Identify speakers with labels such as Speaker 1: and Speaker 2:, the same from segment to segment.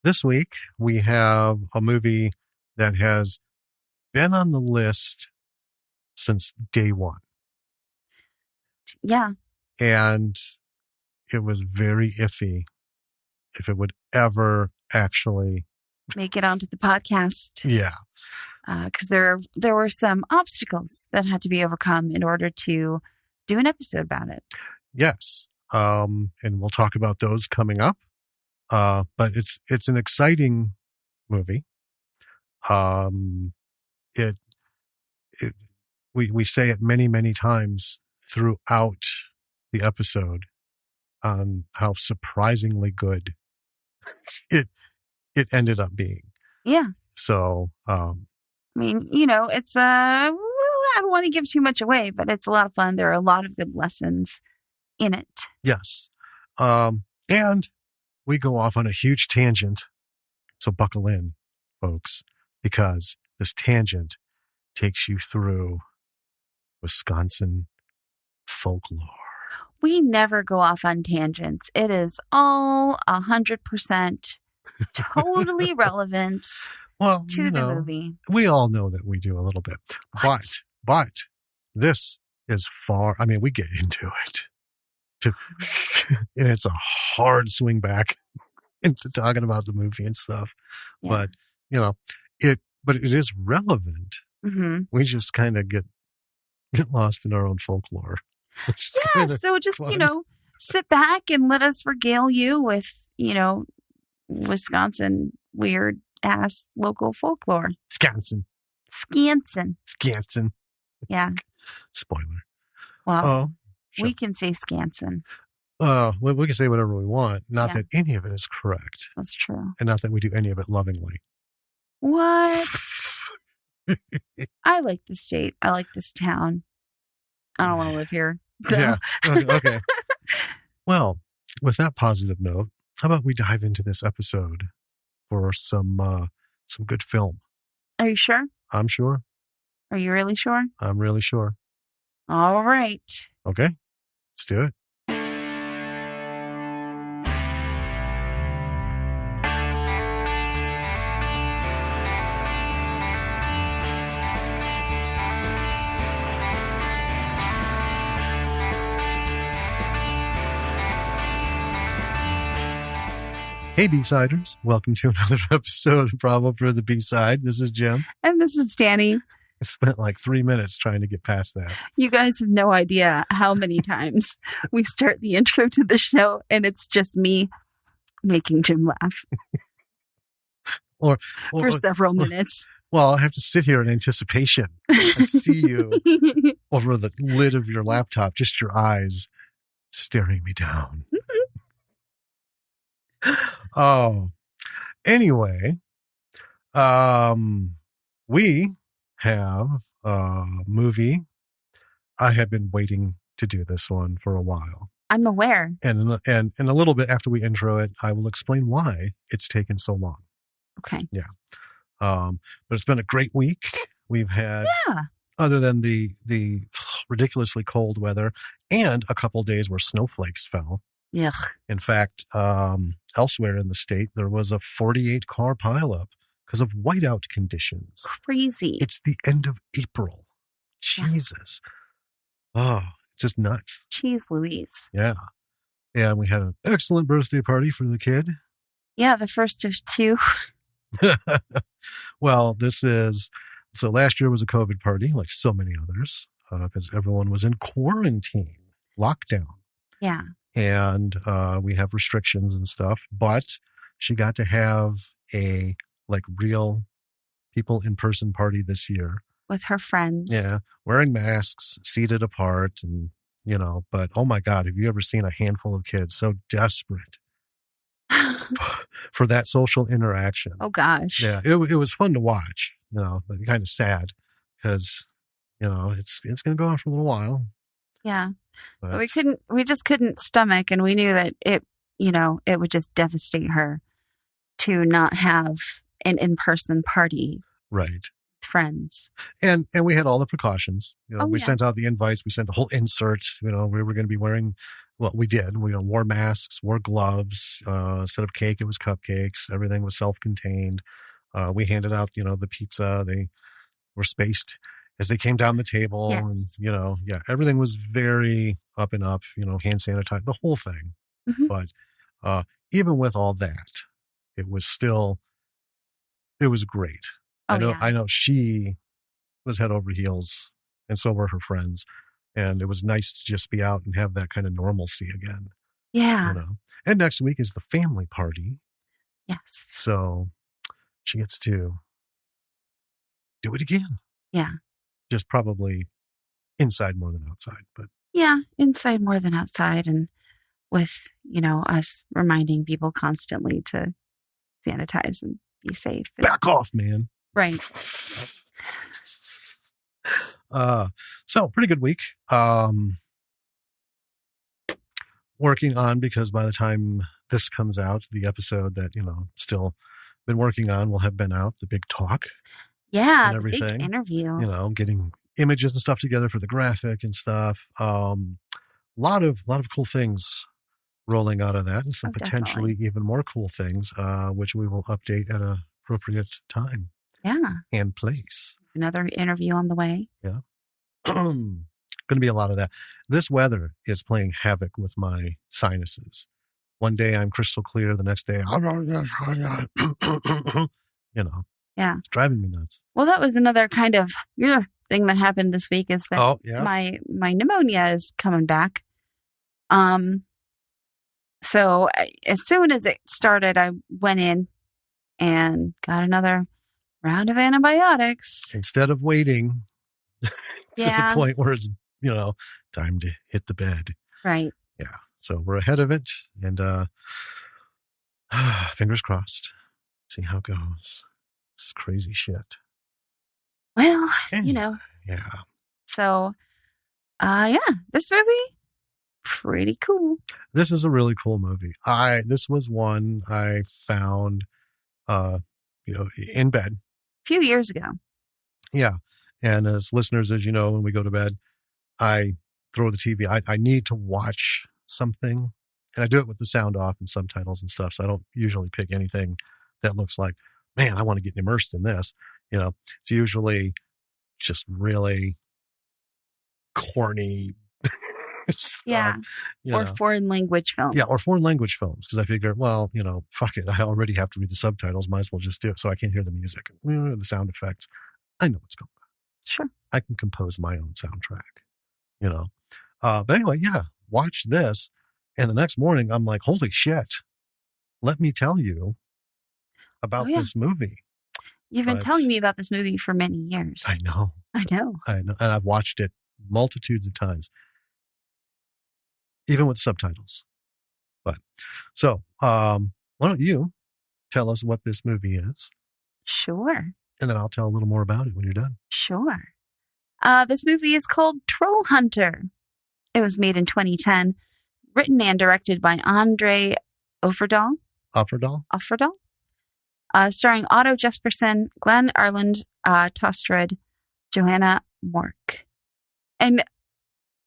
Speaker 1: This week, we have a movie that has been on the list since day one.
Speaker 2: Yeah.
Speaker 1: And it was very iffy if it would ever actually
Speaker 2: make it onto the podcast.
Speaker 1: Yeah.
Speaker 2: Because there were some obstacles that had to be overcome in order to do an episode about it.
Speaker 1: Yes. And we'll talk about those coming up. But it's an exciting movie. We say it many, many times throughout the episode on how surprisingly good it ended up being.
Speaker 2: Yeah.
Speaker 1: So,
Speaker 2: I mean, it's I don't want to give too much away, but it's a lot of fun. There are a lot of good lessons in it.
Speaker 1: Yes. And we go off on a huge tangent. So buckle in, folks, because this tangent takes you through Wisconsin folklore.
Speaker 2: We never go off on tangents. It is all 100% totally relevant to the movie.
Speaker 1: We all know that we do a little bit. But this is far, I mean, we get into it. And it's a hard swing back into talking about the movie and stuff. Yeah. But, it is relevant.
Speaker 2: Mm-hmm.
Speaker 1: We just kind of get lost in our own folklore.
Speaker 2: Yeah, so just, sit back and let us regale you with, Wisconsin weird ass local folklore.
Speaker 1: Scanson.
Speaker 2: Yeah.
Speaker 1: Spoiler.
Speaker 2: Well, we can say Scanson.
Speaker 1: We can say whatever we want. Not that any of it is correct.
Speaker 2: That's true.
Speaker 1: And not that we do any of it lovingly.
Speaker 2: What? I like the state. I like this town. I don't want to live here. So.
Speaker 1: Yeah. Okay. Well, with that positive note, how about we dive into this episode for some good film?
Speaker 2: Are you sure?
Speaker 1: I'm sure.
Speaker 2: Are you really sure?
Speaker 1: I'm really sure.
Speaker 2: All right.
Speaker 1: Okay. Let's do it. Hey, B-Siders. Welcome to another episode of Bravo for the B-Side. This is Jim.
Speaker 2: And this is Danny.
Speaker 1: I spent like 3 minutes trying to get past that.
Speaker 2: You guys have no idea how many times we start the intro to the show and it's just me making Jim laugh. For several minutes.
Speaker 1: Well, I have to sit here in anticipation. I see you over the lid of your laptop, just your eyes staring me down. Oh, anyway, we have a movie. I have been waiting to do this one for a while.
Speaker 2: I'm aware.
Speaker 1: And a little bit after we intro it, I will explain why it's taken so long.
Speaker 2: Okay.
Speaker 1: Yeah. But it's been a great week. We've had, other than the ridiculously cold weather and a couple days where snowflakes fell.
Speaker 2: Yeah.
Speaker 1: In fact, elsewhere in the state, there was a 48-car pileup because of whiteout conditions.
Speaker 2: Crazy.
Speaker 1: It's the end of April. Jesus. Oh, it's just nuts.
Speaker 2: Jeez Louise.
Speaker 1: Yeah. And we had an excellent birthday party for the kid.
Speaker 2: Yeah, the first of two.
Speaker 1: Well, so last year was a COVID party, like so many others, because everyone was in quarantine, lockdown.
Speaker 2: Yeah.
Speaker 1: And we have restrictions and stuff, but she got to have a real people in person party this year
Speaker 2: with her friends.
Speaker 1: Yeah, wearing masks, seated apart, and But oh my God, have you ever seen a handful of kids so desperate for that social interaction?
Speaker 2: Oh gosh,
Speaker 1: yeah, it was fun to watch. But kind of sad because it's going to go on for a little while.
Speaker 2: Yeah. But we just couldn't stomach, and we knew that it would just devastate her to not have an in-person party.
Speaker 1: Right.
Speaker 2: Friends.
Speaker 1: And we had all the precautions. We sent out the invites. We sent a whole insert. We were going to be wearing Well, we did. We wore masks, wore gloves. Instead of cake, it was cupcakes. Everything was self-contained. We handed out, the pizza. They were spaced as they came down the table.
Speaker 2: Yes.
Speaker 1: And, everything was very up and up, hand sanitizer, the whole thing.
Speaker 2: Mm-hmm.
Speaker 1: But even with all that, it was great. I know she was head over heels, and so were her friends. And it was nice to just be out and have that kind of normalcy again.
Speaker 2: Yeah.
Speaker 1: And next week is the family party.
Speaker 2: Yes.
Speaker 1: So she gets to do it again.
Speaker 2: Yeah.
Speaker 1: Just probably inside more than outside. But
Speaker 2: yeah, inside more than outside. And with, us reminding people constantly to sanitize and be safe.
Speaker 1: Back off, man.
Speaker 2: Right.
Speaker 1: So pretty good week. Working on, because by the time this comes out, the episode that, still been working on will have been out, the big talk.
Speaker 2: Yeah.
Speaker 1: And everything.
Speaker 2: The big interview.
Speaker 1: Getting images and stuff together for the graphic and stuff. Lot of cool things rolling out of that, and some potentially even more cool things, which we will update at an appropriate time.
Speaker 2: Yeah.
Speaker 1: And place.
Speaker 2: Another interview on the way.
Speaker 1: Yeah. Going to be a lot of that. This weather is playing havoc with my sinuses. One day I'm crystal clear. The next day,
Speaker 2: Yeah.
Speaker 1: It's driving me nuts.
Speaker 2: Well, that was another kind of thing that happened this week, is that my pneumonia is coming back. So as soon as it started, I went in and got another round of antibiotics.
Speaker 1: Instead of waiting to the point where it's, time to hit the bed.
Speaker 2: Right.
Speaker 1: Yeah. So we're ahead of it, and fingers crossed. See how it goes. This is crazy shit.
Speaker 2: Well,
Speaker 1: Yeah.
Speaker 2: So, this movie, pretty cool.
Speaker 1: This is a really cool movie. This was one I found, in bed.
Speaker 2: A few years ago.
Speaker 1: Yeah. And as listeners, as you know, when we go to bed, I throw the TV. I need to watch something, and I do it with the sound off and subtitles and stuff. So I don't usually pick anything that looks like, man, I want to get immersed in this. It's usually just really corny stuff.
Speaker 2: Yeah. Or foreign language films.
Speaker 1: Yeah, or foreign language films. Because I figure, well, fuck it. I already have to read the subtitles. Might as well just do it so I can't hear the music, the sound effects. I know what's going on.
Speaker 2: Sure.
Speaker 1: I can compose my own soundtrack, But anyway, watch this. And the next morning, I'm like, holy shit. Let me tell you about this movie.
Speaker 2: You've been telling me about this movie for many years.
Speaker 1: I know. And I've watched it multitudes of times, even with subtitles. But so, why don't you tell us what this movie is?
Speaker 2: Sure.
Speaker 1: And then I'll tell a little more about it when you're done.
Speaker 2: Sure. This movie is called Trollhunter. It was made in 2010, written and directed by Andre Offerdahl. Starring Otto Jespersen, Glenn Arland, Tostrud, Johanna Mork. And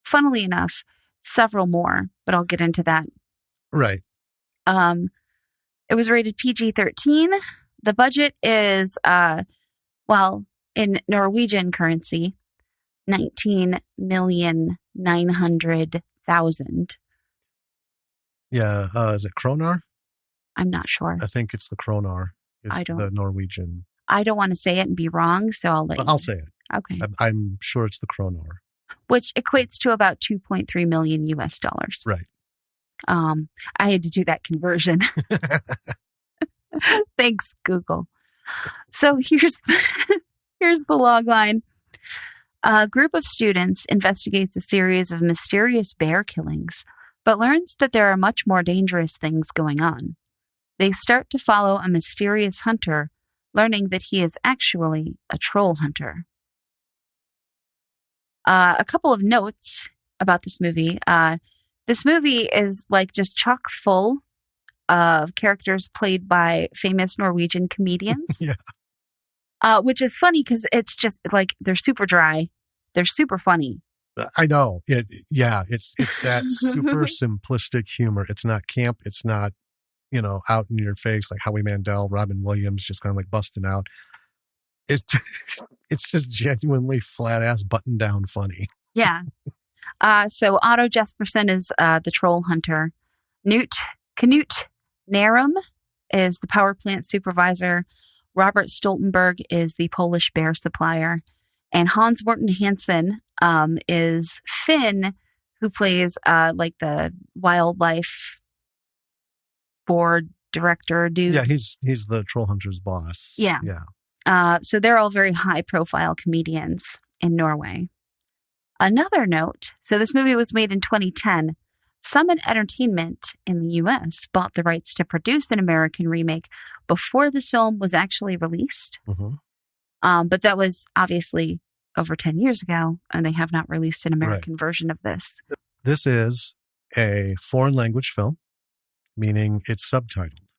Speaker 2: funnily enough, several more, but I'll get into that.
Speaker 1: Right.
Speaker 2: It was rated PG-13. The budget is, in Norwegian currency, 19,900,000.
Speaker 1: Yeah. Is it kroner?
Speaker 2: I'm not sure.
Speaker 1: I think it's the kroner. The Norwegian.
Speaker 2: I don't want to say it and be wrong, so I'll
Speaker 1: say it.
Speaker 2: Okay.
Speaker 1: I'm sure it's the kroner.
Speaker 2: Which equates to about $2.3 million US.
Speaker 1: Right.
Speaker 2: I had to do that conversion. Thanks, Google. So here's the log line. A group of students investigates a series of mysterious bear killings, but learns that there are much more dangerous things going on. They start to follow a mysterious hunter, learning that he is actually a troll hunter. A couple of notes about this movie. This movie is just chock full of characters played by famous Norwegian comedians.
Speaker 1: Yeah.
Speaker 2: Which is funny because it's just they're super dry. They're super funny.
Speaker 1: I know it. Yeah, it's that super simplistic humor. It's not camp. It's not, out in your face like Howie Mandel, Robin Williams, just kind of like busting out. It's it's just genuinely flat ass button down funny.
Speaker 2: Yeah. So Otto Jesperson is the troll hunter. Knut Narum is the power plant supervisor. Robert Stoltenberg is the Polish bear supplier. And Hans Morten Hansen is Finn, who plays like the wildlife board director dude.
Speaker 1: Yeah, he's the Trollhunter's boss.
Speaker 2: Yeah.
Speaker 1: Yeah.
Speaker 2: So they're all very high profile comedians in Norway. Another note, so this movie was made in 2010. Summit Entertainment in the US bought the rights to produce an American remake before this film was actually released.
Speaker 1: Mm-hmm.
Speaker 2: But that was obviously over 10 years ago, and they have not released an American version of this.
Speaker 1: This is a foreign language film, meaning it's subtitled.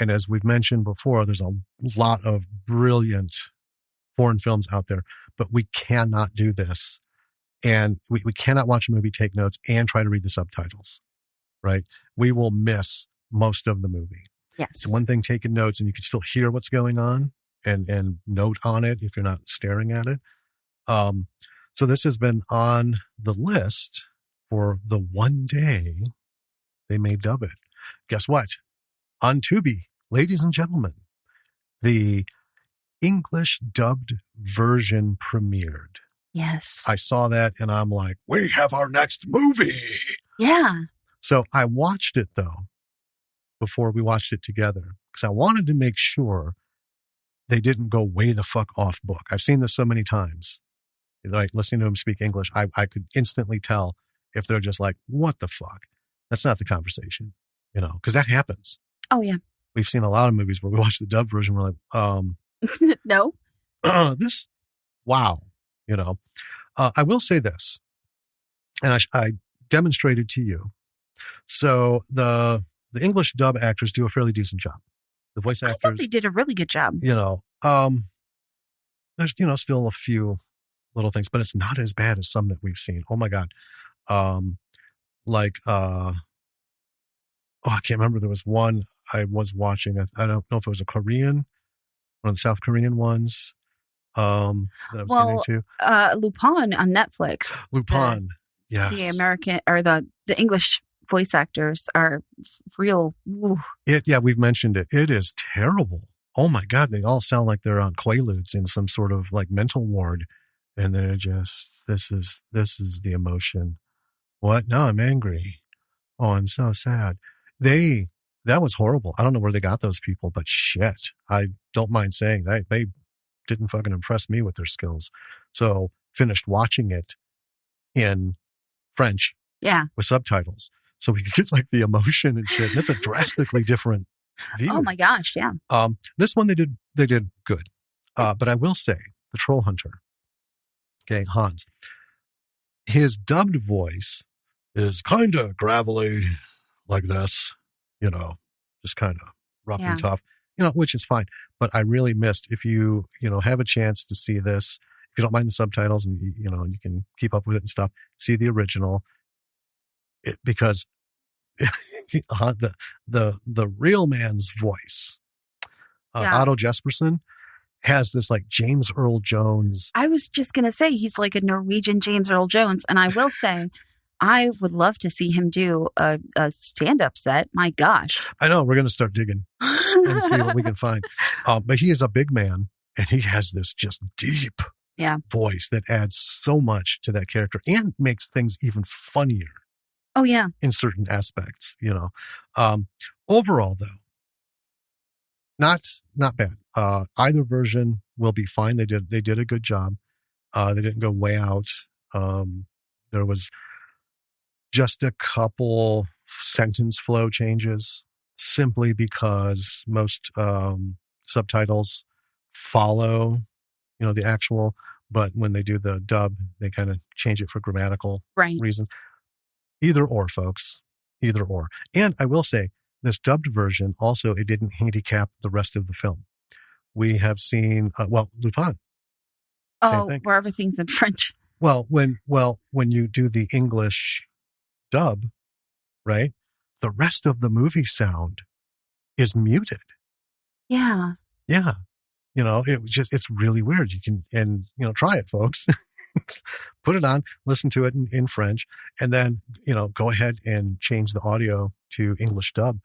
Speaker 1: And as we've mentioned before, there's a lot of brilliant foreign films out there, but we cannot do this. And we cannot watch a movie, take notes, and try to read the subtitles, right? We will miss most of the movie.
Speaker 2: Yes.
Speaker 1: It's one thing taking notes, and you can still hear what's going on and note on it if you're not staring at it. So this has been on the list for the one day they may dub it. Guess what? On Tubi, ladies and gentlemen, the English dubbed version premiered.
Speaker 2: Yes.
Speaker 1: I saw that and I'm like, we have our next movie.
Speaker 2: Yeah.
Speaker 1: So I watched it though, before we watched it together, because I wanted to make sure they didn't go way the fuck off book. I've seen this so many times. Like listening to them speak English, I could instantly tell if they're just like, what the fuck? That's not the conversation, because that happens.
Speaker 2: Oh, yeah.
Speaker 1: We've seen a lot of movies where we watch the dub version. We're like,
Speaker 2: no,
Speaker 1: wow. I will say this, and I demonstrated to you. So the English dub actors do a fairly decent job. The voice actors,
Speaker 2: I thought they did a really good job.
Speaker 1: There's still a few little things, but it's not as bad as some that we've seen. Oh my God. I can't remember. There was one I was watching. I don't know if it was a Korean, one of the South Korean ones. That I was getting to.
Speaker 2: Lupin on Netflix.
Speaker 1: Lupin, yes.
Speaker 2: The American or the English voice actors are real.
Speaker 1: Yeah, we've mentioned it. It is terrible. Oh my God, they all sound like they're on Quaaludes in some sort of like mental ward, and they're just this is the emotion. What? No, I'm angry. Oh, I'm so sad. That was horrible. I don't know where they got those people, but shit, I don't mind saying that they didn't fucking impress me with their skills. So finished watching it in French, with subtitles, so we could get like the emotion and shit. That's a drastically different view.
Speaker 2: Oh my gosh, yeah.
Speaker 1: This one they did good. But I will say the Trollhunter, okay, Hans, his dubbed voice is kind of gravelly like this, just kind of rough and tough, which is fine. But I really missed, if you, have a chance to see this, if you don't mind the subtitles and, you can keep up with it and stuff, see the original, because the real man's voice, Otto Jesperson, has this like James Earl Jones.
Speaker 2: I was just going to say he's like a Norwegian James Earl Jones. And I will say, I would love to see him do a stand-up set. My gosh.
Speaker 1: I know. We're going to start digging and see what we can find. But he is a big man, and he has this just deep voice that adds so much to that character and makes things even funnier.
Speaker 2: Oh, yeah.
Speaker 1: In certain aspects, Overall, though, not bad. Either version will be fine. They did a good job. They didn't go way out. There was just a couple sentence flow changes, simply because most subtitles follow, the actual, but when they do the dub, they kind of change it for grammatical reasons. Either or, folks. Either or. And I will say, this dubbed version also, it didn't handicap the rest of the film. We have seen, Lupin. Same thing.
Speaker 2: Where everything's in French.
Speaker 1: Well, when you do the English dub, right? The rest of the movie sound is muted.
Speaker 2: Yeah.
Speaker 1: Yeah. It's really weird. You can, try it, folks. Put it on, listen to it in French, and then, go ahead and change the audio to English dub.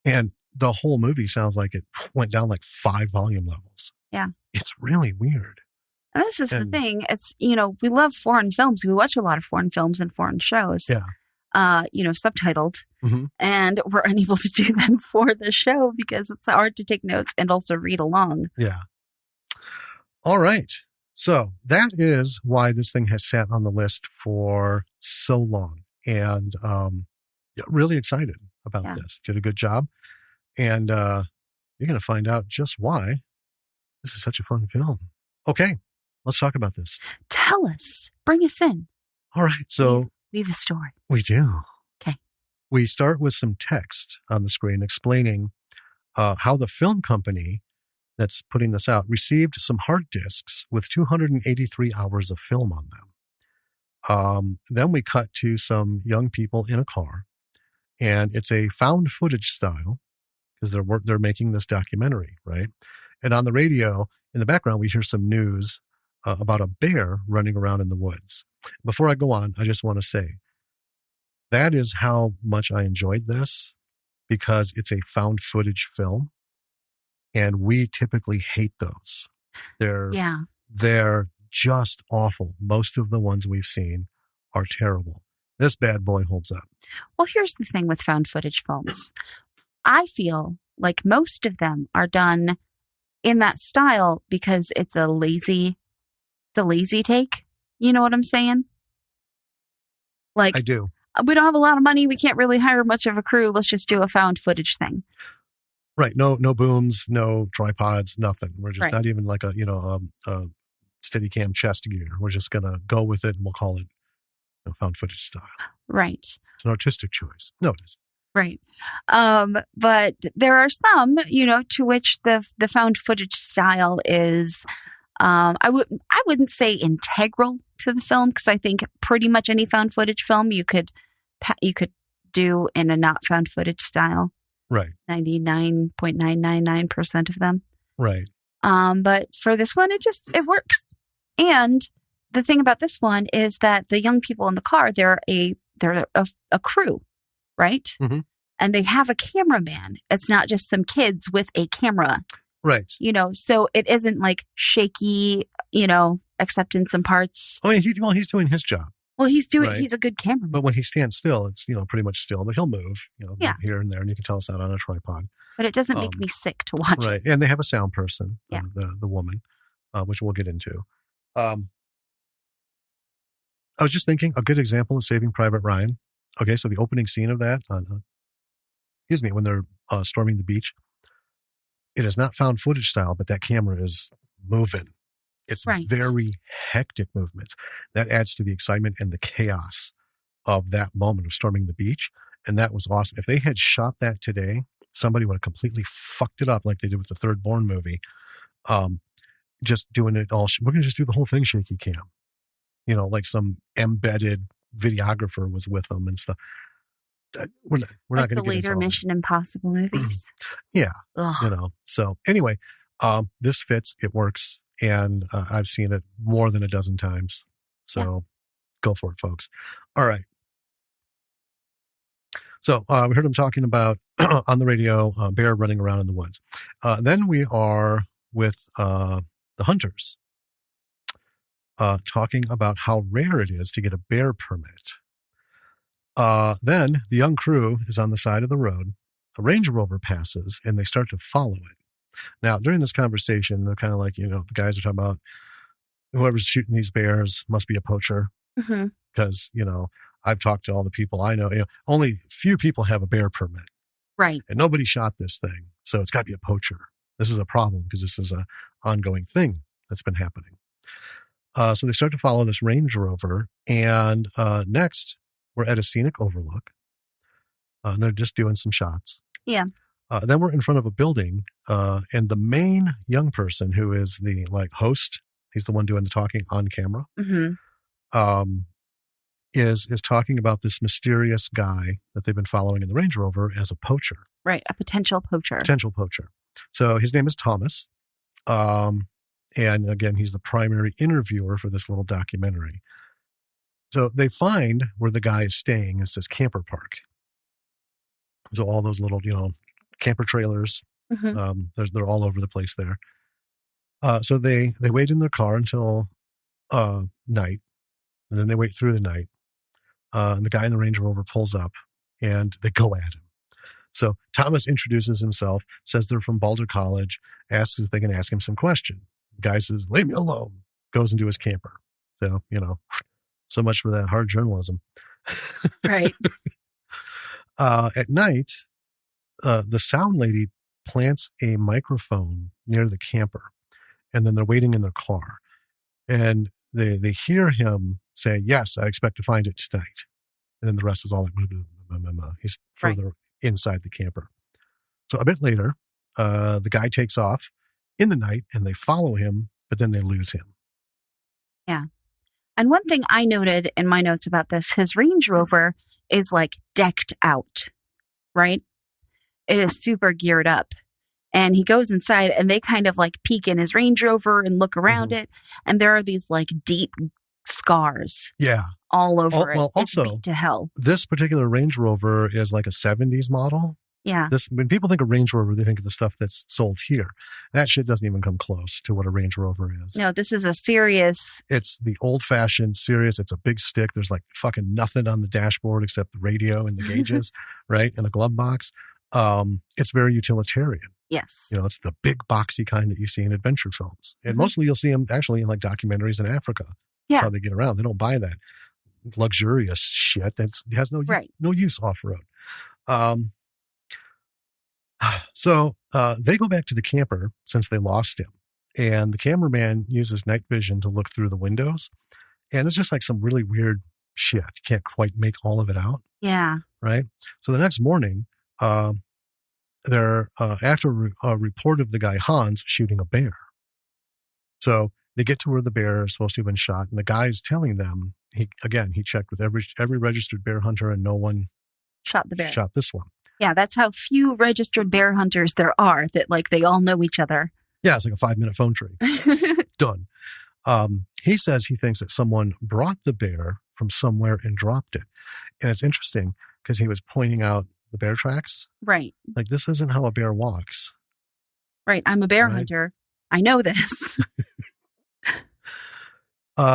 Speaker 1: And the whole movie sounds like it went down like 5 volume levels.
Speaker 2: Yeah.
Speaker 1: It's really weird.
Speaker 2: And this is the thing. It's, we love foreign films. We watch a lot of foreign films and foreign shows.
Speaker 1: Yeah.
Speaker 2: Subtitled. Mm-hmm. And we're unable to do them for the show because it's hard to take notes and also read along.
Speaker 1: Yeah. All right. So that is why this thing has sat on the list for so long. And really excited about this. Did a good job. And you're going to find out just why this is such a fun film. Okay. Let's talk about this.
Speaker 2: Tell us. Bring us in.
Speaker 1: All right. So
Speaker 2: we have a story.
Speaker 1: We do.
Speaker 2: Okay.
Speaker 1: We start with some text on the screen explaining how the film company that's putting this out received some hard disks with 283 hours of film on them. Then we cut to some young people in a car, and it's a found footage style because they're making this documentary, right? And on the radio in the background, we hear some news about a bear running around in the woods. Before I go on, I just want to say that is how much I enjoyed this, because it's a found footage film, and we typically hate those. They're just awful. Most of the ones we've seen are terrible. This bad boy holds up.
Speaker 2: Well, here's the thing with found footage films. I feel like most of them are done in that style because it's a lazy take. You know what I'm saying? Like,
Speaker 1: I do.
Speaker 2: We don't have a lot of money. We can't really hire much of a crew. Let's just do a found footage thing.
Speaker 1: Right. No booms, no tripods, nothing. We're just not even like a Steadicam chest gear. We're just going to go with it, and we'll call it found footage style. Right. It's an artistic choice. No, it isn't.
Speaker 2: Right. But there are some, to which the found footage style is, I wouldn't say integral to the film, because I think pretty much any found footage film you could do in a not found footage style.
Speaker 1: Right.
Speaker 2: 99.999% of them.
Speaker 1: Right.
Speaker 2: But for this one, it works. And the thing about this one is that the young people in the car, they're a crew, right? Mm-hmm. And they have a cameraman. It's not just some kids with a camera.
Speaker 1: Right.
Speaker 2: So it isn't like shaky, except in some parts.
Speaker 1: I mean, he's doing his job.
Speaker 2: Well, he's a good cameraman.
Speaker 1: But when he stands still, it's, pretty much still, but he'll move, here and there, and you can tell it's not on a tripod.
Speaker 2: But it doesn't make me sick to watch.
Speaker 1: Right. And they have a sound person, the woman, which we'll get into. I was just thinking, a good example of Saving Private Ryan. Okay. So the opening scene of that, when they're storming the beach, it is not found footage style, but that camera is moving. It's very hectic movements. That adds to the excitement and the chaos of that moment of storming the beach. And that was awesome. If they had shot that today, somebody would have completely fucked it up like they did with the Third Bourne movie. Just doing it all. We're going to just do the whole thing shaky cam. Like some embedded videographer was with them and stuff. We're not going to get
Speaker 2: the later Mission Impossible movies.
Speaker 1: Yeah. Ugh. So anyway, this fits. It works. And I've seen it more than a dozen times. So go for it, folks. All right. So we heard him talking about on the radio, bear running around in the woods. Then we are with the hunters talking about how rare it is to get a bear permit. Then the young crew is on the side of the road. A Range Rover passes, and they start to follow it. Now, during this conversation, they're kind of like, the guys are talking about whoever's shooting these bears must be a poacher. Because, I've talked to all the people I know. Only few people have a bear permit.
Speaker 2: Right.
Speaker 1: And nobody shot this thing. So it's got to be a poacher. This is a problem because this is an ongoing thing that's been happening. So they start to follow this Range Rover. And next, we're at a scenic overlook. And they're just doing some shots.
Speaker 2: Yeah.
Speaker 1: Then we're in front of a building, and the main young person who is the host, he's the one doing the talking on camera. Mm-hmm. is talking about this mysterious guy that they've been following in the Range Rover as a poacher.
Speaker 2: Right, a potential poacher.
Speaker 1: Potential poacher. So his name is Thomas. And again, he's the primary interviewer for this little documentary. So they find where the guy is staying. It's this camper park. So all those little, camper trailers, they're all over the place there. So they wait in their car until night, and then they wait through the night. And the guy in the Range Rover pulls up, and they go at him. So Thomas introduces himself, says they're from Boulder College, asks if they can ask him some question. The guy says, "Leave me alone," goes into his camper. So, so much for that hard journalism.
Speaker 2: Right.
Speaker 1: At night, the sound lady plants a microphone near the camper, and then they're waiting in their car. And they hear him say, "Yes, I expect to find it tonight." And then the rest is all like, he's further inside the camper. So a bit later, the guy takes off in the night, and they follow him, but then they lose him.
Speaker 2: Yeah. And one thing I noted in my notes about this, his Range Rover is like decked out, right? It is super geared up. And he goes inside, and they kind of like peek in his Range Rover and look around it. And there are these like deep scars.
Speaker 1: Yeah.
Speaker 2: All over it.
Speaker 1: Well,
Speaker 2: it's
Speaker 1: also,
Speaker 2: beat to hell.
Speaker 1: This particular Range Rover is like a 70s model.
Speaker 2: Yeah.
Speaker 1: When people think of Range Rover, they think of the stuff that's sold here. That shit doesn't even come close to what a Range Rover is.
Speaker 2: No, this is a serious. It's
Speaker 1: the old-fashioned serious. It's a big stick. There's like fucking nothing on the dashboard except the radio and the gauges, right? And a glove box. It's very utilitarian.
Speaker 2: Yes.
Speaker 1: It's the big boxy kind that you see in adventure films. And mostly you'll see them actually in like documentaries in Africa. That's how they get around. They don't buy that luxurious shit that has no use off-road. So they go back to the camper since they lost him. And the cameraman uses night vision to look through the windows. And it's just like some really weird shit. You can't quite make all of it out.
Speaker 2: Yeah.
Speaker 1: Right? So the next morning, they're after a report of the guy Hans shooting a bear. So they get to where the bear is supposed to have been shot, and the guy's telling them he checked with every registered bear hunter, and no one
Speaker 2: shot the bear.
Speaker 1: Shot this one.
Speaker 2: Yeah, that's how few registered bear hunters there are. That like they all know each other.
Speaker 1: Yeah, it's like a 5-minute phone tree. Done. He says he thinks that someone brought the bear from somewhere and dropped it, and it's interesting because he was pointing out the bear tracks.
Speaker 2: Right.
Speaker 1: Like, this isn't how a bear walks.
Speaker 2: Right. I'm a bear hunter. I know this.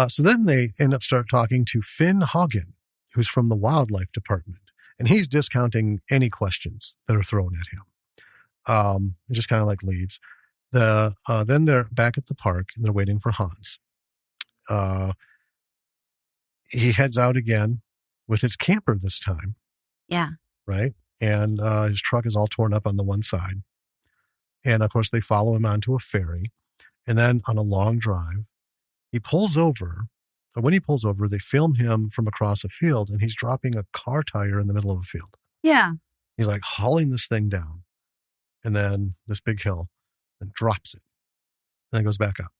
Speaker 1: So then they end up start talking to Finn Hagen, who's from the wildlife department. And he's discounting any questions that are thrown at him. Just kind of like leaves. Then they're back at the park and they're waiting for Hans. He heads out again with his camper this time.
Speaker 2: Yeah.
Speaker 1: Right? And his truck is all torn up on the one side. And of course, they follow him onto a ferry. And then on a long drive, he pulls over. When he pulls over, they film him from across a field, and he's dropping a car tire in the middle of a field.
Speaker 2: Yeah.
Speaker 1: He's like hauling this thing down, and then this big hill, and drops it. And then goes back up.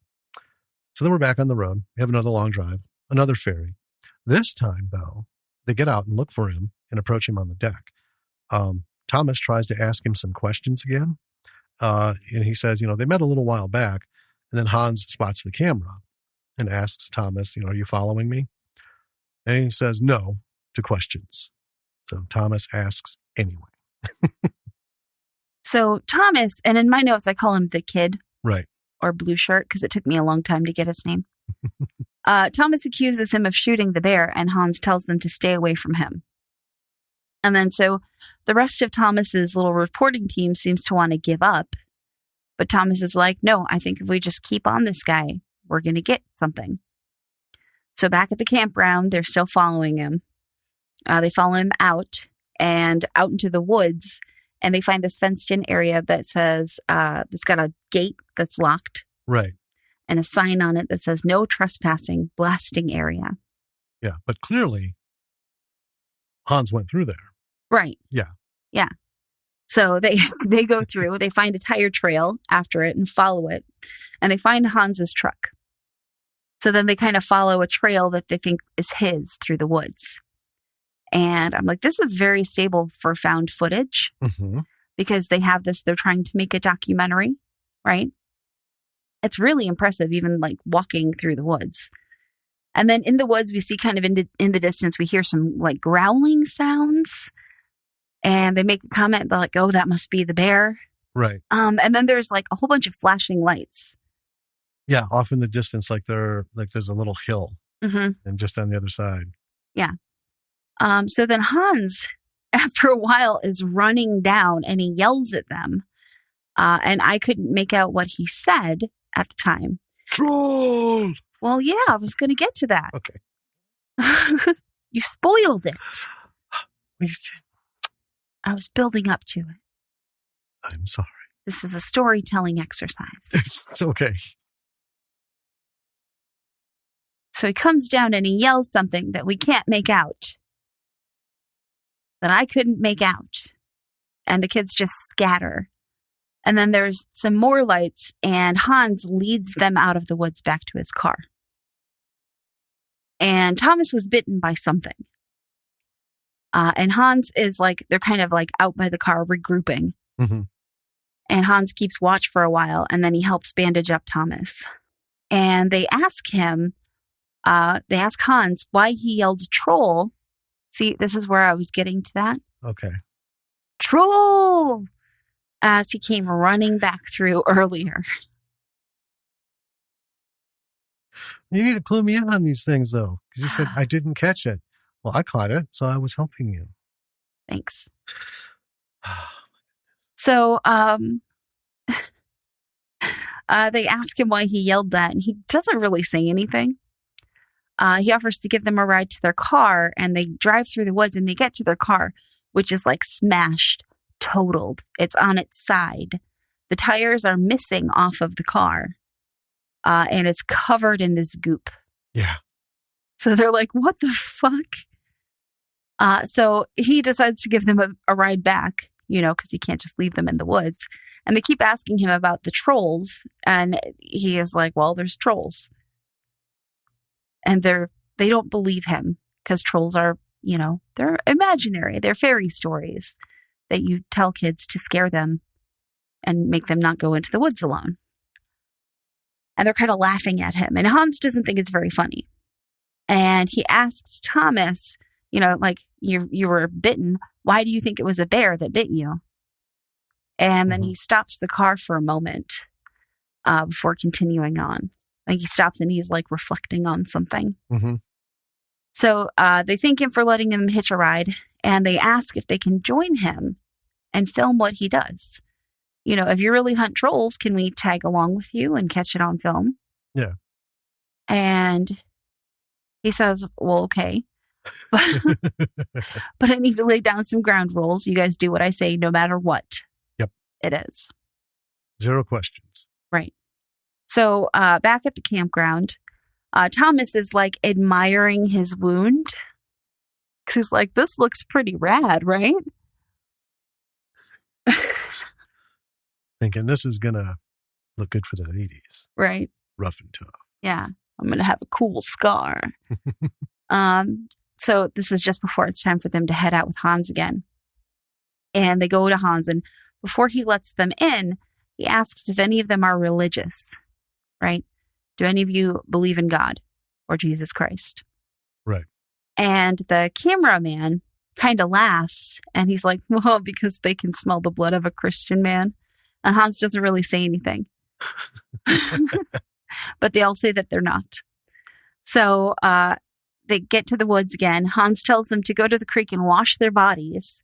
Speaker 1: So then we're back on the road. We have another long drive, another ferry. This time, though, they get out and look for him and approach him on the deck. Thomas tries to ask him some questions again. And he says, they met a little while back. And then Hans spots the camera and asks Thomas, are you following me? And he says no to questions. So Thomas asks anyway.
Speaker 2: So Thomas, and in my notes, I call him the kid.
Speaker 1: Right.
Speaker 2: Or blue shirt, because it took me a long time to get his name. Thomas accuses him of shooting the bear, and Hans tells them to stay away from him. And then so the rest of Thomas's little reporting team seems to want to give up. But Thomas is like, no, I think if we just keep on this guy, we're going to get something. So back at the campground, they're still following him. They follow him out into the woods, and they find this fenced-in area that says, it's got a gate that's locked.
Speaker 1: Right.
Speaker 2: And a sign on it that says, no trespassing, blasting area.
Speaker 1: Yeah, but clearly, Hans went through there.
Speaker 2: Right.
Speaker 1: Yeah.
Speaker 2: Yeah. So they go through, they find a tire trail after it and follow it, and they find Hans's truck. So then they kind of follow a trail that they think is his through the woods. And I'm like, this is very stable for found footage
Speaker 1: Mm-hmm.
Speaker 2: because they have this, they're trying to make a documentary, right? It's really impressive, even like walking through the woods. And then in the woods, we see kind of in the distance, we hear some like growling sounds. And they make a comment like, oh, that must be the bear.
Speaker 1: Right.
Speaker 2: And then there's like a whole bunch of flashing lights.
Speaker 1: Yeah, off in the distance, like there's a little hill,
Speaker 2: Mm-hmm.
Speaker 1: and just on the other side.
Speaker 2: So then Hans, after a while, is running down and he yells at them. And I couldn't make out what he said at the time.
Speaker 1: Troll!
Speaker 2: Well, yeah, I was going to get to that.
Speaker 1: Okay.
Speaker 2: You spoiled it.
Speaker 1: You did.
Speaker 2: I was building up to it.
Speaker 1: I'm sorry.
Speaker 2: This is a storytelling exercise.
Speaker 1: It's okay.
Speaker 2: So he comes down and he yells something that we can't make out. That I couldn't make out. And the kids just scatter. And then there's some more lights, and Hans leads them out of the woods back to his car. And Thomas was bitten by something. And Hans is like, they're kind of like out by the car regrouping.
Speaker 1: Mm-hmm.
Speaker 2: And Hans keeps watch for a while, and then he helps bandage up Thomas. And they ask Hans why he yelled troll. See, this is where I was getting to that.
Speaker 1: Okay.
Speaker 2: Troll! As he came running back through earlier.
Speaker 1: You need to clue me in on these things, though, because you said I didn't catch it. Well, I caught it, so I was helping you.
Speaker 2: Thanks. So, they ask him why he yelled that, and he doesn't really say anything. He offers to give them a ride to their car, and they drive through the woods, and they get to their car, which is like smashed, totaled. It's on its side. The tires are missing off of the car, and it's covered in this goop.
Speaker 1: Yeah.
Speaker 2: So they're like, what the fuck? So he decides to give them a ride back, because he can't just leave them in the woods. And they keep asking him about the trolls. And he is like, well, there's trolls. And they don't believe him because trolls are, they're imaginary. They're fairy stories that you tell kids to scare them and make them not go into the woods alone. And they're kind of laughing at him. And Hans doesn't think it's very funny. And he asks Thomas, like, you were bitten. Why do you think it was a bear that bit you? And then he stops the car for a moment before continuing on. Like he stops and he's like reflecting on something.
Speaker 1: Mm-hmm.
Speaker 2: So they thank him for letting them hitch a ride, and they ask if they can join him and film what he does. If you really hunt trolls, can we tag along with you and catch it on film?
Speaker 1: Yeah.
Speaker 2: And he says, well, okay. But I need to lay down some ground rules. You guys do what I say no matter what.
Speaker 1: Yep.
Speaker 2: It is.
Speaker 1: 0 questions.
Speaker 2: Right. So back at the campground, Thomas is like admiring his wound. Because he's like, this looks pretty rad, right?
Speaker 1: Thinking this is going to look good for the ladies.
Speaker 2: Right.
Speaker 1: Rough and tough.
Speaker 2: Yeah. I'm going to have a cool scar. So this is just before it's time for them to head out with Hans again. And they go to Hans, and before he lets them in, he asks if any of them are religious, right? Do any of you believe in God or Jesus Christ?
Speaker 1: Right.
Speaker 2: And the cameraman kind of laughs, and he's like, well, because they can smell the blood of a Christian man. And Hans doesn't really say anything. But they all say that they're not. So they get to the woods again. Hans tells them to go to the creek and wash their bodies.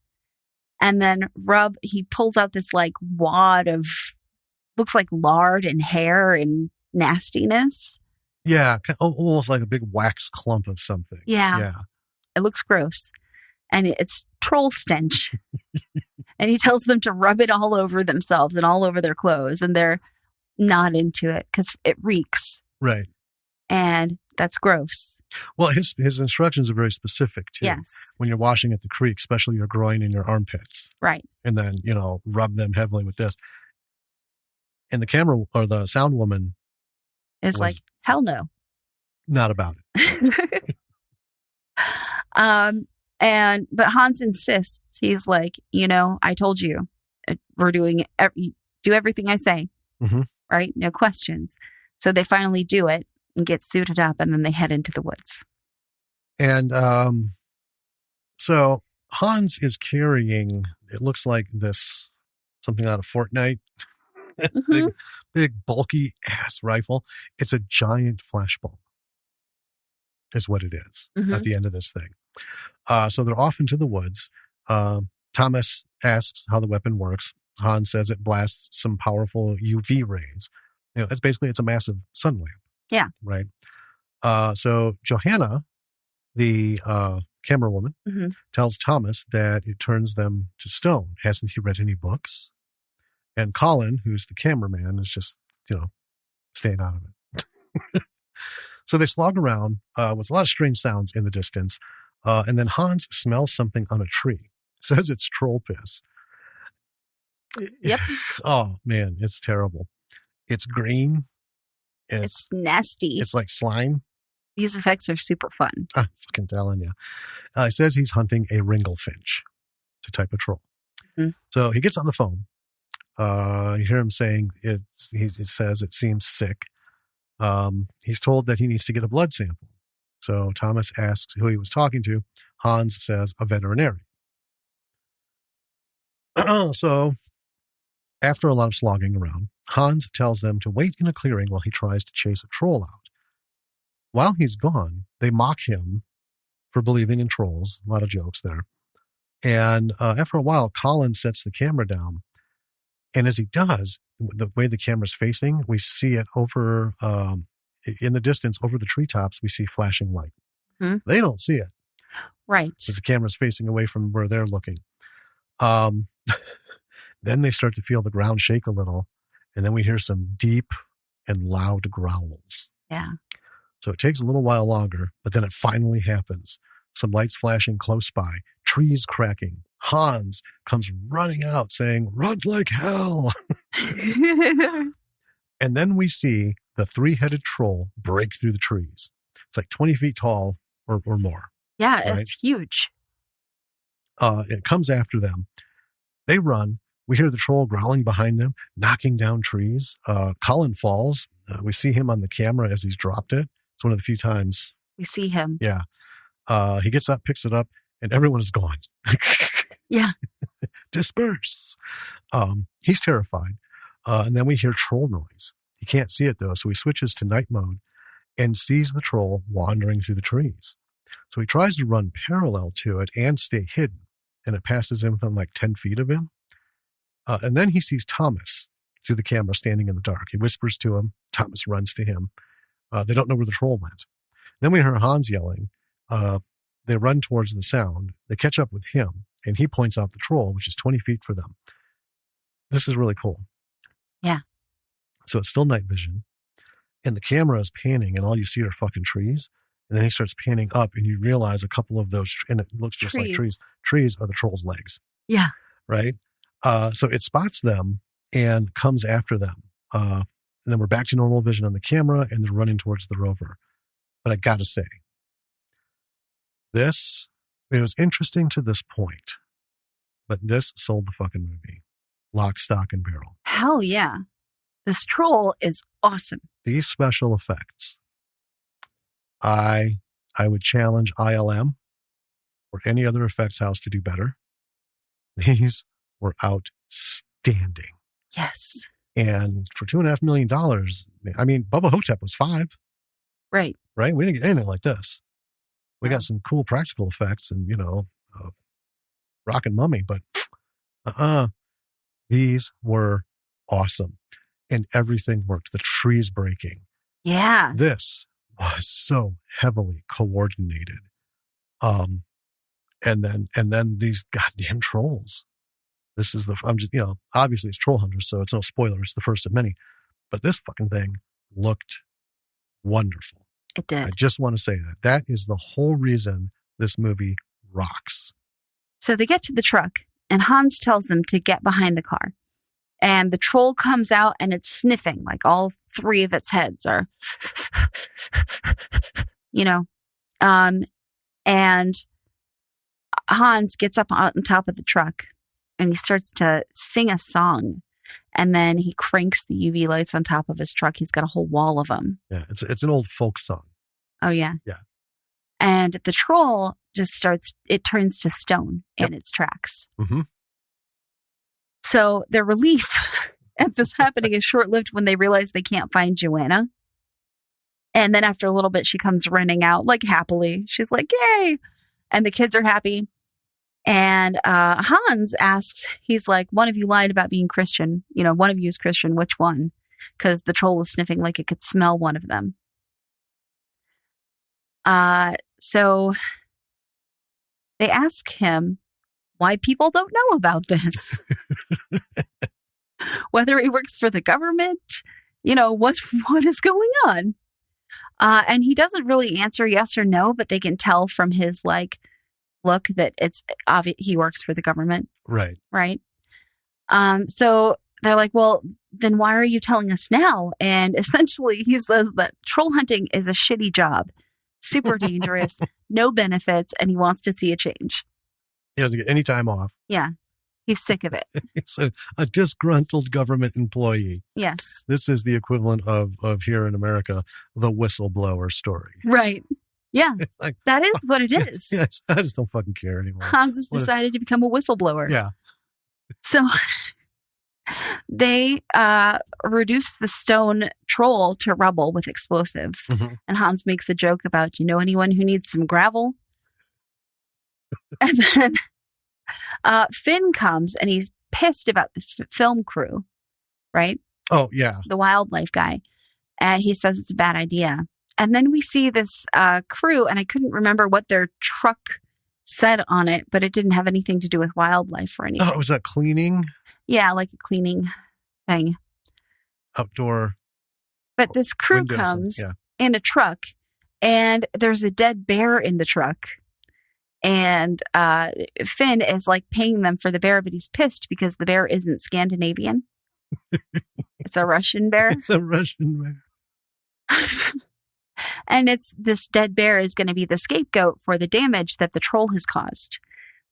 Speaker 2: And then he pulls out this like wad of, looks like lard and hair and nastiness.
Speaker 1: Yeah. Almost like a big wax clump of something.
Speaker 2: Yeah. It looks gross. And it's troll stench. And he tells them to rub it all over themselves and all over their clothes. And they're not into it because it reeks.
Speaker 1: Right.
Speaker 2: And that's gross.
Speaker 1: Well, his instructions are very specific, too.
Speaker 2: Yes.
Speaker 1: When you're washing at the creek, especially your groin and your armpits.
Speaker 2: Right.
Speaker 1: And then, rub them heavily with this. And the camera or the sound woman
Speaker 2: is like, hell no.
Speaker 1: Not about it.
Speaker 2: But Hans insists. He's like, I told you, we're doing do everything I say, right? No questions. So they finally do it and get suited up, and then they head into the woods.
Speaker 1: And so Hans is carrying, it looks like this, something out of Fortnite. It's big, bulky ass rifle. It's a giant flashbulb, is what it is at the end of this thing. So they're off into the woods. Thomas asks how the weapon works. Hans says it blasts some powerful UV rays. It's a massive sun lamp.
Speaker 2: Yeah.
Speaker 1: Right. So Johanna, the camera woman, tells Thomas that it turns them to stone. Hasn't he read any books? And Colin, who's the cameraman, is just, staying out of it. So they slog around with a lot of strange sounds in the distance. And then Hans smells something on a tree. Says it's troll piss.
Speaker 2: Yep.
Speaker 1: Oh, man, it's terrible. It's green.
Speaker 2: It's nasty.
Speaker 1: It's like slime.
Speaker 2: These effects are super fun.
Speaker 1: I'm fucking telling you. He says he's hunting a ringlefinch. It's a type of troll. So he gets on the phone. You hear him saying it says it seems sick. He's told that he needs to get a blood sample. So Thomas asks who he was talking to. Hans says a veterinarian. So after a lot of slogging around, Hans tells them to wait in a clearing while he tries to chase a troll out. While he's gone, they mock him for believing in trolls. A lot of jokes there. And after a while, Colin sets the camera down. And as he does, the way the camera's facing, we see it over in the distance, over the treetops, we see flashing light. They don't see it.
Speaker 2: Right.
Speaker 1: Because the camera's facing away from where they're looking. Then they start to feel the ground shake a little. And then we hear some deep and loud growls.
Speaker 2: Yeah.
Speaker 1: So it takes a little while longer, but then it finally happens. Some lights flashing close by, trees cracking. Hans comes running out saying, "Run like hell." And then we see the three-headed troll break through the trees. It's like 20 feet tall or more.
Speaker 2: Yeah,
Speaker 1: right?
Speaker 2: It's huge.
Speaker 1: It comes after them. They run. We hear the troll growling behind them, knocking down trees. Colin falls. We see him on the camera as he's dropped it. It's one of the few times
Speaker 2: we see him.
Speaker 1: Yeah. He gets up, picks it up, and everyone is gone.
Speaker 2: Yeah.
Speaker 1: Disperse. He's terrified. And then we hear troll noise. He can't see it though, so he switches to night mode and sees the troll wandering through the trees. So he tries to run parallel to it and stay hidden, and it passes him within like 10 feet of him. And then he sees Thomas through the camera standing in the dark. He whispers to him. Thomas runs to him. They don't know where the troll went. Then we hear Hans yelling. They run towards the sound. They catch up with him, and he points out the troll, which is 20 feet for them. This is really cool.
Speaker 2: Yeah.
Speaker 1: So it's still night vision, and the camera is panning, and all you see are fucking trees. And then he starts panning up, and you realize a couple of those, and it looks just like trees. Trees are the troll's legs.
Speaker 2: Yeah.
Speaker 1: Right? So it spots them and comes after them. And then we're back to normal vision on the camera, and they're running towards the rover. But I got to say, it was interesting to this point, but this sold the fucking movie. Lock, stock, and barrel.
Speaker 2: Hell yeah. This troll is awesome.
Speaker 1: These special effects, I would challenge ILM or any other effects house to do better. These were outstanding.
Speaker 2: Yes.
Speaker 1: And for $2.5 million, I mean, Bubba Hotep was $5 million.
Speaker 2: Right.
Speaker 1: Right? We didn't get anything like this. We got some cool practical effects and, rockin' mummy, but these were awesome. And everything worked. The trees breaking.
Speaker 2: Yeah.
Speaker 1: This was so heavily coordinated. And then these goddamn trolls. This is obviously it's Trollhunter, so it's no spoiler. It's the first of many. But this fucking thing looked wonderful.
Speaker 2: It did.
Speaker 1: I just want to say that. That is the whole reason this movie rocks.
Speaker 2: So they get to the truck, and Hans tells them to get behind the car. And the troll comes out, and it's sniffing, like all three of its heads are. you know. And Hans gets up on top of the truck and he starts to sing a song. And then he cranks the UV lights on top of his truck. He's got a whole wall of them.
Speaker 1: Yeah, it's an old folk song.
Speaker 2: Oh, yeah.
Speaker 1: Yeah.
Speaker 2: And the troll just it turns to stone in its tracks.
Speaker 1: Mm-hmm.
Speaker 2: So their relief at this happening is short-lived when they realize they can't find Joanna. And then after a little bit, she comes running out, like, happily. She's like, yay! And the kids are happy. And Hans asks, he's like, one of you lied about being Christian. One of you is Christian. Which one? Because the troll was sniffing like it could smell one of them. So they ask him why people don't know about this. Whether he works for the government, what is going on? And he doesn't really answer yes or no, but they can tell from his look that it's obvious he works for the government.
Speaker 1: Right.
Speaker 2: Right. So they're like, well, then why are you telling us now? And essentially he says that troll hunting is a shitty job, super dangerous, no benefits, and he wants to see a change.
Speaker 1: He doesn't get any time off.
Speaker 2: Yeah. He's sick of it.
Speaker 1: It's a disgruntled government employee.
Speaker 2: Yes.
Speaker 1: This is the equivalent of here in America, the whistleblower story.
Speaker 2: Right. Yeah. That is what it is.
Speaker 1: Yes. I just don't fucking care anymore.
Speaker 2: Hans has decided to become a whistleblower.
Speaker 1: Yeah.
Speaker 2: So they reduce the stone troll to rubble with explosives.
Speaker 1: Mm-hmm.
Speaker 2: And Hans makes a joke about, anyone who needs some gravel? And then Finn comes and he's pissed about the film crew, right?
Speaker 1: Oh, yeah.
Speaker 2: The wildlife guy. He says it's a bad idea. And then we see this crew, and I couldn't remember what their truck said on it, but it didn't have anything to do with wildlife or anything.
Speaker 1: Oh, was that cleaning?
Speaker 2: Yeah, like a cleaning thing.
Speaker 1: Outdoor.
Speaker 2: But this crew comes in a truck, and there's a dead bear in the truck. And Finn is paying them for the bear, but he's pissed because the bear isn't Scandinavian. It's a Russian bear.
Speaker 1: It's a Russian bear.
Speaker 2: And this dead bear is going to be the scapegoat for the damage that the troll has caused.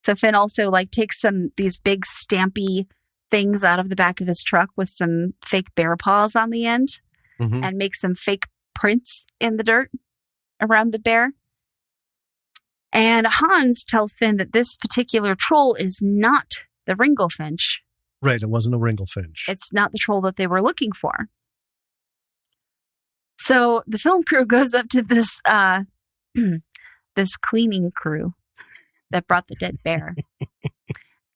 Speaker 2: So Finn also takes these big stampy things out of the back of his truck with some fake bear paws on the end,
Speaker 1: mm-hmm.
Speaker 2: and makes some fake prints in the dirt around the bear. And Hans tells Finn that this particular troll is not the Ringlefinch.
Speaker 1: Right, it wasn't a Ringlefinch.
Speaker 2: It's not the troll that they were looking for. So the film crew goes up to this this cleaning crew that brought the dead bear.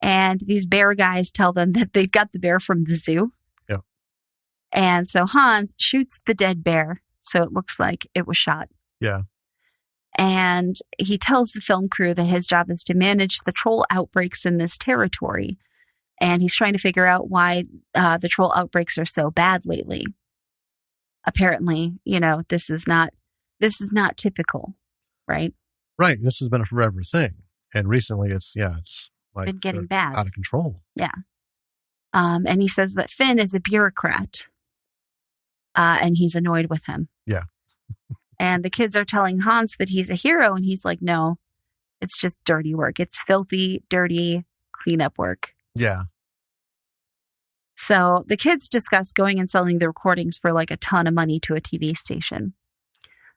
Speaker 2: And these bear guys tell them that they got the bear from the zoo.
Speaker 1: Yeah.
Speaker 2: And so Hans shoots the dead bear, so it looks like it was shot.
Speaker 1: Yeah.
Speaker 2: And he tells the film crew that his job is to manage the troll outbreaks in this territory. And he's trying to figure out why the troll outbreaks are so bad lately. Apparently, this is not typical, right?
Speaker 1: Right. This has been a forever thing. And recently it's
Speaker 2: been getting bad.
Speaker 1: Out of control.
Speaker 2: Yeah. And he says that Finn is a bureaucrat. And he's annoyed with him.
Speaker 1: Yeah.
Speaker 2: And the kids are telling Hans that he's a hero. And he's like, no, it's just dirty work. It's filthy, dirty cleanup work.
Speaker 1: Yeah.
Speaker 2: So the kids discuss going and selling the recordings for a ton of money to a TV station.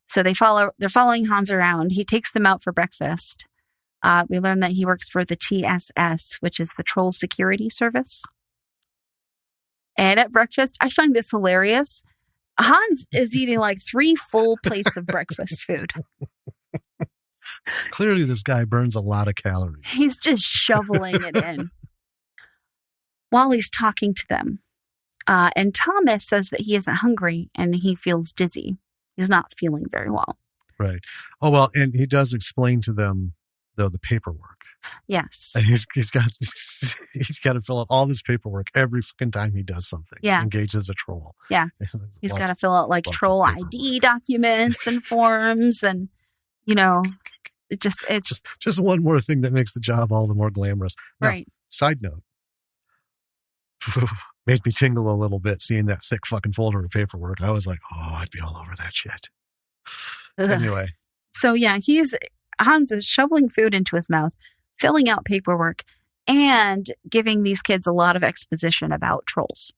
Speaker 2: So they're following Hans around. He takes them out for breakfast. We learn that he works for the TSS, which is the Troll Security Service. And at breakfast, I find this hilarious. Hans is eating 3 full plates of breakfast food.
Speaker 1: Clearly, this guy burns a lot of calories.
Speaker 2: He's just shoveling it in while he's talking to them. And Thomas says that he isn't hungry and he feels dizzy. He's not feeling very well.
Speaker 1: Right. Oh, well, and he does explain to them, though, the paperwork. Yes. And he's got to fill out all this paperwork every fucking time he does something.
Speaker 2: Yeah.
Speaker 1: Engages a troll.
Speaker 2: Yeah. He's got to fill out troll ID documents and forms, and it's
Speaker 1: just one more thing that makes the job all the more glamorous. Now,
Speaker 2: right.
Speaker 1: Side note. Made me tingle a little bit seeing that thick fucking folder of paperwork. I was like, oh, I'd be all over that shit. Anyway.
Speaker 2: So yeah, Hans is shoveling food into his mouth, filling out paperwork, and giving these kids a lot of exposition about trolls.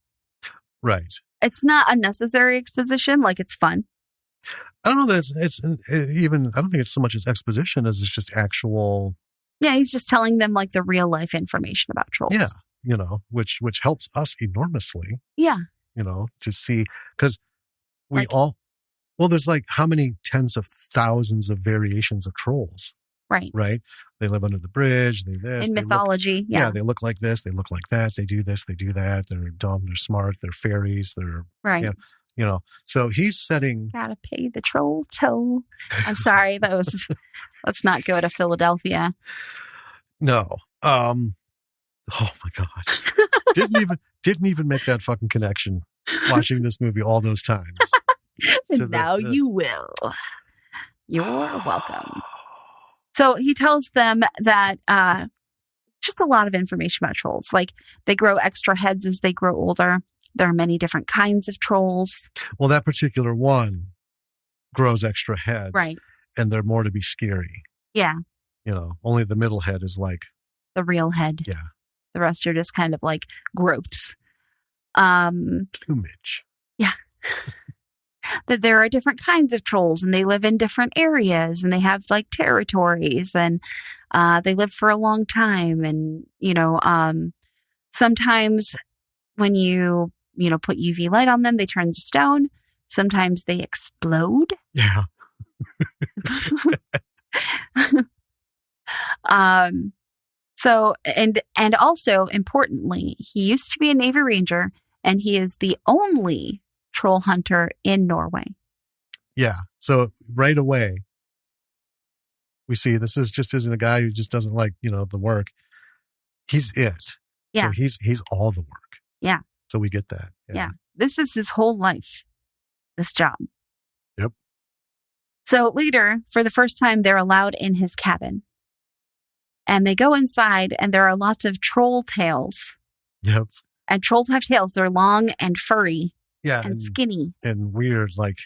Speaker 1: Right.
Speaker 2: It's not unnecessary exposition, like it's fun.
Speaker 1: I don't know that it's even, I don't think it's so much as exposition as it's just actual.
Speaker 2: Yeah, he's just telling them like the real life information about trolls.
Speaker 1: Yeah. Which helps us enormously.
Speaker 2: Yeah.
Speaker 1: To see, because
Speaker 2: Like-
Speaker 1: there's like how many tens of thousands of variations of trolls,
Speaker 2: Right.
Speaker 1: right? They live under the bridge. They this.
Speaker 2: In
Speaker 1: they
Speaker 2: mythology.
Speaker 1: look, they look like this. They look like that. They do this. They do that. They're dumb. They're smart. They're fairies. They're,
Speaker 2: Right.
Speaker 1: So he's setting.
Speaker 2: Gotta pay the troll toll. I'm sorry. Let's not go to Philadelphia.
Speaker 1: No. Oh my God. Didn't even make that fucking connection watching this movie all those times.
Speaker 2: Now you will. You're welcome. So he tells them that just a lot of information about trolls. Like they grow extra heads as they grow older. There are many different kinds of trolls.
Speaker 1: Well, that particular one grows extra heads.
Speaker 2: Right.
Speaker 1: And they're more to be scary.
Speaker 2: Yeah.
Speaker 1: Only the middle head is like
Speaker 2: the real head.
Speaker 1: Yeah.
Speaker 2: The rest are just kind of like growths.
Speaker 1: Plumage.
Speaker 2: Yeah. That there are different kinds of trolls and they live in different areas and they have like territories and they live for a long time. And, sometimes when you, put UV light on them, they turn to stone. Sometimes they explode.
Speaker 1: Yeah.
Speaker 2: So, and also importantly, he used to be a Navy Ranger and he is the only troll hunter in Norway.
Speaker 1: Yeah. So right away, we see this isn't a guy who just doesn't like, the work. He's it.
Speaker 2: Yeah.
Speaker 1: So he's all the work.
Speaker 2: Yeah.
Speaker 1: So we get that.
Speaker 2: Yeah. This is his whole life, this job.
Speaker 1: Yep.
Speaker 2: So later, for the first time, they're allowed in his cabin. And they go inside and there are lots of troll tails.
Speaker 1: Yep.
Speaker 2: And trolls have tails. They're long and furry.
Speaker 1: Yeah.
Speaker 2: And skinny.
Speaker 1: And weird, like.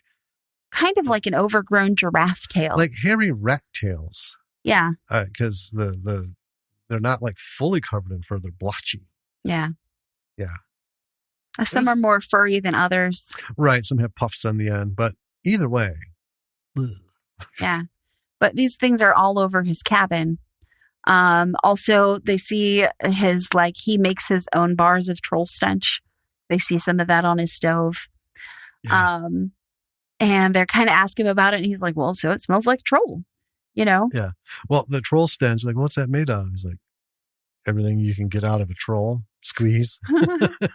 Speaker 2: Kind of like an overgrown giraffe tail.
Speaker 1: Like hairy rat tails.
Speaker 2: Yeah.
Speaker 1: Because they're not like fully covered in fur. They're blotchy.
Speaker 2: Yeah.
Speaker 1: Yeah.
Speaker 2: Some are more furry than others.
Speaker 1: Right. Some have puffs on the end. But either way. Ugh.
Speaker 2: Yeah. But these things are all over his cabin. Also, they see he makes his own bars of troll stench. They see some of that on his stove. Yeah. And they're kind of asking him about it. And he's like, well, so it smells like troll, Yeah.
Speaker 1: Well, the troll stench, like, what's that made of? He's like, everything you can get out of a troll. Squeeze.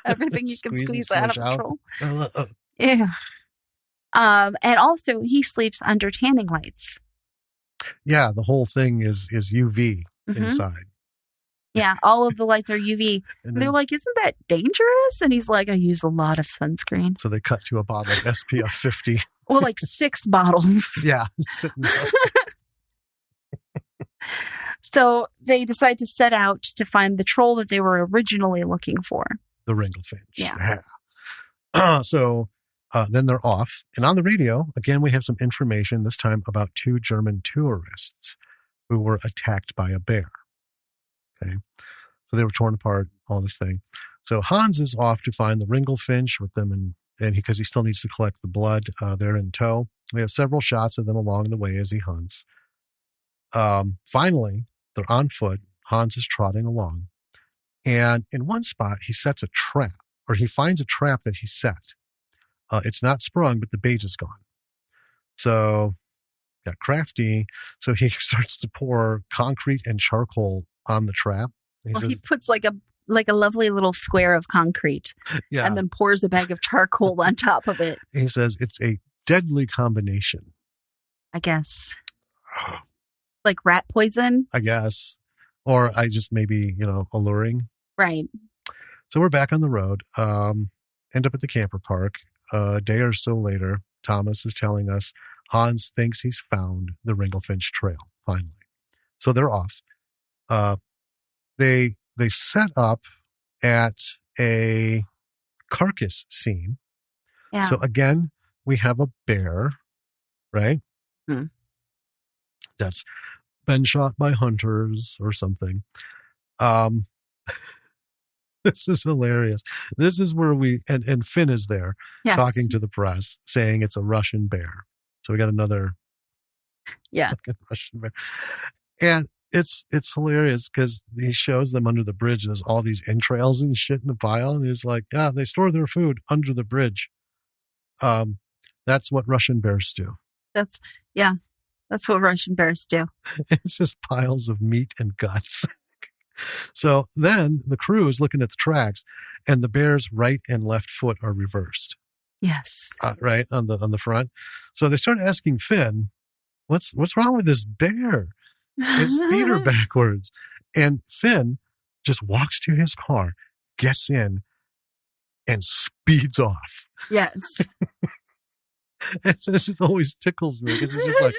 Speaker 2: Everything you can squeeze out of a troll.
Speaker 1: Yeah.
Speaker 2: And also, he sleeps under tanning lights.
Speaker 1: Yeah, the whole thing is UV inside.
Speaker 2: Yeah, all of the lights are UV. And they're like, isn't that dangerous? And he's like, I use a lot of sunscreen.
Speaker 1: So they cut to a bottle of SPF 50.
Speaker 2: Well, like 6 bottles.
Speaker 1: Yeah. Sitting there.
Speaker 2: So they decide to set out to find the troll that they were originally looking for.
Speaker 1: The Ringlefinch.
Speaker 2: Yeah.
Speaker 1: So then they're off. And on the radio, again, we have some information, this time about 2 German tourists who were attacked by a bear. Okay. So they were torn apart, all this thing. So Hans is off to find the Ringlefinch with them, and because he still needs to collect the blood. They're in tow. We have several shots of them along the way as he hunts. Finally, they're on foot. Hans is trotting along. And in one spot, he sets a trap, or he finds a trap that he set. It's not sprung, but the bait is gone. So got crafty. So he starts to pour concrete and charcoal on the trap.
Speaker 2: He puts like a lovely little square of concrete, and then pours a bag of charcoal on top of it.
Speaker 1: He says it's a deadly combination.
Speaker 2: I guess. Like rat poison?
Speaker 1: I guess. Or I just maybe, alluring.
Speaker 2: Right.
Speaker 1: So we're back on the road. End up at the camper park. A day or so later, Thomas is telling us Hans thinks he's found the Ringlefinch trail, finally. So they're off. They set up at a carcass scene.
Speaker 2: Yeah.
Speaker 1: So again, we have a bear, right? that's been shot by hunters or something. This is hilarious. This is where and Finn is there talking to the press saying it's a Russian bear. So we got another Russian bear. And it's hilarious because he shows them under the bridge. There's all these entrails and shit in the pile. And he's like, yeah, they store their food under the bridge. That's what Russian bears do.
Speaker 2: That's what Russian bears do.
Speaker 1: It's just piles of meat and guts. So then the crew is looking at the tracks, and the bear's right and left foot are reversed.
Speaker 2: Yes.
Speaker 1: Right on the front. So they start asking Finn, what's wrong with this bear? His feet are backwards. And Finn just walks to his car, gets in, and speeds off.
Speaker 2: Yes.
Speaker 1: And this always tickles me because he's just like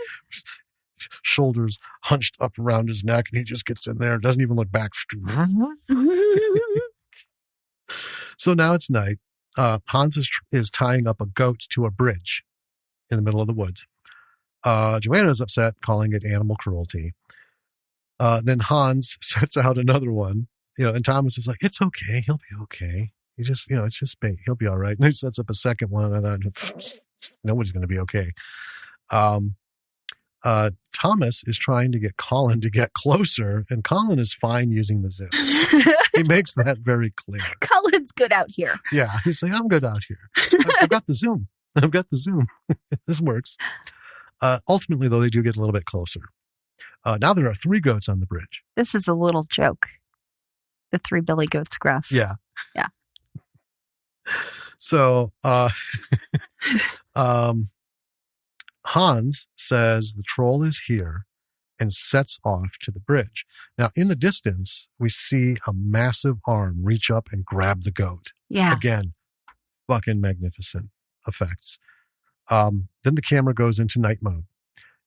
Speaker 1: shoulders hunched up around his neck, and he just gets in there, doesn't even look back. So now it's night. Hans is tying up a goat to a bridge in the middle of the woods. Joanna's upset, calling it animal cruelty. Then Hans sets out another one, and Thomas is like, it's okay. He'll be okay. He just, it's just bait. He'll be all right. And he sets up a second one. And I thought, nobody's going to be okay. Thomas is trying to get Colin to get closer, and Colin is fine using the zoom. He makes that very clear.
Speaker 2: Colin's good out here.
Speaker 1: Yeah. He's like, I'm good out here. I've got the zoom. This works. Ultimately, though, they do get a little bit closer. Now there are 3 goats on the bridge.
Speaker 2: This is a little joke. The 3 billy goats gruff.
Speaker 1: Yeah.
Speaker 2: Yeah.
Speaker 1: So Hans says the troll is here and sets off to the bridge. Now, in the distance, we see a massive arm reach up and grab the goat.
Speaker 2: Yeah.
Speaker 1: Again, fucking magnificent effects. Then the camera goes into night mode,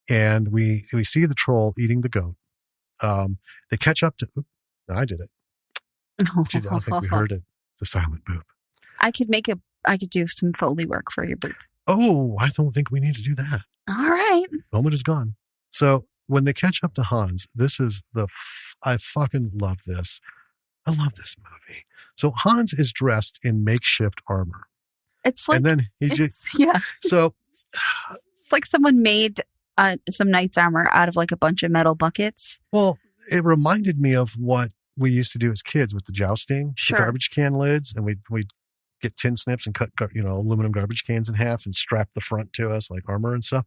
Speaker 1: and we see the troll eating the goat. They catch up to... I did it. I don't think we heard it. The silent boop.
Speaker 2: I could do some Foley work for your boop.
Speaker 1: Oh, I don't think we need to do that.
Speaker 2: All right.
Speaker 1: Moment is gone. So when they catch up to Hans, this is I fucking love this. I love this movie. So Hans is dressed in makeshift armor.
Speaker 2: It's like,
Speaker 1: and then So
Speaker 2: it's like someone made some knight's armor out of like a bunch of metal buckets.
Speaker 1: Well, it reminded me of what we used to do as kids with the jousting,
Speaker 2: sure.
Speaker 1: The garbage can lids, and we'd get tin snips and cut, aluminum garbage cans in half and strap the front to us like armor and stuff.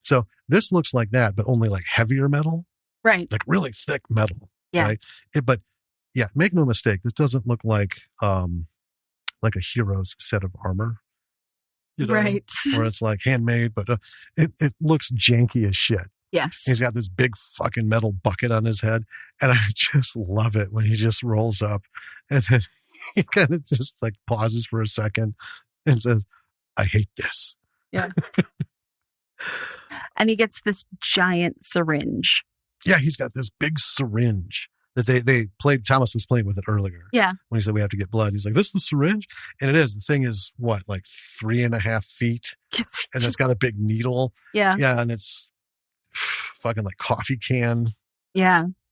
Speaker 1: So this looks like that, but only like heavier metal,
Speaker 2: right?
Speaker 1: Like really thick metal,
Speaker 2: yeah.
Speaker 1: Right? But yeah, make no mistake, this doesn't look like a hero's set of armor,
Speaker 2: right?
Speaker 1: Where it's like handmade, but it looks janky as shit.
Speaker 2: Yes.
Speaker 1: He's got this big fucking metal bucket on his head, and I just love it when he just rolls up and then he kind of just like pauses for a second and says, I hate this.
Speaker 2: Yeah. And he gets this giant syringe.
Speaker 1: Yeah, he's got this big syringe that they played. Thomas was playing with it earlier.
Speaker 2: Yeah. When
Speaker 1: he said we have to get blood. He's like, this is the syringe? And it is. The thing is what, like 3.5 feet? And it's got a big needle.
Speaker 2: Yeah.
Speaker 1: Yeah, and it's fucking like coffee can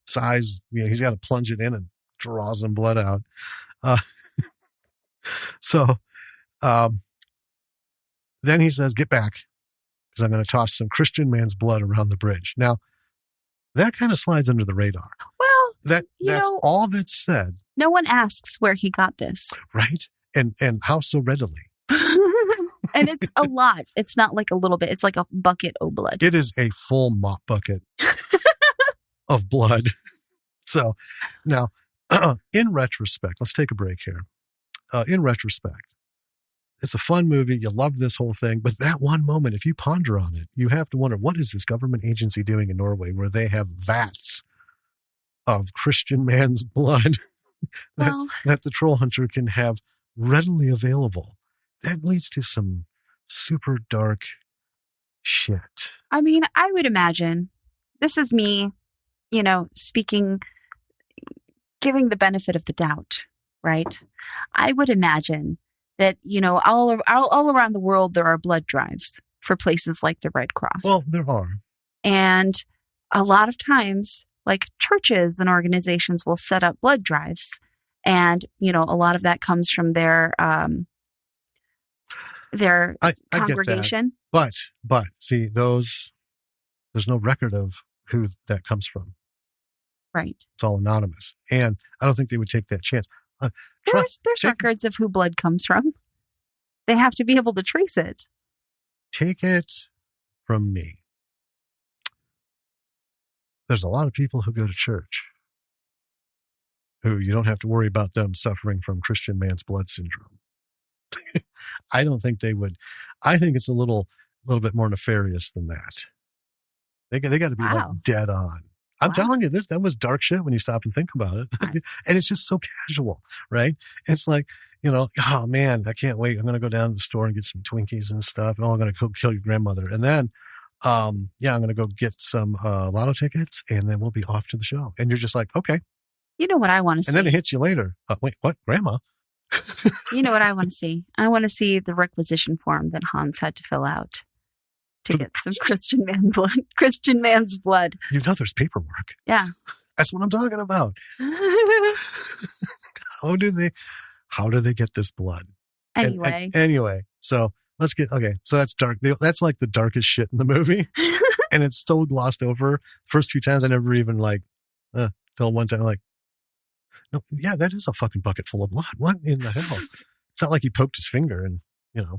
Speaker 1: size. Yeah, he's got to plunge it in and draw some blood out. So then he says, get back, because I'm going to toss some Christian man's blood around the bridge. Now, that kind of slides under the radar.
Speaker 2: Well,
Speaker 1: that's all that's said.
Speaker 2: No one asks where he got this.
Speaker 1: Right? And how so readily.
Speaker 2: And it's a lot. It's not like a little bit. It's like a bucket of blood.
Speaker 1: It is a full mop bucket of blood. So now, in retrospect, let's take a break here. In retrospect, it's a fun movie. You love this whole thing. But that one moment, if you ponder on it, you have to wonder, what is this government agency doing in Norway where they have vats of Christian man's blood that the Trollhunter can have readily available? That leads to some super dark shit.
Speaker 2: I mean, I would imagine, this is me, speaking, giving the benefit of the doubt, right? I would imagine that, all around the world, there are blood drives for places like the Red Cross.
Speaker 1: Well, there are.
Speaker 2: And a lot of times, like churches and organizations will set up blood drives. And, a lot of that comes from their
Speaker 1: I get that.
Speaker 2: congregation.
Speaker 1: But see, there's no record of who that comes from.
Speaker 2: Right.
Speaker 1: It's all anonymous. And I don't think they would take that chance.
Speaker 2: There's records of who blood comes from. They have to be able to trace it.
Speaker 1: Take it from me. There's a lot of people who go to church who you don't have to worry about them suffering from Christian man's blood syndrome. I don't think they would. I think it's a little bit more nefarious than that. They got to be like dead on. I'm telling you, that was dark shit when you stop and think about it. And it's just so casual, right? It's like, oh man, I can't wait. I'm going to go down to the store and get some Twinkies and stuff. And I'm going to kill your grandmother. And then, I'm going to go get some lotto tickets and then we'll be off to the show. And you're just like, okay.
Speaker 2: You know what I want to see?
Speaker 1: And then it hits you later. Wait, what? Grandma?
Speaker 2: You know what I want to see? I want to see the requisition form that Hans had to fill out to get some Christian man's blood.
Speaker 1: There's paperwork.
Speaker 2: Yeah.
Speaker 1: That's what I'm talking about. How do they get this blood?
Speaker 2: Anyway.
Speaker 1: So let's so that's dark. That's like the darkest shit in the movie. And it's so glossed over. First few times I never even till one time no, yeah, that is a fucking bucket full of blood. What in the hell? It's not like he poked his finger and,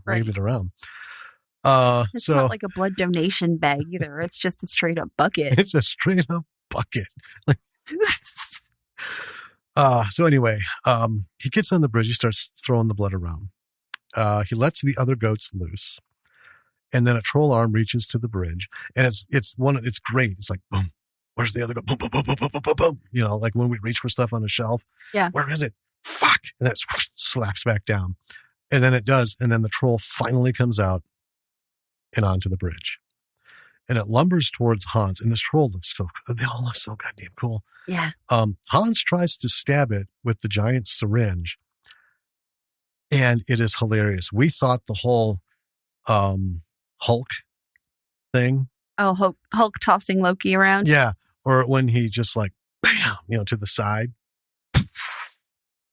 Speaker 1: waved it around.
Speaker 2: It's not like a blood donation bag either. It's just a straight up bucket.
Speaker 1: It's a straight up bucket. So anyway, he gets on the bridge. He starts throwing the blood around. He lets the other goats loose. And then a troll arm reaches to the bridge. And it's great. It's like, boom. Where's the other goat? Boom, boom, boom, boom, boom, boom, boom. Like when we reach for stuff on a shelf.
Speaker 2: Yeah.
Speaker 1: Where is it? Fuck. And then it slaps back down. And then it does. And then the troll finally comes out and onto the bridge. And it lumbers towards Hans. And this troll they all look so goddamn cool.
Speaker 2: Yeah.
Speaker 1: Hans tries to stab it with the giant syringe. And it is hilarious. We thought the whole Hulk thing.
Speaker 2: Oh, Hulk tossing Loki around?
Speaker 1: Yeah. Or when he just like, bam, to the side,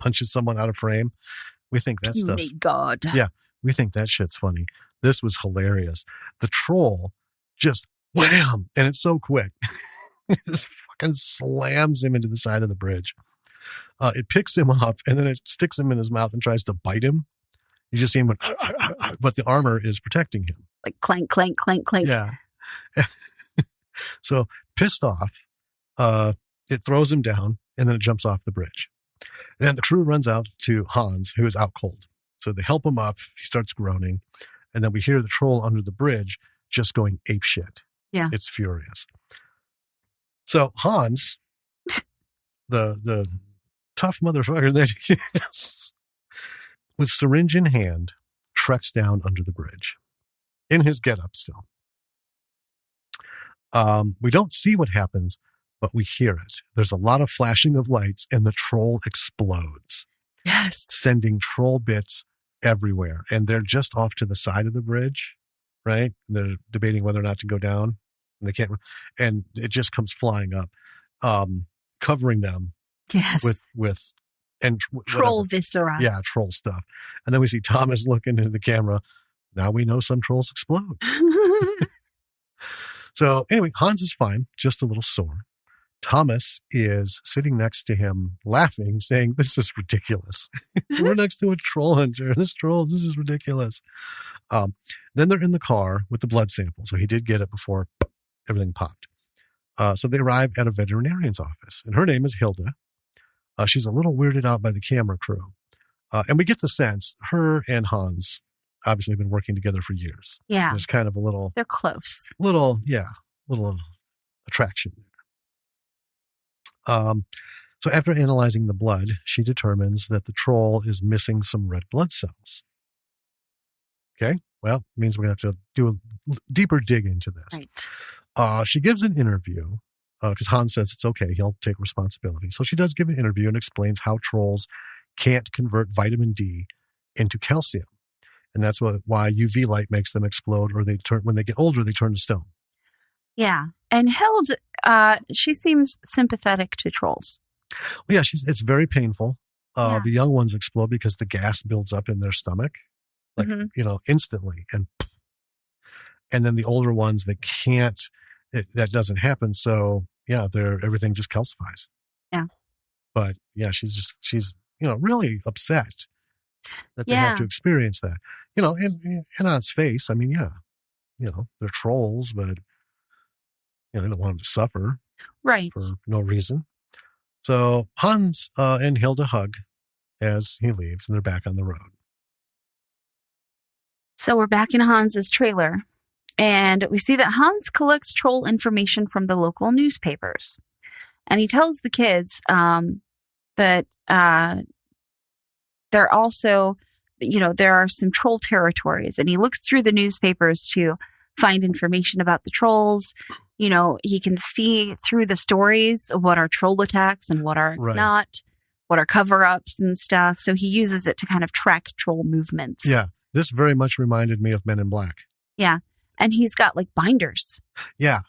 Speaker 1: punches someone out of frame. We think that stuff's...
Speaker 2: God.
Speaker 1: Yeah. We think that shit's funny. This was hilarious. The troll just wham, and it's so quick. It just fucking slams him into the side of the bridge. It picks him up, and then it sticks him in his mouth and tries to bite him. You just see him, but the armor is protecting him.
Speaker 2: Like clank, clank, clank, clank.
Speaker 1: Yeah. So pissed off, it throws him down, and then it jumps off the bridge. And then the crew runs out to Hans, who is out cold. So they help him up. He starts groaning. And then we hear the troll under the bridge just going apeshit.
Speaker 2: Yeah.
Speaker 1: It's furious. So Hans, the tough motherfucker that he is, with syringe in hand, treks down under the bridge. In his getup still. We don't see what happens, but we hear it. There's a lot of flashing of lights, and the troll explodes.
Speaker 2: Yes.
Speaker 1: Sending troll bits everywhere. And they're just off to the side of the bridge, right? They're debating whether or not to go down. And they can't, and it just comes flying up, covering them.
Speaker 2: Yes.
Speaker 1: With and
Speaker 2: troll
Speaker 1: whatever.
Speaker 2: Viscera.
Speaker 1: Yeah, troll stuff. And then we see Thomas look into the camera. Now we know some trolls explode. So anyway, Hans is fine, just a little sore. Thomas is sitting next to him, laughing, saying, "This is ridiculous." So we're next to a troll hunter. This is ridiculous. Then they're in the car with the blood sample. So he did get it before everything popped. So they arrive at a veterinarian's office, and her name is Hilda. She's a little weirded out by the camera crew. And we get the sense her and Hans obviously have been working together for years.
Speaker 2: Yeah.
Speaker 1: There's kind of a little...
Speaker 2: They're close.
Speaker 1: Little attraction there. So after analyzing the blood, she determines that the troll is missing some red blood cells. Okay? Well, it means we're going to have to do a deeper dig into this.
Speaker 2: Right.
Speaker 1: She gives an interview because Hans says it's okay. He'll take responsibility. So she does give an interview and explains how trolls can't convert vitamin D into calcium. And that's why UV light makes them explode, or when they get older, they turn to stone.
Speaker 2: Yeah. And Hild, she seems sympathetic to trolls.
Speaker 1: Well, yeah, it's very painful.
Speaker 2: Yeah.
Speaker 1: The young ones explode because the gas builds up in their stomach, like, instantly. And then the older ones, they can't, that doesn't happen. So yeah, everything just calcifies.
Speaker 2: Yeah.
Speaker 1: But yeah, she's, really upset that they have to experience that, and on its face, I mean, yeah, they're trolls, but they don't want them to suffer.
Speaker 2: Right.
Speaker 1: For no reason. So Hans and Hilda hug as he leaves, and they're back on the road.
Speaker 2: So we're back in Hans's trailer, and we see that Hans collects troll information from the local newspapers. And he tells the kids that they're also, there are some troll territories. And he looks through the newspapers to find information about the trolls. He can see through the stories of what are troll attacks and what are not, what are cover-ups and stuff. So he uses it to kind of track troll movements.
Speaker 1: Yeah. This very much reminded me of Men in Black.
Speaker 2: Yeah. And he's got like binders.
Speaker 1: Yeah.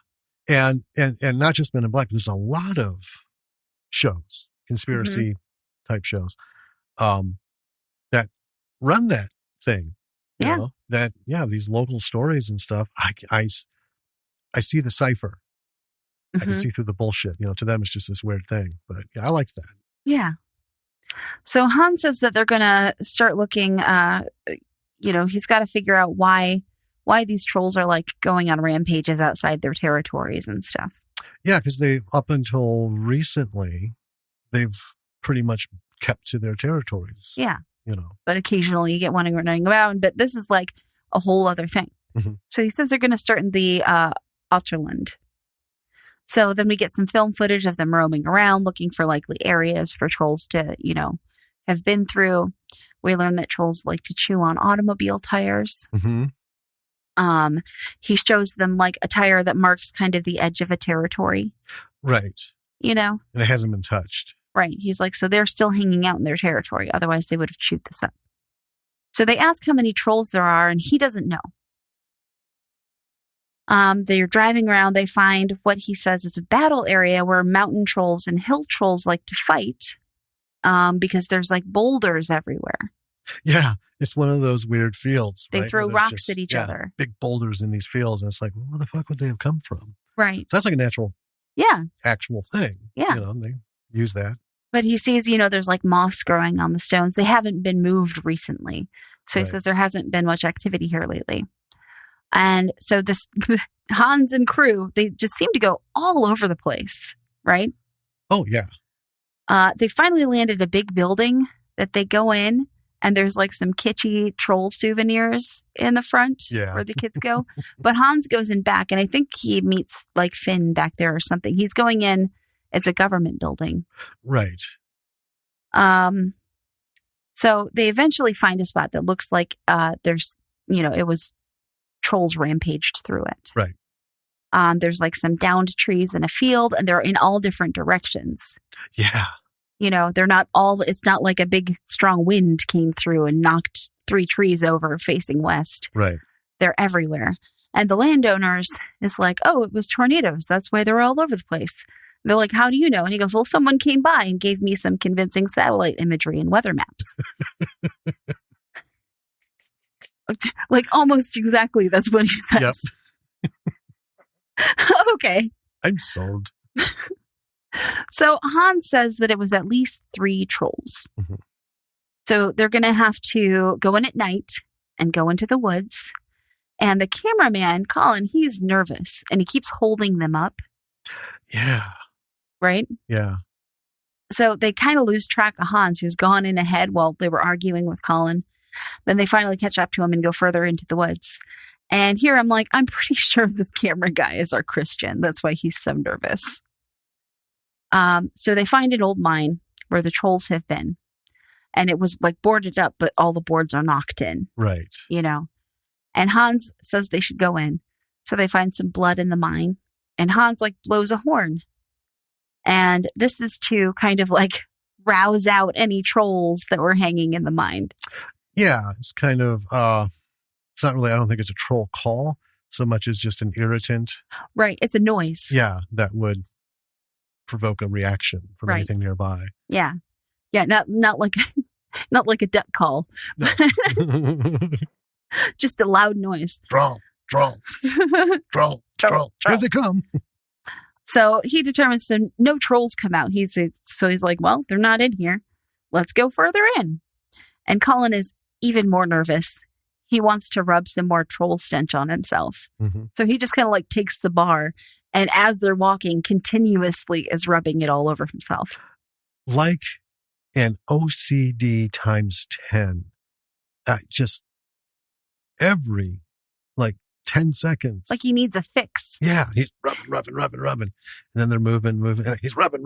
Speaker 1: And not just Men in Black, but there's a lot of shows, conspiracy type shows, that run that thing. You know, these local stories and stuff. I see the cipher. I can see through the bullshit. To them it's just this weird thing. But yeah, I like that.
Speaker 2: Yeah. So Hans says that they're going to start looking, he's got to figure out why these trolls are like going on rampages outside their territories and stuff.
Speaker 1: Yeah, because up until recently, they've pretty much kept to their territories.
Speaker 2: Yeah. But occasionally you get one running around, but this is like a whole other thing. So he says they're going to start in the Otterland. So then we get some film footage of them roaming around, looking for likely areas for trolls to, have been through. We learn that trolls like to chew on automobile tires. He shows them like a tire that marks kind of the edge of a territory.
Speaker 1: Right.
Speaker 2: And
Speaker 1: it hasn't been touched.
Speaker 2: Right. He's like, so they're still hanging out in their territory. Otherwise, they would have chewed this up. So they ask how many trolls there are, and he doesn't know. They're driving around. They find what he says is a battle area where mountain trolls and hill trolls like to fight because there's like boulders everywhere.
Speaker 1: Yeah. It's one of those weird fields.
Speaker 2: They throw rocks at each other.
Speaker 1: Big boulders in these fields. And it's like, where the fuck would they have come from?
Speaker 2: Right.
Speaker 1: So that's like a natural, actual thing.
Speaker 2: Yeah.
Speaker 1: They use that.
Speaker 2: But he sees, there's like moss growing on the stones. They haven't been moved recently. So he says there hasn't been much activity here lately. And so this Hans and crew, they just seem to go all over the place, right?
Speaker 1: Oh, yeah.
Speaker 2: They finally landed a big building that they go in, and there's like some kitschy troll souvenirs in the front where the kids go. But Hans goes in back, and I think he meets like Finn back there or something. He's going in. It's a government building.
Speaker 1: Right.
Speaker 2: So they eventually find a spot that looks like there's, it was trolls rampaged through it.
Speaker 1: Right.
Speaker 2: There's like some downed trees in a field, and they're in all different directions.
Speaker 1: Yeah.
Speaker 2: They're not all, it's not like a big strong wind came through and knocked 3 trees over facing west.
Speaker 1: Right.
Speaker 2: They're everywhere. And the landowners is like, oh, it was tornadoes. That's why they're all over the place. They're like, how do you know? And he goes, well, someone came by and gave me some convincing satellite imagery and weather maps. Like almost exactly. That's what he says. Yep. Okay.
Speaker 1: I'm sold.
Speaker 2: So Hans says that it was at least 3 trolls. So they're going to have to go in at night and go into the woods. And the cameraman, Colin, he's nervous and he keeps holding them up.
Speaker 1: Yeah.
Speaker 2: Right?
Speaker 1: Yeah.
Speaker 2: So they kind of lose track of Hans, who's gone in ahead while they were arguing with Colin. Then they finally catch up to him and go further into the woods. And here I'm like, I'm pretty sure this camera guy is our Christian. That's why he's so nervous. So they find an old mine where the trolls have been. And it was like boarded up, but all the boards are knocked in.
Speaker 1: Right.
Speaker 2: And Hans says they should go in. So they find some blood in the mine. And Hans like blows a horn. And this is to kind of like rouse out any trolls that were hanging in the mine.
Speaker 1: Yeah, it's kind of, it's not really, I don't think it's a troll call so much as just an irritant.
Speaker 2: Right. It's a noise.
Speaker 1: Yeah, that would provoke a reaction from
Speaker 2: Right.
Speaker 1: anything nearby.
Speaker 2: Yeah. Yeah. Not like not like a duck call.
Speaker 1: No.
Speaker 2: Just a loud noise.
Speaker 1: Troll. Here they come.
Speaker 2: So he determines that no trolls come out. He's like, well, they're not in here. Let's go further in. And Colin is even more nervous. He wants to rub some more troll stench on himself.
Speaker 1: Mm-hmm.
Speaker 2: So he just kind of like takes the bar and as they're walking, continuously is rubbing it all over himself.
Speaker 1: Like an OCD times 10. Just every 10 seconds.
Speaker 2: Like he needs a fix.
Speaker 1: Yeah, he's rubbing. And then they're moving. He's rubbing.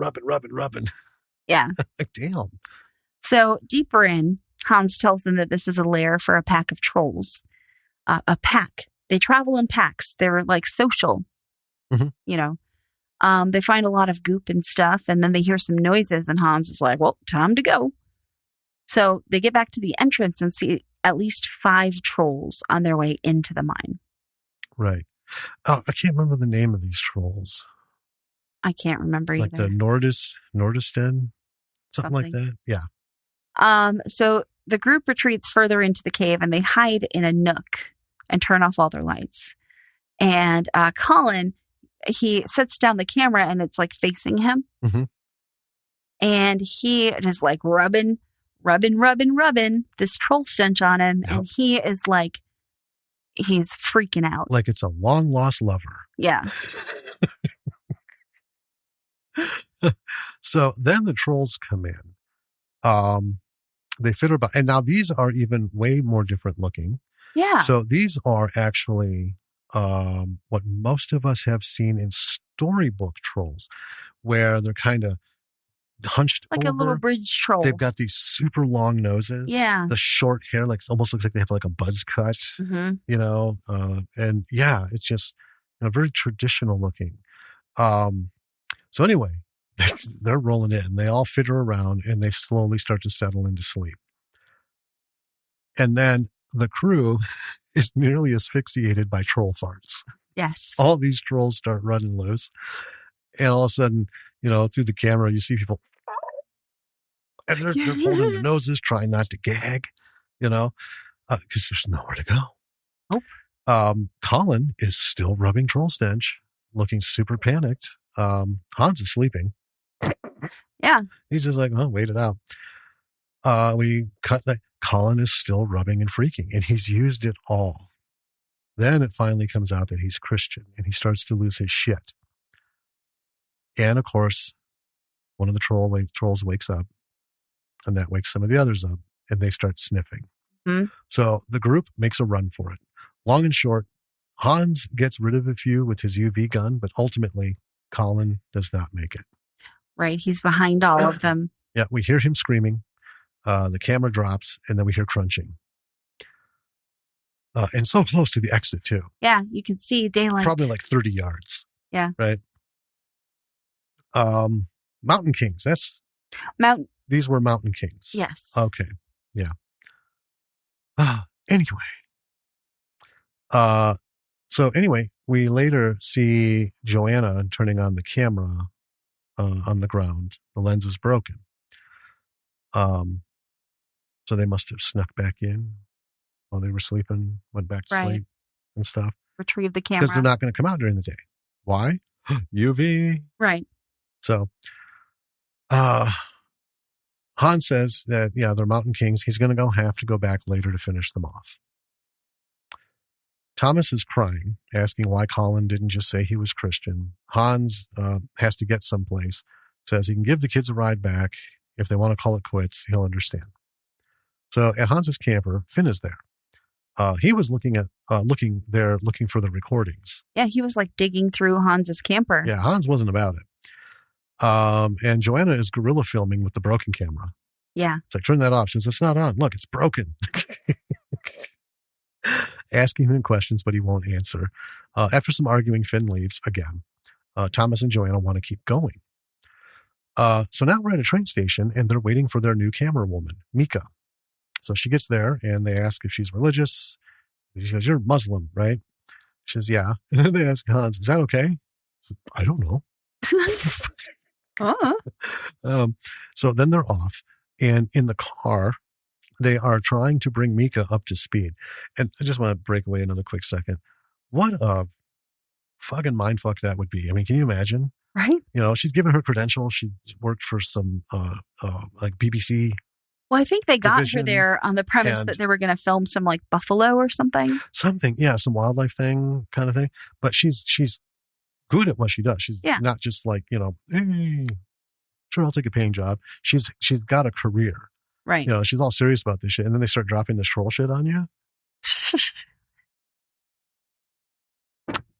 Speaker 2: Yeah.
Speaker 1: Like, damn.
Speaker 2: So deeper in, Hans tells them that this is a lair for a pack of trolls. A pack. They travel in packs. They're like social, you know. They find a lot of goop and stuff, and then they hear some noises, and Hans is like, well, time to go. So they get back to the entrance and see at least 5 trolls on their way into the mine.
Speaker 1: Right. I can't remember the name of these trolls.
Speaker 2: I can't remember either.
Speaker 1: Like the Nordisten, something like that. Yeah.
Speaker 2: So the group retreats further into the cave and they hide in a nook and turn off all their lights. And Colin, he sets down the camera and it's like facing him.
Speaker 1: Mm-hmm.
Speaker 2: And he is like rubbing this troll stench on him. Yep. And he is like, he's freaking out.
Speaker 1: Like it's a long lost lover.
Speaker 2: Yeah.
Speaker 1: So then the trolls come in. They fit about, and now these are even way more different looking.
Speaker 2: Yeah.
Speaker 1: So these are actually what most of us have seen in storybook trolls, where they're kind of hunched
Speaker 2: like
Speaker 1: over.
Speaker 2: A little bridge troll.
Speaker 1: They've got these super long noses.
Speaker 2: Yeah.
Speaker 1: The short hair, like almost looks like they have like a buzz cut, you know? And yeah, it's just very traditional looking. So anyway, they're rolling in. They all fitter around and they slowly start to settle into sleep. And then the crew is nearly asphyxiated by troll farts.
Speaker 2: Yes.
Speaker 1: All these trolls start running loose. And all of a sudden, through the camera, you see people, and they're holding their noses, trying not to gag, because there's nowhere to go.
Speaker 2: Nope.
Speaker 1: Colin is still rubbing troll stench, looking super panicked. Hans is sleeping.
Speaker 2: Yeah.
Speaker 1: He's just like, wait it out. We cut that. Colin is still rubbing and freaking, and he's used it all. Then it finally comes out that he's Christian, and he starts to lose his shit. And of course, one of the trolls wakes up, and that wakes some of the others up, and they start sniffing.
Speaker 2: Mm-hmm.
Speaker 1: So the group makes a run for it. Long and short, Hans gets rid of a few with his UV gun, but ultimately, Colin does not make it.
Speaker 2: Right. He's behind all of them.
Speaker 1: Yeah, we hear him screaming. The camera drops, and then we hear crunching. And so close to the exit, too.
Speaker 2: Yeah, you can see daylight.
Speaker 1: Probably like 30 yards.
Speaker 2: Yeah.
Speaker 1: Right? Mountain Kings. These were Mountain Kings.
Speaker 2: Yes.
Speaker 1: Okay. Yeah. Anyway, we later see Joanna turning on the camera on the ground. The lens is broken. So they must have snuck back in while they were sleeping, went back to sleep and stuff.
Speaker 2: Retrieve the camera.
Speaker 1: Because they're not going to come out during the day. Why? UV.
Speaker 2: Right.
Speaker 1: So Hans says that, they're Mountain Kings. He's going to have to go back later to finish them off. Thomas is crying, asking why Colin didn't just say he was Christian. Hans has to get someplace. Says he can give the kids a ride back. If they want to call it quits, he'll understand. So at Hans's camper, Finn is there. He was looking for the recordings.
Speaker 2: Yeah, he was like digging through Hans's camper.
Speaker 1: Yeah, Hans wasn't about it. And Joanna is guerrilla filming with the broken camera.
Speaker 2: Yeah.
Speaker 1: It's like, turn that off. She says, it's not on. Look, it's broken. Asking him questions, but he won't answer. After some arguing, Finn leaves again. Thomas and Joanna want to keep going. So now we're at a train station, and they're waiting for their new camera woman, Mika. So she gets there, and they ask if she's religious. She goes, you're Muslim, right? She says, yeah. And then they ask Hans, is that okay? Says, I don't know. So then they're off. And in the car, they are trying to bring Mika up to speed. And I just want to break away another quick second. What a fucking mindfuck that would be. I mean, can you imagine?
Speaker 2: Right?
Speaker 1: You know, she's given her credentials. She worked for some like BBC.
Speaker 2: Well, I think they got her
Speaker 1: division
Speaker 2: there on the premise that they were going to film some like buffalo or something.
Speaker 1: Something, yeah, some wildlife thing kind of thing. But she's good at what she does. She's not just like, you know, hey, sure, I'll take a paying job. She's got a career.
Speaker 2: Right.
Speaker 1: You know, she's all serious about this shit. And then they start dropping this troll shit on you.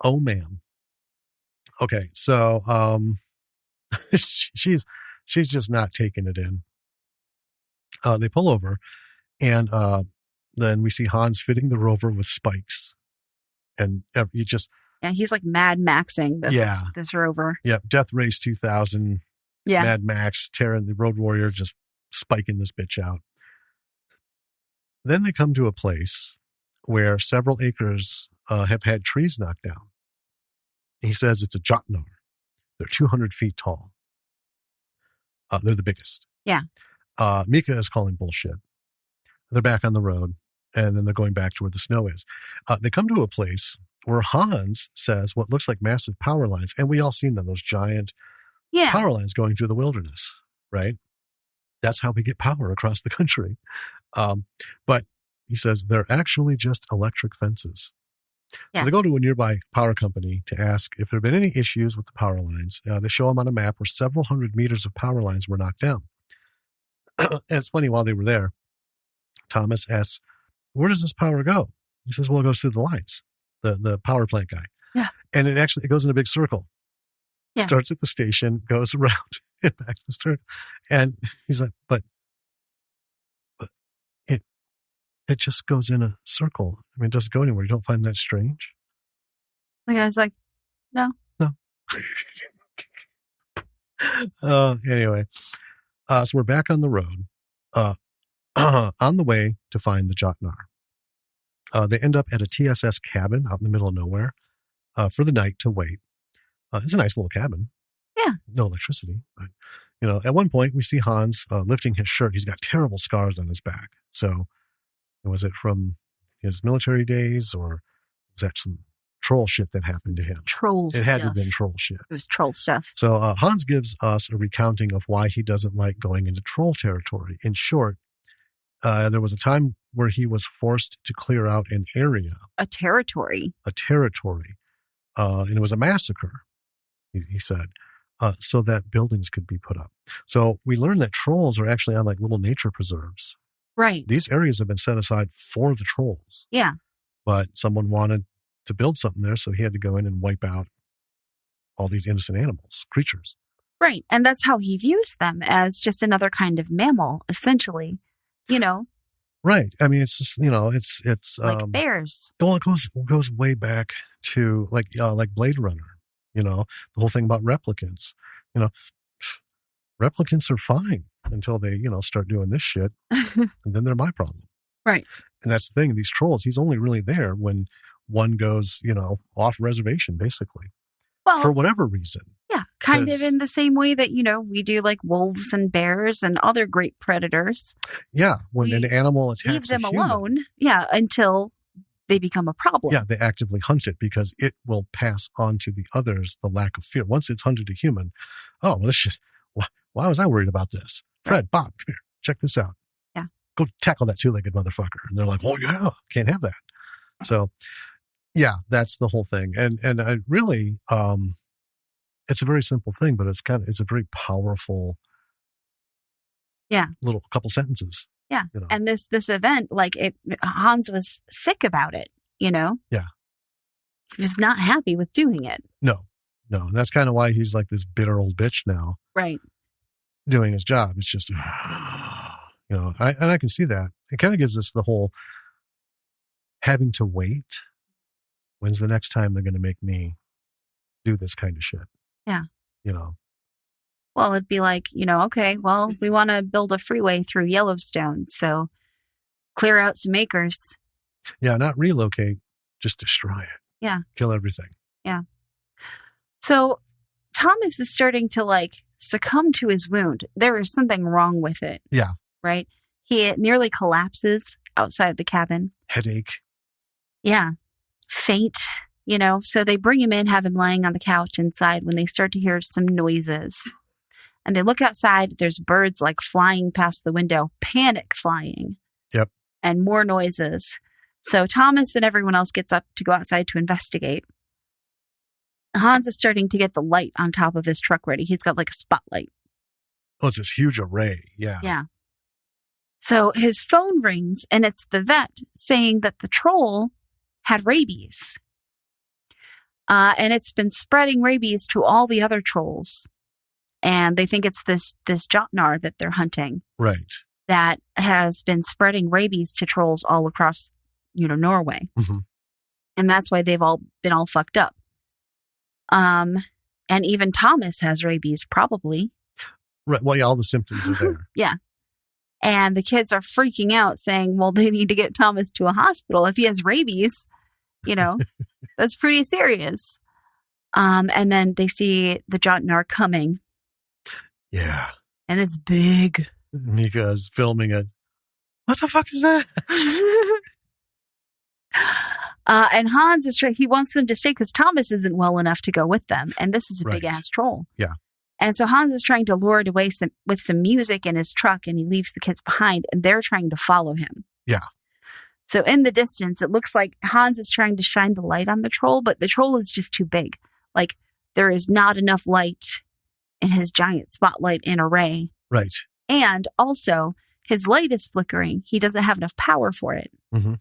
Speaker 1: Oh, man. Okay. So, she's just not taking it in. They pull over and, then we see Hans fitting the rover with spikes and you just,
Speaker 2: he's like Mad Maxing this rover.
Speaker 1: Yeah. Death Race 2000.
Speaker 2: Yeah.
Speaker 1: Mad Max tearing the Road Warrior, just spiking this bitch out. Then they come to a place where several acres have had trees knocked down. He says it's a Jotnar. They're 200 feet tall. They're the biggest.
Speaker 2: Yeah.
Speaker 1: Mika is calling bullshit. They're back on the road, and then they're going back to where the snow is. They come to a place where Hans says what looks like massive power lines, and we all seen them, those giant power lines going through the wilderness, right? That's how we get power across the country. But he says they're actually just electric fences. So they go to a nearby power company to ask if there have been any issues with the power lines. They show them on a map where several hundred meters of power lines were knocked down. And it's funny, while they were there, Thomas asks, where does this power go? He says, well, it goes through the lines, the power plant guy.
Speaker 2: Yeah.
Speaker 1: And it goes in a big circle. Yeah. Starts at the station, goes around and back to the stern. And he's like, but it just goes in a circle. I mean, it doesn't go anywhere. You don't find that strange?
Speaker 2: The guy's like, no.
Speaker 1: Anyway, so we're back on the road, on the way to find the Jotnar. They end up at a TSS cabin out in the middle of nowhere for the night to wait. It's a nice little cabin.
Speaker 2: Yeah.
Speaker 1: No electricity. But, you know, at one point we see Hans lifting his shirt. He's got terrible scars on his back. So was it from his military days, or was that some troll shit that happened to him? It had to have been troll shit.
Speaker 2: It was troll stuff.
Speaker 1: So Hans gives us a recounting of why he doesn't like going into troll territory. In short, there was a time where he was forced to clear out an area.
Speaker 2: A territory.
Speaker 1: And it was a massacre, he said, so that buildings could be put up. So we learned that trolls are actually on like little nature preserves.
Speaker 2: Right.
Speaker 1: These areas have been set aside for the trolls.
Speaker 2: Yeah.
Speaker 1: But someone wanted to build something there, so he had to go in and wipe out all these innocent animals, creatures.
Speaker 2: Right. And that's how he views them, as just another kind of mammal, essentially, you know.
Speaker 1: Right. I mean, it's just, you know, it's
Speaker 2: like bears.
Speaker 1: Well, it goes way back to like Blade Runner, you know, the whole thing about replicants. You know, replicants are fine until they, you know, start doing this shit, and then they're my problem.
Speaker 2: Right.
Speaker 1: And that's the thing. These trolls, he's only really there when one goes, you know, off reservation, basically. Well, for whatever reason.
Speaker 2: Yeah. Kind of in the same way that, you know, we do like wolves and bears and other great predators.
Speaker 1: Yeah. When an animal attacks
Speaker 2: leave them
Speaker 1: a human,
Speaker 2: alone. Yeah. Until they become a problem.
Speaker 1: Yeah. They actively hunt it because it will pass on to the others the lack of fear. Once it's hunted a human, oh, well, it's just, why was I worried about this? Fred, Bob, come here. Check this out.
Speaker 2: Yeah.
Speaker 1: Go tackle that two-legged motherfucker. And they're like, oh, yeah, can't have that. So, yeah, that's the whole thing. And I really, it's a very simple thing, but it's a very powerful little couple sentences.
Speaker 2: Yeah.
Speaker 1: You know?
Speaker 2: And this event, like Hans was sick about it, you know?
Speaker 1: Yeah.
Speaker 2: He was not happy with doing it.
Speaker 1: No. And that's kind of why he's like this bitter old bitch now.
Speaker 2: Right.
Speaker 1: Doing his job. It's just, you know, I can see that. It kind of gives us the whole having to wait. When's the next time they're going to make me do this kind of shit?
Speaker 2: Yeah.
Speaker 1: You know?
Speaker 2: Well, it'd be like, you know, okay, well, we want to build a freeway through Yellowstone, so clear out some acres.
Speaker 1: Yeah, not relocate, just destroy it.
Speaker 2: Yeah.
Speaker 1: Kill everything.
Speaker 2: Yeah. So Thomas is starting to like succumb to his wound. There is something wrong with it.
Speaker 1: Yeah.
Speaker 2: Right? He nearly collapses outside the cabin.
Speaker 1: Headache.
Speaker 2: Yeah. Faint, So they bring him in, have him lying on the couch inside when they start to hear some noises. And they look outside. There's birds like flying past the window, panic flying.
Speaker 1: Yep.
Speaker 2: And more noises. So Thomas and everyone else gets up to go outside to investigate. Hans is starting to get the light on top of his truck ready. He's got like a spotlight.
Speaker 1: Oh, it's this huge array. Yeah.
Speaker 2: Yeah. So his phone rings and it's the vet saying that the troll had rabies. And it's been spreading rabies to all the other trolls. And they think it's this Jotnar that they're hunting.
Speaker 1: Right.
Speaker 2: That has been spreading rabies to trolls all across, Norway.
Speaker 1: Mm-hmm.
Speaker 2: And that's why they've all been all fucked up. And even Thomas has rabies, probably.
Speaker 1: Right. Well, yeah, all the symptoms are there.
Speaker 2: Yeah. And the kids are freaking out saying, well, they need to get Thomas to a hospital. If he has rabies, that's pretty serious. And then they see the Jotnar coming.
Speaker 1: Yeah.
Speaker 2: And it's big.
Speaker 1: Mika's filming it. What the fuck is that?
Speaker 2: And Hans is he wants them to stay because Thomas isn't well enough to go with them. And this is a big ass troll.
Speaker 1: Yeah.
Speaker 2: And so Hans is trying to lure it away with some music in his truck, and he leaves the kids behind, and they're trying to follow him.
Speaker 1: Yeah.
Speaker 2: So in the distance, it looks like Hans is trying to shine the light on the troll, but the troll is just too big. Like there is not enough light in his giant spotlight in array.
Speaker 1: Right.
Speaker 2: And also his light is flickering. He doesn't have enough power for it.
Speaker 1: Mm-hmm.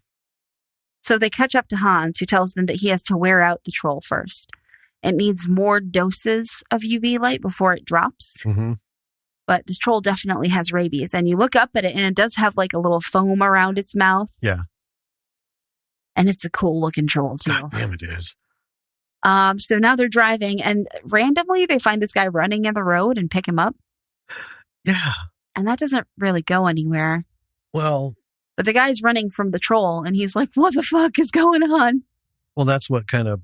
Speaker 2: So they catch up to Hans, who tells them that he has to wear out the troll first. It needs more doses of UV light before it drops.
Speaker 1: Mm-hmm.
Speaker 2: But this troll definitely has rabies. And you look up at it, and it does have like a little foam around its mouth.
Speaker 1: Yeah.
Speaker 2: And it's a cool looking troll, too.
Speaker 1: God damn, it is.
Speaker 2: So now they're driving, and randomly they find this guy running in the road and pick him up.
Speaker 1: Yeah.
Speaker 2: And that doesn't really go anywhere.
Speaker 1: Well.
Speaker 2: But the guy's running from the troll, and he's like, what the fuck is going on?
Speaker 1: Well, that's what kind of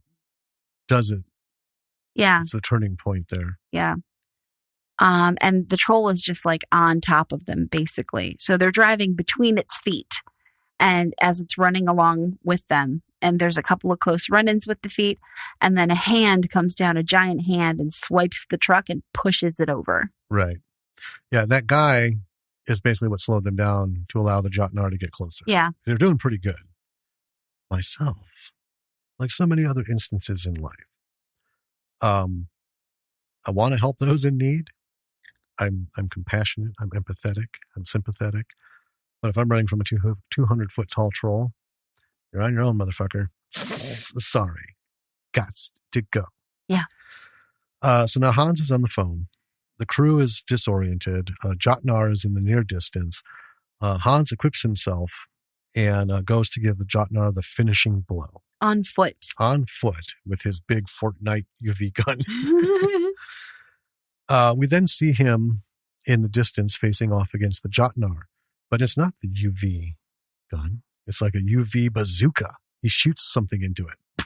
Speaker 1: does it.
Speaker 2: Yeah.
Speaker 1: It's the turning point there.
Speaker 2: Yeah. And the troll is just like on top of them, basically. So they're driving between its feet, and as it's running along with them, and there's a couple of close run-ins with the feet, and then a hand comes down, a giant hand, and swipes the truck and pushes it over.
Speaker 1: Right. Yeah, that guy is basically what slowed them down to allow the Jotnar to get closer.
Speaker 2: Yeah.
Speaker 1: They're doing pretty good. Myself, like so many other instances in life, I want to help those in need. I'm compassionate. I'm empathetic. I'm sympathetic. But if I'm running from a 200-foot tall troll, you're on your own, motherfucker. Sorry. Gots to go.
Speaker 2: Yeah.
Speaker 1: So now Hans is on the phone. The crew is disoriented. Jotnar is in the near distance. Hans equips himself and goes to give the Jotnar the finishing blow.
Speaker 2: On foot.
Speaker 1: On foot with his big Fortnite UV gun. We then see him in the distance facing off against the Jotnar. But it's not the UV gun. It's like a UV bazooka. He shoots something into it.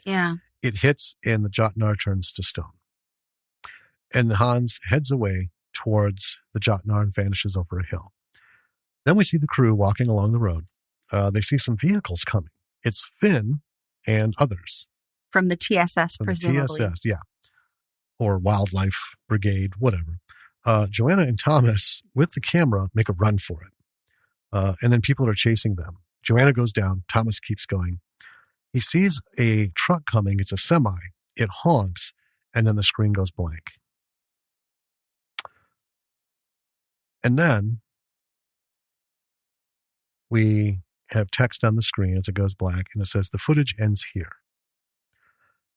Speaker 2: Yeah.
Speaker 1: It hits and the Jotnar turns to stone. And the Hans heads away towards the Jotnar and vanishes over a hill. Then we see the crew walking along the road. They see some vehicles coming. It's Finn and others.
Speaker 2: From the TSS,
Speaker 1: From
Speaker 2: presumably.
Speaker 1: The TSS, yeah. Or Wildlife Brigade, whatever. Joanna and Thomas, with the camera, make a run for it. And then people are chasing them. Joanna goes down. Thomas keeps going. He sees a truck coming. It's a semi. It honks, and then the screen goes blank. And then we have text on the screen as it goes black, and it says, the footage ends here.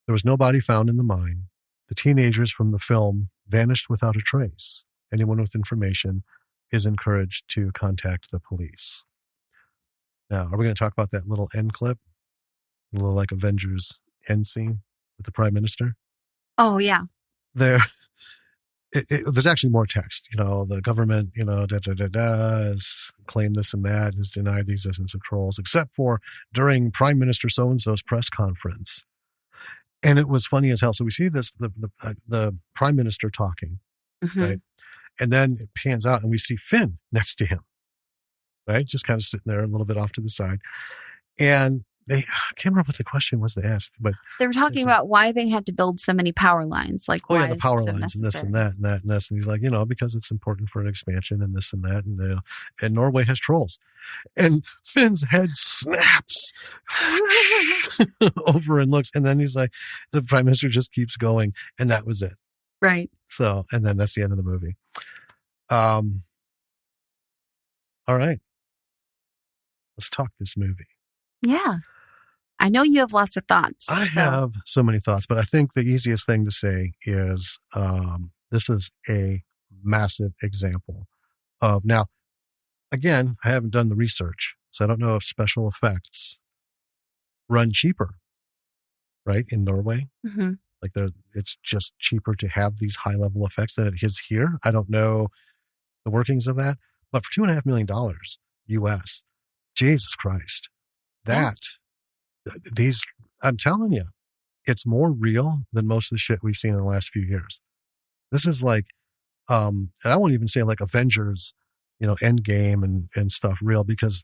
Speaker 1: There was no body found in the mine. The teenagers from the film vanished without a trace. Anyone with information is encouraged to contact the police. Now, are we going to talk about that little end clip? A little like Avengers end scene with the Prime Minister?
Speaker 2: Oh, yeah.
Speaker 1: There, there's actually more text. The government, has claimed this and that, has denied the existence of trolls, except for during Prime Minister so-and-so's press conference. And it was funny as hell. So we see the Prime Minister talking, right? And then it pans out and we see Finn next to him, right? Just kind of sitting there a little bit off to the side. And I can't remember what the question was they asked, but
Speaker 2: they were talking about why they had to build so many power lines. Like,
Speaker 1: oh yeah, the power lines and this and that and that and this. And he's like, because it's important for an expansion and this and that. And Norway has trolls. And Finn's head snaps over and looks. And then he's like, the Prime Minister just keeps going. And that was it.
Speaker 2: Right.
Speaker 1: So, and then that's the end of the movie. All right. Let's talk this movie.
Speaker 2: Yeah. I know you have lots of thoughts.
Speaker 1: I have so many thoughts, but I think the easiest thing to say is this is a massive example of, now, again, I haven't done the research, so I don't know if special effects run cheaper, right, in Norway.
Speaker 2: Mm-hmm.
Speaker 1: Like it's just cheaper to have these high-level effects than it is here. I don't know the workings of that, but for $2.5 million US, Jesus Christ, I'm telling you, it's more real than most of the shit we've seen in the last few years. This is like, and I won't even say like Avengers, Endgame and stuff real, because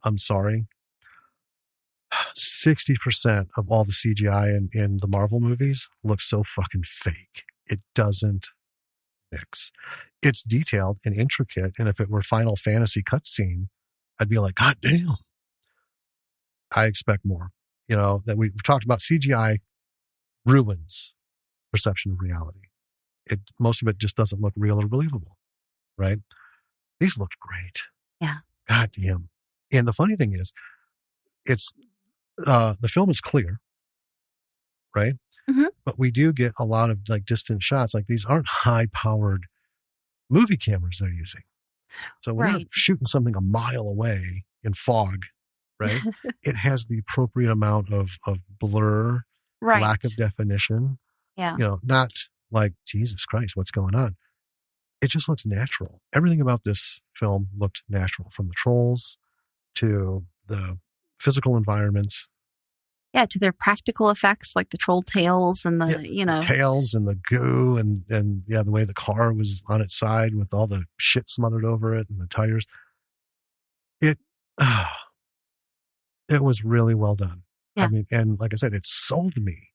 Speaker 1: I'm sorry, 60% of all the CGI in the Marvel movies looks so fucking fake. It doesn't mix. It's detailed and intricate. And if it were Final Fantasy cutscene, I'd be like, God damn. I expect more. That we've talked about, CGI ruins perception of reality. Most of it just doesn't look real or believable, right? These looked great.
Speaker 2: Yeah.
Speaker 1: God damn. And the funny thing is, it's the film is clear, right?
Speaker 2: Mm-hmm.
Speaker 1: But we do get a lot of like distant shots. Like these aren't high-powered movie cameras they're using. So we're not shooting something a mile away in fog, right? It has the appropriate amount of blur, lack of definition.
Speaker 2: Yeah.
Speaker 1: Not like, Jesus Christ, what's going on? It just looks natural. Everything about this film looked natural, from the trolls to the physical environments.
Speaker 2: Yeah, to their practical effects, like the troll tails and the
Speaker 1: tails and the goo and the way the car was on its side with all the shit smothered over it and the tires. It was really well done.
Speaker 2: Yeah.
Speaker 1: I mean, and like I said, it sold me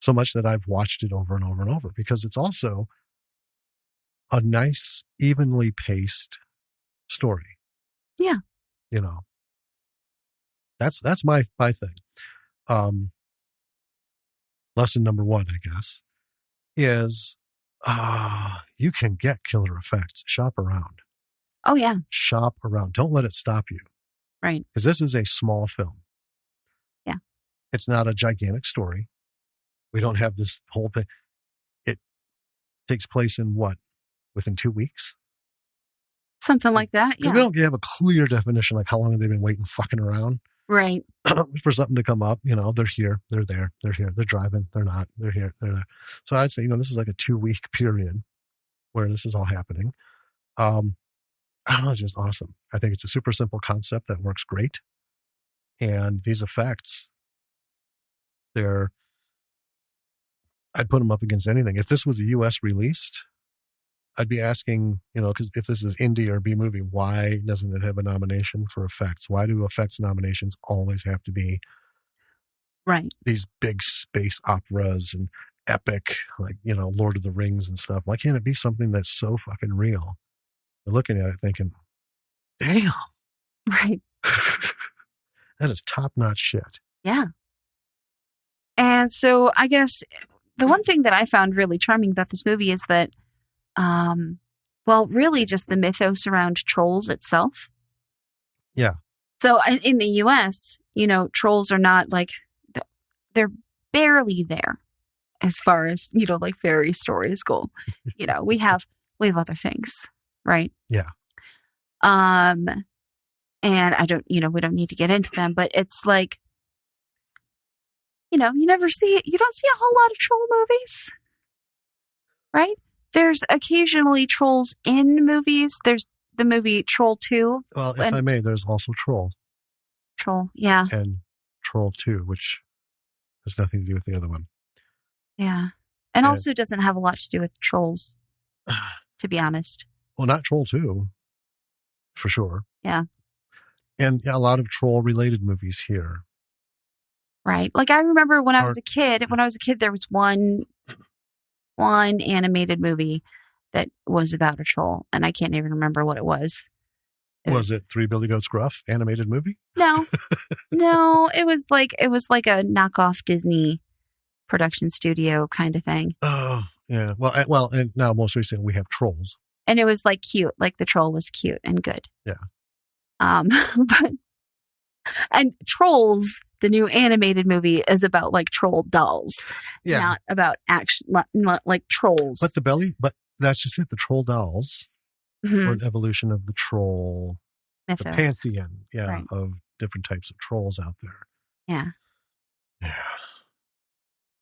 Speaker 1: so much that I've watched it over and over and over, because it's also a nice, evenly paced story.
Speaker 2: Yeah.
Speaker 1: That's my thing. Lesson number one, I guess, is you can get killer effects. Shop around.
Speaker 2: Oh, yeah.
Speaker 1: Shop around. Don't let it stop you.
Speaker 2: Right.
Speaker 1: Because this is a small film.
Speaker 2: Yeah.
Speaker 1: It's not a gigantic story. We don't have this whole thing. It takes place in within 2 weeks?
Speaker 2: Something like that, yeah.
Speaker 1: Because we don't have a clear definition, like how long have they been waiting fucking around?
Speaker 2: Right.
Speaker 1: For something to come up. They're here, they're there, they're here, they're driving, they're not, they're here, they're there. So I'd say, this is like a 2-week period where this is all happening. I don't know, it's just awesome. I think it's a super simple concept that works great. And these effects, I'd put them up against anything. If this was a US released, I'd be asking, because if this is indie or B movie, why doesn't it have a nomination for effects? Why do effects nominations always have to be these big space operas and epic, like, Lord of the Rings and stuff? Why can't it be something that's so fucking real? You're looking at it thinking, damn.
Speaker 2: Right.
Speaker 1: That is top-notch shit.
Speaker 2: Yeah. And so I guess the one thing that I found really charming about this movie is that, really just the mythos around trolls itself.
Speaker 1: Yeah.
Speaker 2: So in the US, trolls are not like, they're barely there as far as, like fairy stories go. We have other things, right?
Speaker 1: Yeah.
Speaker 2: And we don't need to get into them, but it's like, you don't see a whole lot of troll movies, right? there's occasionally trolls in movies. There's the movie Troll 2.
Speaker 1: Well, if I may, there's also Troll.
Speaker 2: Troll, yeah.
Speaker 1: And Troll 2, which has nothing to do with the other one.
Speaker 2: Yeah. And also doesn't have a lot to do with trolls, to be honest.
Speaker 1: Well, not Troll 2, for sure.
Speaker 2: Yeah.
Speaker 1: And a lot of troll-related movies here.
Speaker 2: Right. Like I remember when I was a kid, there was one animated movie that was about a troll, and I can't even remember what it was.
Speaker 1: Was it Three Billy Goats Gruff animated movie?
Speaker 2: No. It was like a knockoff Disney production studio kind of thing.
Speaker 1: Oh, yeah. Well, and now most recently we have Trolls.
Speaker 2: And it was like cute, like the troll was cute and good.
Speaker 1: Yeah.
Speaker 2: And Trolls, the new animated movie, is about like troll dolls.
Speaker 1: Yeah.
Speaker 2: Not about not like trolls.
Speaker 1: But that's just it. The troll dolls
Speaker 2: Mhm.
Speaker 1: were an evolution of the troll,
Speaker 2: Mythos.
Speaker 1: the pantheon,
Speaker 2: Right.
Speaker 1: of different types of trolls out there.
Speaker 2: Yeah.
Speaker 1: Yeah.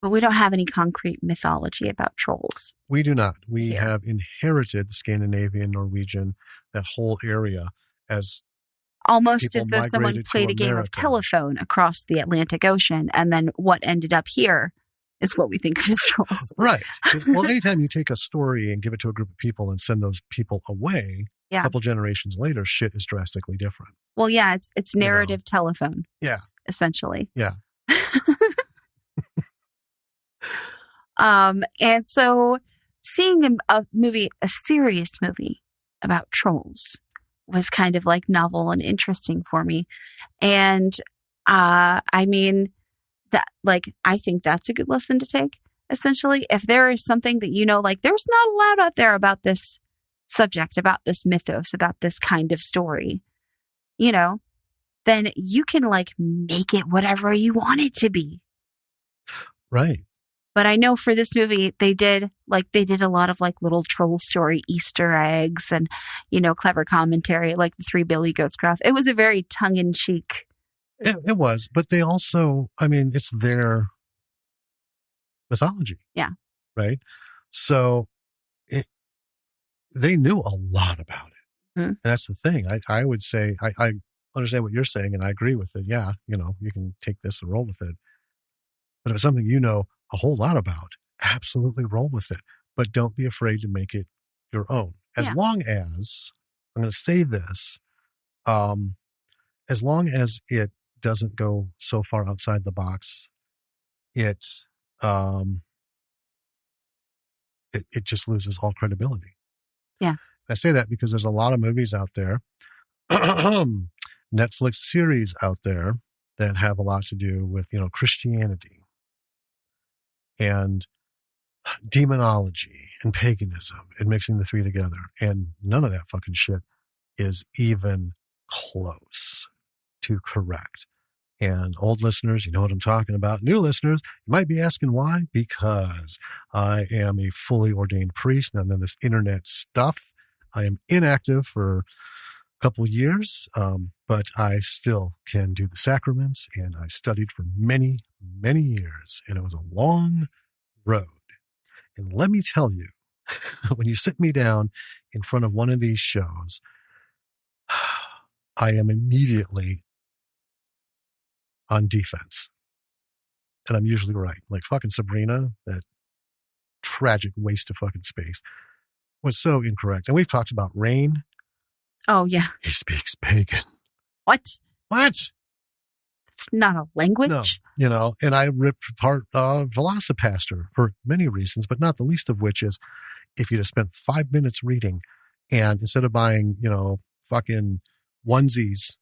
Speaker 2: But we don't have any concrete mythology about trolls.
Speaker 1: We do not. We have inherited the Scandinavian, Norwegian, that whole area as
Speaker 2: almost as
Speaker 1: people
Speaker 2: though someone
Speaker 1: migrated to
Speaker 2: played a game of
Speaker 1: America.
Speaker 2: telephone across the Atlantic Ocean, and then what ended up here is what we think of as trolls.
Speaker 1: Right. Well, anytime you take a story and give it to a group of people and send those people away,
Speaker 2: Yeah.
Speaker 1: a couple generations later, shit is drastically different.
Speaker 2: Well, yeah, it's narrative telephone.
Speaker 1: Yeah.
Speaker 2: Essentially.
Speaker 1: Yeah.
Speaker 2: And so seeing a serious movie about trolls was kind of like novel and interesting for me. And I mean that, like, I think that's a good lesson to take. Essentially, if there is something that like there's not a lot out there about this subject, about this mythos, about this kind of story, then you can like make it whatever you want it to be.
Speaker 1: Right.
Speaker 2: But I know for this movie, they did a lot of like little troll story Easter eggs and, clever commentary, like the Three Billy Goats Gruff. It was a very tongue in cheek.
Speaker 1: It was, but they also, it's their mythology.
Speaker 2: Yeah.
Speaker 1: Right. So they knew a lot about it.
Speaker 2: Mm-hmm.
Speaker 1: And that's the thing. I would say, I understand what you're saying and I agree with it. Yeah. You can take this and roll with it. But if it's something you know a whole lot about, absolutely roll with it. But don't be afraid to make it your own. As long as, I'm going to say this, as long as it doesn't go so far outside the box, it just loses all credibility.
Speaker 2: Yeah.
Speaker 1: I say that because there's a lot of movies out there, Netflix series out there that have a lot to do with, Christianity and demonology and paganism and mixing the three together. And none of that fucking shit is even close to correct. And old listeners, you know what I'm talking about. New listeners, you might be asking why? Because I am a fully ordained priest. None of this internet stuff. I am inactive for a couple of years, but I still can do the sacraments. And I studied for many, many years. And it was a long road. And let me tell you, when you sit me down in front of one of these shows, I am immediately on defense. And I'm usually right. Like fucking Sabrina, that tragic waste of fucking space, was so incorrect. And we've talked about Rain.
Speaker 2: Oh, yeah.
Speaker 1: He speaks pagan.
Speaker 2: What?
Speaker 1: It's
Speaker 2: not a language?
Speaker 1: No, and I ripped apart Velocipaster for many reasons, but not the least of which is if you'd have spent 5 minutes reading and instead of buying, fucking onesies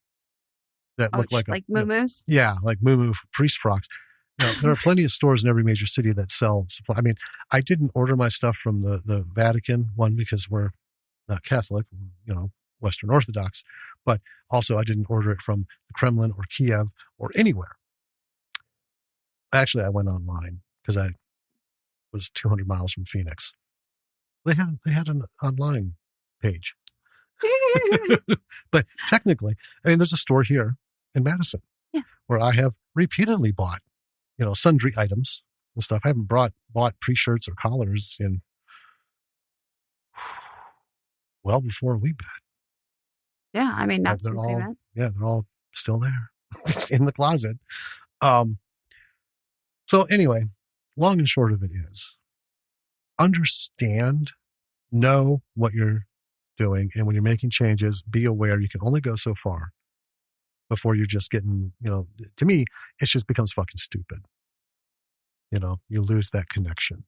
Speaker 1: that look like
Speaker 2: muumuus?
Speaker 1: Like muumuu priest frocks. There are plenty of stores in every major city that sell supply. I didn't order my stuff from the Vatican, one, because we're not Catholic, Western Orthodox, but also I didn't order it from the Kremlin or Kiev or anywhere. Actually, I went online because I was 200 miles from Phoenix. They had an online page. But technically, there's a store here in Madison where I have repeatedly bought, sundry items and stuff. I haven't bought pre-shirts or collars in well before we met.
Speaker 2: Yeah, I mean, not
Speaker 1: They're
Speaker 2: since we
Speaker 1: all,
Speaker 2: met.
Speaker 1: yeah, they're all still there in the closet. So anyway, long and short of it is, understand, know what you're doing, and when you're making changes, be aware you can only go so far before you're just getting, to me, it just becomes fucking stupid. You lose that connection.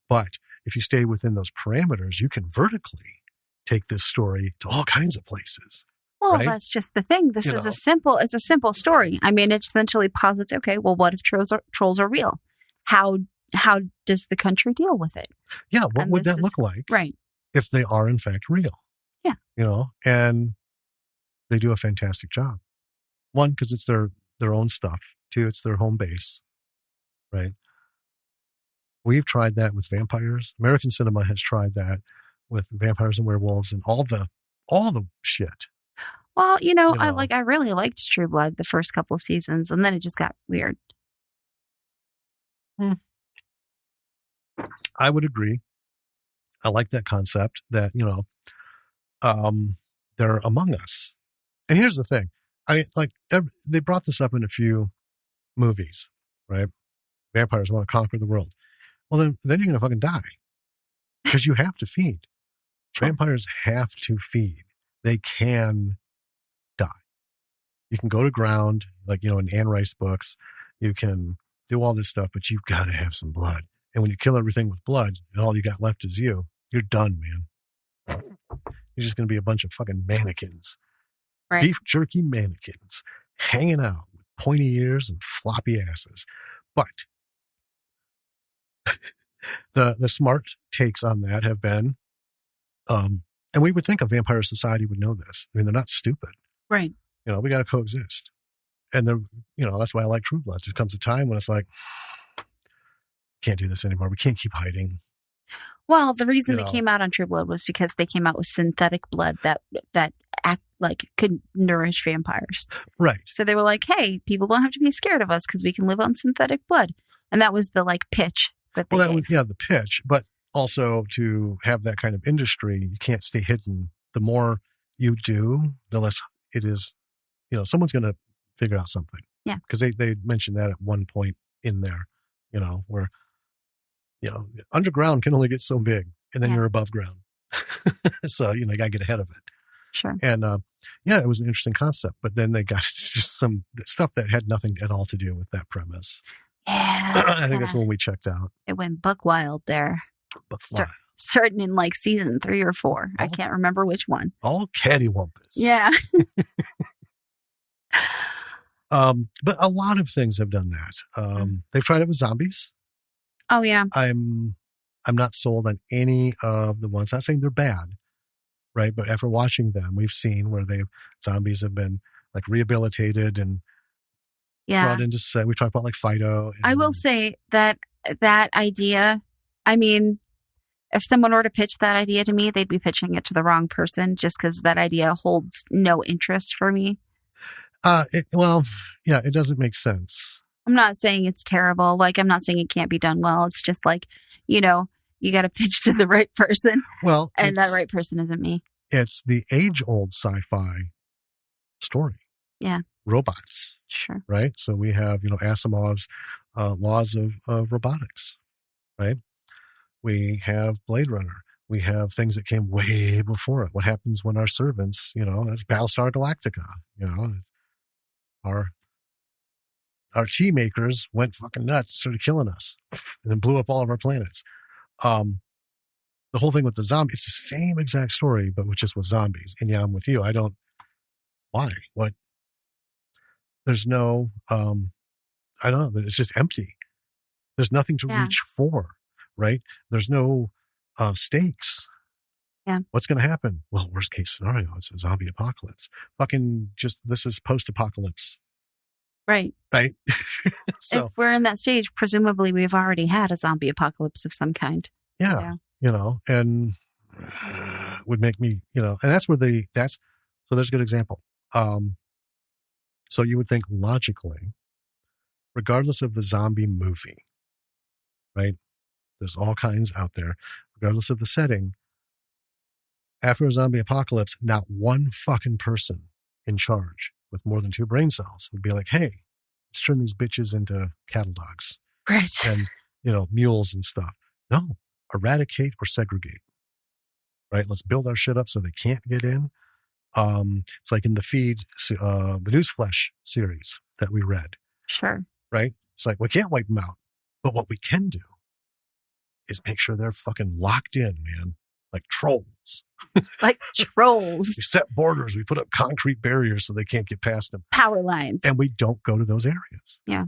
Speaker 1: But if you stay within those parameters, you can vertically take this story to all kinds of places.
Speaker 2: Well,
Speaker 1: right?
Speaker 2: that's just the thing. This is it's a simple story. I mean, it essentially posits, okay, well, what if trolls are real? How does the country deal with it?
Speaker 1: Yeah, what would that look like?
Speaker 2: Right.
Speaker 1: If they are in fact real.
Speaker 2: Yeah.
Speaker 1: And they do a fantastic job. One, because it's their own stuff. Two, it's their home base. Right. We've tried that with vampires. American cinema has tried that with vampires and werewolves and all the shit.
Speaker 2: Well, I really liked True Blood the first couple of seasons, and then it just got weird.
Speaker 1: I would agree. I like that concept that, they're among us. And here's the thing. They brought this up in a few movies, right? Vampires want to conquer the world. Well, then you're going to fucking die because you have to feed. Sure. Vampires have to feed. They can die. You can go to ground, in Anne Rice books. You can do all this stuff, but you've got to have some blood. And when you kill everything with blood and all you got left is you're done, man. You're just going to be a bunch of fucking mannequins. Right. Beef jerky mannequins hanging out with pointy ears and floppy asses. But the smart takes on that have been, and we would think a vampire society would know this. I mean, they're not stupid.
Speaker 2: Right.
Speaker 1: We got to coexist. And that's why I like True Blood. There comes a time when it's like, can't do this anymore. We can't keep hiding.
Speaker 2: Well, the reason they came out on True Blood was because they came out with synthetic blood that could nourish vampires.
Speaker 1: Right.
Speaker 2: So they were like, hey, people don't have to be scared of us because we can live on synthetic blood. And that was the pitch that they gave.
Speaker 1: The pitch. But also to have that kind of industry, you can't stay hidden. The more you do, the less it is, someone's going to figure out something.
Speaker 2: Yeah.
Speaker 1: Because they mentioned that at one point in there, where, underground can only get so big and then you're above ground. So, you got to get ahead of it.
Speaker 2: Sure.
Speaker 1: And, it was an interesting concept, but then they got just some stuff that had nothing at all to do with that premise.
Speaker 2: Yeah.
Speaker 1: I think that's when we checked out.
Speaker 2: It went buck wild there.
Speaker 1: Wild.
Speaker 2: Starting in season 3 or 4. I can't remember which one.
Speaker 1: All cattywampus.
Speaker 2: Yeah.
Speaker 1: But a lot of things have done that. They've tried it with zombies.
Speaker 2: Oh yeah.
Speaker 1: I'm not sold on any of the ones. Not saying they're bad, right? But after watching them, we've seen where zombies have been rehabilitated and brought into set. We talked about Fido.
Speaker 2: I will say that idea. I mean, if someone were to pitch that idea to me, they'd be pitching it to the wrong person, just because that idea holds no interest for me.
Speaker 1: It doesn't make sense.
Speaker 2: I'm not saying it's terrible. I'm not saying it can't be done well. It's just you got to pitch to the right person.
Speaker 1: Well,
Speaker 2: and that right person isn't me.
Speaker 1: It's the age-old sci-fi story.
Speaker 2: Yeah.
Speaker 1: Robots.
Speaker 2: Sure.
Speaker 1: Right? So we have, Asimov's laws of robotics, right? We have Blade Runner. We have things that came way before it. What happens when our servants, that's Battlestar Galactica, our tea makers went fucking nuts, started killing us, and then blew up all of our planets. The whole thing with the zombie, it's the same exact story, but just with zombies. And yeah, I'm with you. Why? What? There's no, I don't know. It's just empty. There's nothing to reach for, right? There's no stakes.
Speaker 2: Yeah.
Speaker 1: What's going to happen? Well, worst case scenario, it's a zombie apocalypse. This is post-apocalypse.
Speaker 2: Right.
Speaker 1: Right. So
Speaker 2: if we're in that stage, presumably we've already had a zombie apocalypse of some kind.
Speaker 1: Yeah. And would make me, and that's where so there's a good example. So you would think logically, regardless of the zombie movie, right? There's all kinds out there, regardless of the setting, After a zombie apocalypse, not one fucking person in charge with more than 2 brain cells would be like, hey, let's turn these bitches into cattle dogs
Speaker 2: Right.
Speaker 1: and, mules and stuff. No, eradicate or segregate, right? Let's build our shit up so they can't get in. It's like in the feed, the Newsflash series that we read,
Speaker 2: Sure.
Speaker 1: right? It's like, we can't wipe them out, but what we can do is make sure they're fucking locked in, man, like trolls.
Speaker 2: Like trolls.
Speaker 1: We set borders. We put up concrete barriers so they can't get past them.
Speaker 2: Power lines.
Speaker 1: And we don't go to those areas.
Speaker 2: Yeah.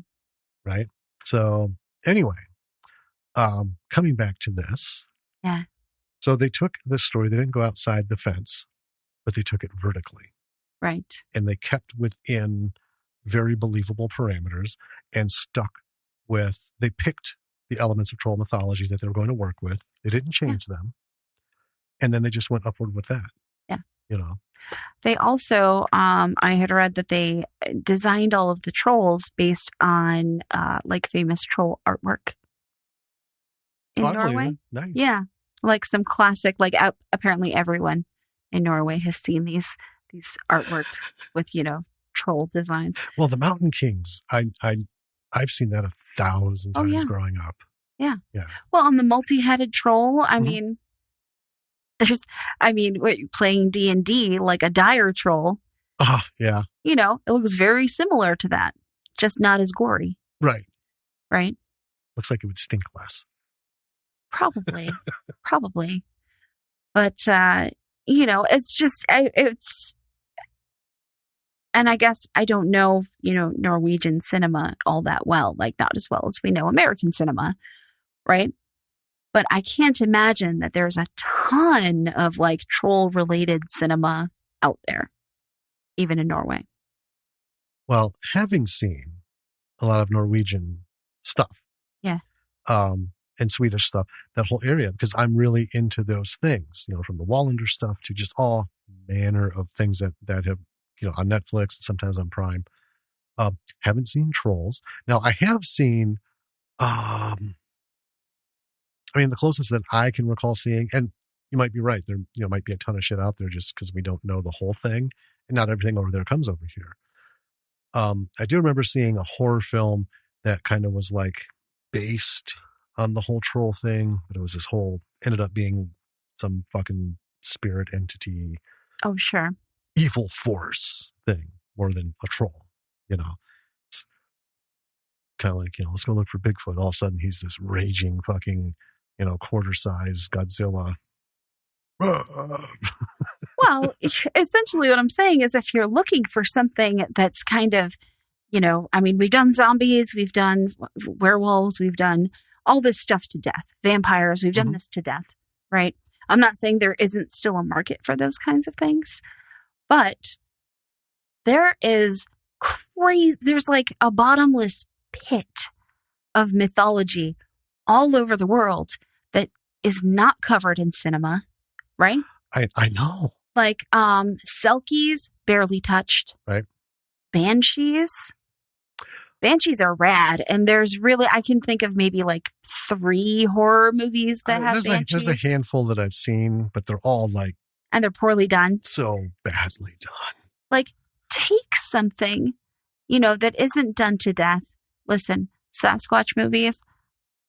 Speaker 1: Right? So anyway, coming back to this.
Speaker 2: Yeah.
Speaker 1: So they took this story. They didn't go outside the fence, but they took it vertically.
Speaker 2: Right.
Speaker 1: And they kept within very believable parameters and stuck with, they picked the elements of troll mythology that they were going to work with. They didn't change them. And then they just went upward with that.
Speaker 2: Yeah. They also, I had read that they designed all of the trolls based on like famous troll artwork in Norway.
Speaker 1: Nice.
Speaker 2: Yeah. Like some classic, like apparently everyone in Norway has seen these artwork with, troll designs.
Speaker 1: Well, the Mountain Kings, I've seen that 1,000 times growing up.
Speaker 2: Yeah.
Speaker 1: Yeah.
Speaker 2: Well, on the multi-headed troll, I mean, playing D&D like a dire troll.
Speaker 1: Oh, yeah.
Speaker 2: It looks very similar to that, just not as gory.
Speaker 1: Right.
Speaker 2: Right.
Speaker 1: Looks like it would stink less.
Speaker 2: Probably. But, it's just, and I guess I don't know, Norwegian cinema all that well, like not as well as we know American cinema. Right. But I can't imagine that there's a ton of like troll related cinema out there, even in Norway.
Speaker 1: Well, having seen a lot of Norwegian stuff.
Speaker 2: Yeah.
Speaker 1: And Swedish stuff, that whole area, because I'm really into those things, from the Wallander stuff to just all manner of things that have, on Netflix and sometimes on Prime. Haven't seen Trolls. Now I have seen, the closest that I can recall seeing, and you might be right, there might be a ton of shit out there just because we don't know the whole thing, and not everything over there comes over here. I do remember seeing a horror film that kind of was like based on the whole troll thing, but it was ended up being some fucking spirit entity.
Speaker 2: Oh, sure.
Speaker 1: Evil force thing more than a troll, It's kind of like, let's go look for Bigfoot. All of a sudden he's this raging fucking, quarter-size Godzilla.
Speaker 2: Well, essentially what I'm saying is if you're looking for something that's kind of, we've done zombies, we've done werewolves, we've done all this stuff to death. Vampires, we've done this to death, right? I'm not saying there isn't still a market for those kinds of things, but there is there's like a bottomless pit of mythology all over the world that is not covered in cinema, right?
Speaker 1: I know.
Speaker 2: Like Selkies, barely touched.
Speaker 1: Right.
Speaker 2: Banshees are rad, and there's really, I can think of maybe like 3 horror movies that have banshees.
Speaker 1: There's a handful that I've seen, but they're all like,
Speaker 2: and they're poorly done.
Speaker 1: So badly done.
Speaker 2: Like, take something, that isn't done to death. Listen, Sasquatch movies.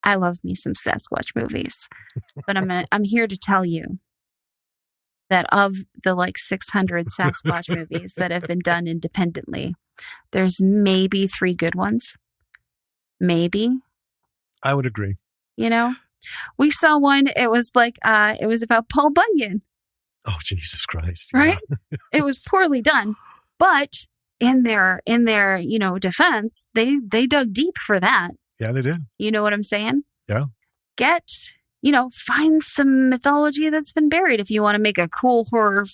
Speaker 2: I love me some Sasquatch movies, but I'm here to tell you that of the like 600 Sasquatch movies that have been done independently, there's maybe 3 good ones. Maybe.
Speaker 1: I would agree.
Speaker 2: We saw one. It was like, it was about Paul Bunyan.
Speaker 1: Oh, Jesus Christ.
Speaker 2: Right? Yeah. It was poorly done, but in their, defense, they dug deep for that.
Speaker 1: Yeah, they did.
Speaker 2: You know what I'm saying?
Speaker 1: Yeah.
Speaker 2: Find some mythology that's been buried. If you want to make a cool horror,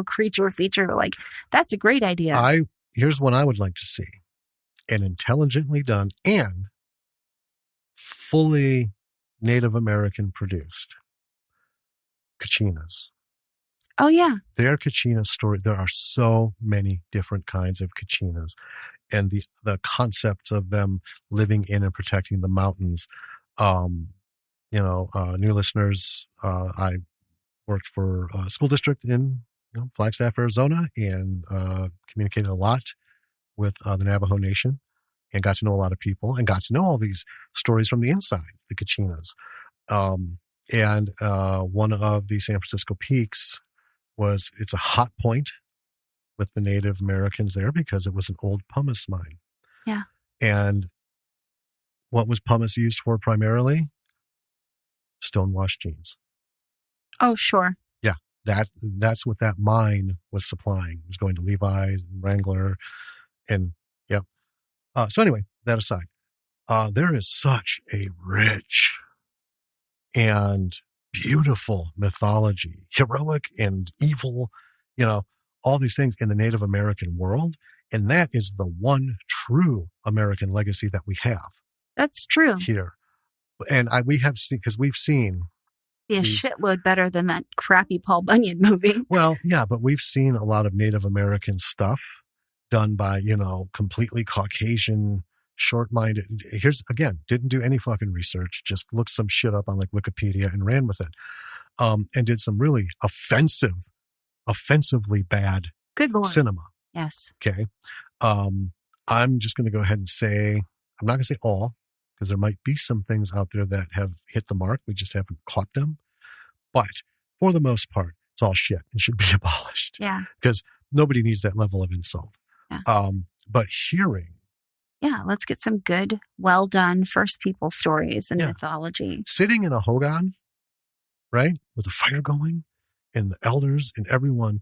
Speaker 2: creature feature, like that's a great idea.
Speaker 1: Here's one I would like to see. An intelligently done and fully Native American produced Kachinas.
Speaker 2: Oh, yeah.
Speaker 1: Their Kachina story, there are so many different kinds of Kachinas, and the concepts of them living in and protecting the mountains. New listeners, I worked for a school district in Flagstaff, Arizona, and communicated a lot with the Navajo Nation, and got to know a lot of people, and got to know all these stories from the inside, the Kachinas. And one of the San Francisco peaks it's a hot point with the Native Americans there because it was an old pumice mine.
Speaker 2: Yeah.
Speaker 1: And what was pumice used for primarily? Stonewashed jeans.
Speaker 2: Oh, sure.
Speaker 1: Yeah. That's what that mine was supplying. It was going to Levi's and Wrangler. And yeah. So anyway, that aside, there is such a rich and beautiful mythology, heroic and evil, all these things in the Native American world. And that is the one true American legacy that we have.
Speaker 2: That's true.
Speaker 1: Here. And we have seen, because we've seen.
Speaker 2: Be a shitload better than that crappy Paul Bunyan movie.
Speaker 1: Well, yeah, but we've seen a lot of Native American stuff done by, completely Caucasian, short-minded. Here's, again, didn't do any fucking research, just looked some shit up on like Wikipedia and ran with it. And did some really offensively bad
Speaker 2: Good Lord.
Speaker 1: cinema.
Speaker 2: Yes.
Speaker 1: Okay. I'm just going to go ahead and say, I'm not going to say all, because there might be some things out there that have hit the mark. We just haven't caught them. But for the most part, it's all shit and should be abolished.
Speaker 2: Yeah.
Speaker 1: Because nobody needs that level of insult.
Speaker 2: Yeah.
Speaker 1: But hearing.
Speaker 2: Yeah, let's get some good, well done first people stories and mythology.
Speaker 1: Sitting in a hogan, right, with the fire going and the elders and everyone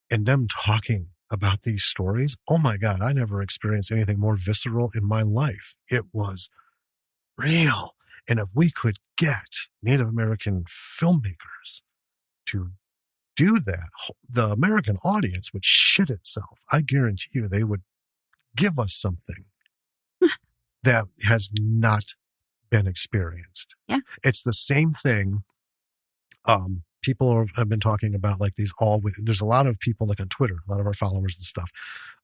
Speaker 1: and them talking about these stories. Oh my God, I never experienced anything more visceral in my life. It was real. And if we could get Native American filmmakers to do that, the American audience would shit itself. I guarantee you they would give us something that has not been experienced.
Speaker 2: Yeah.
Speaker 1: It's the same thing. People have been talking about like there's a lot of people like on Twitter, a lot of our followers and stuff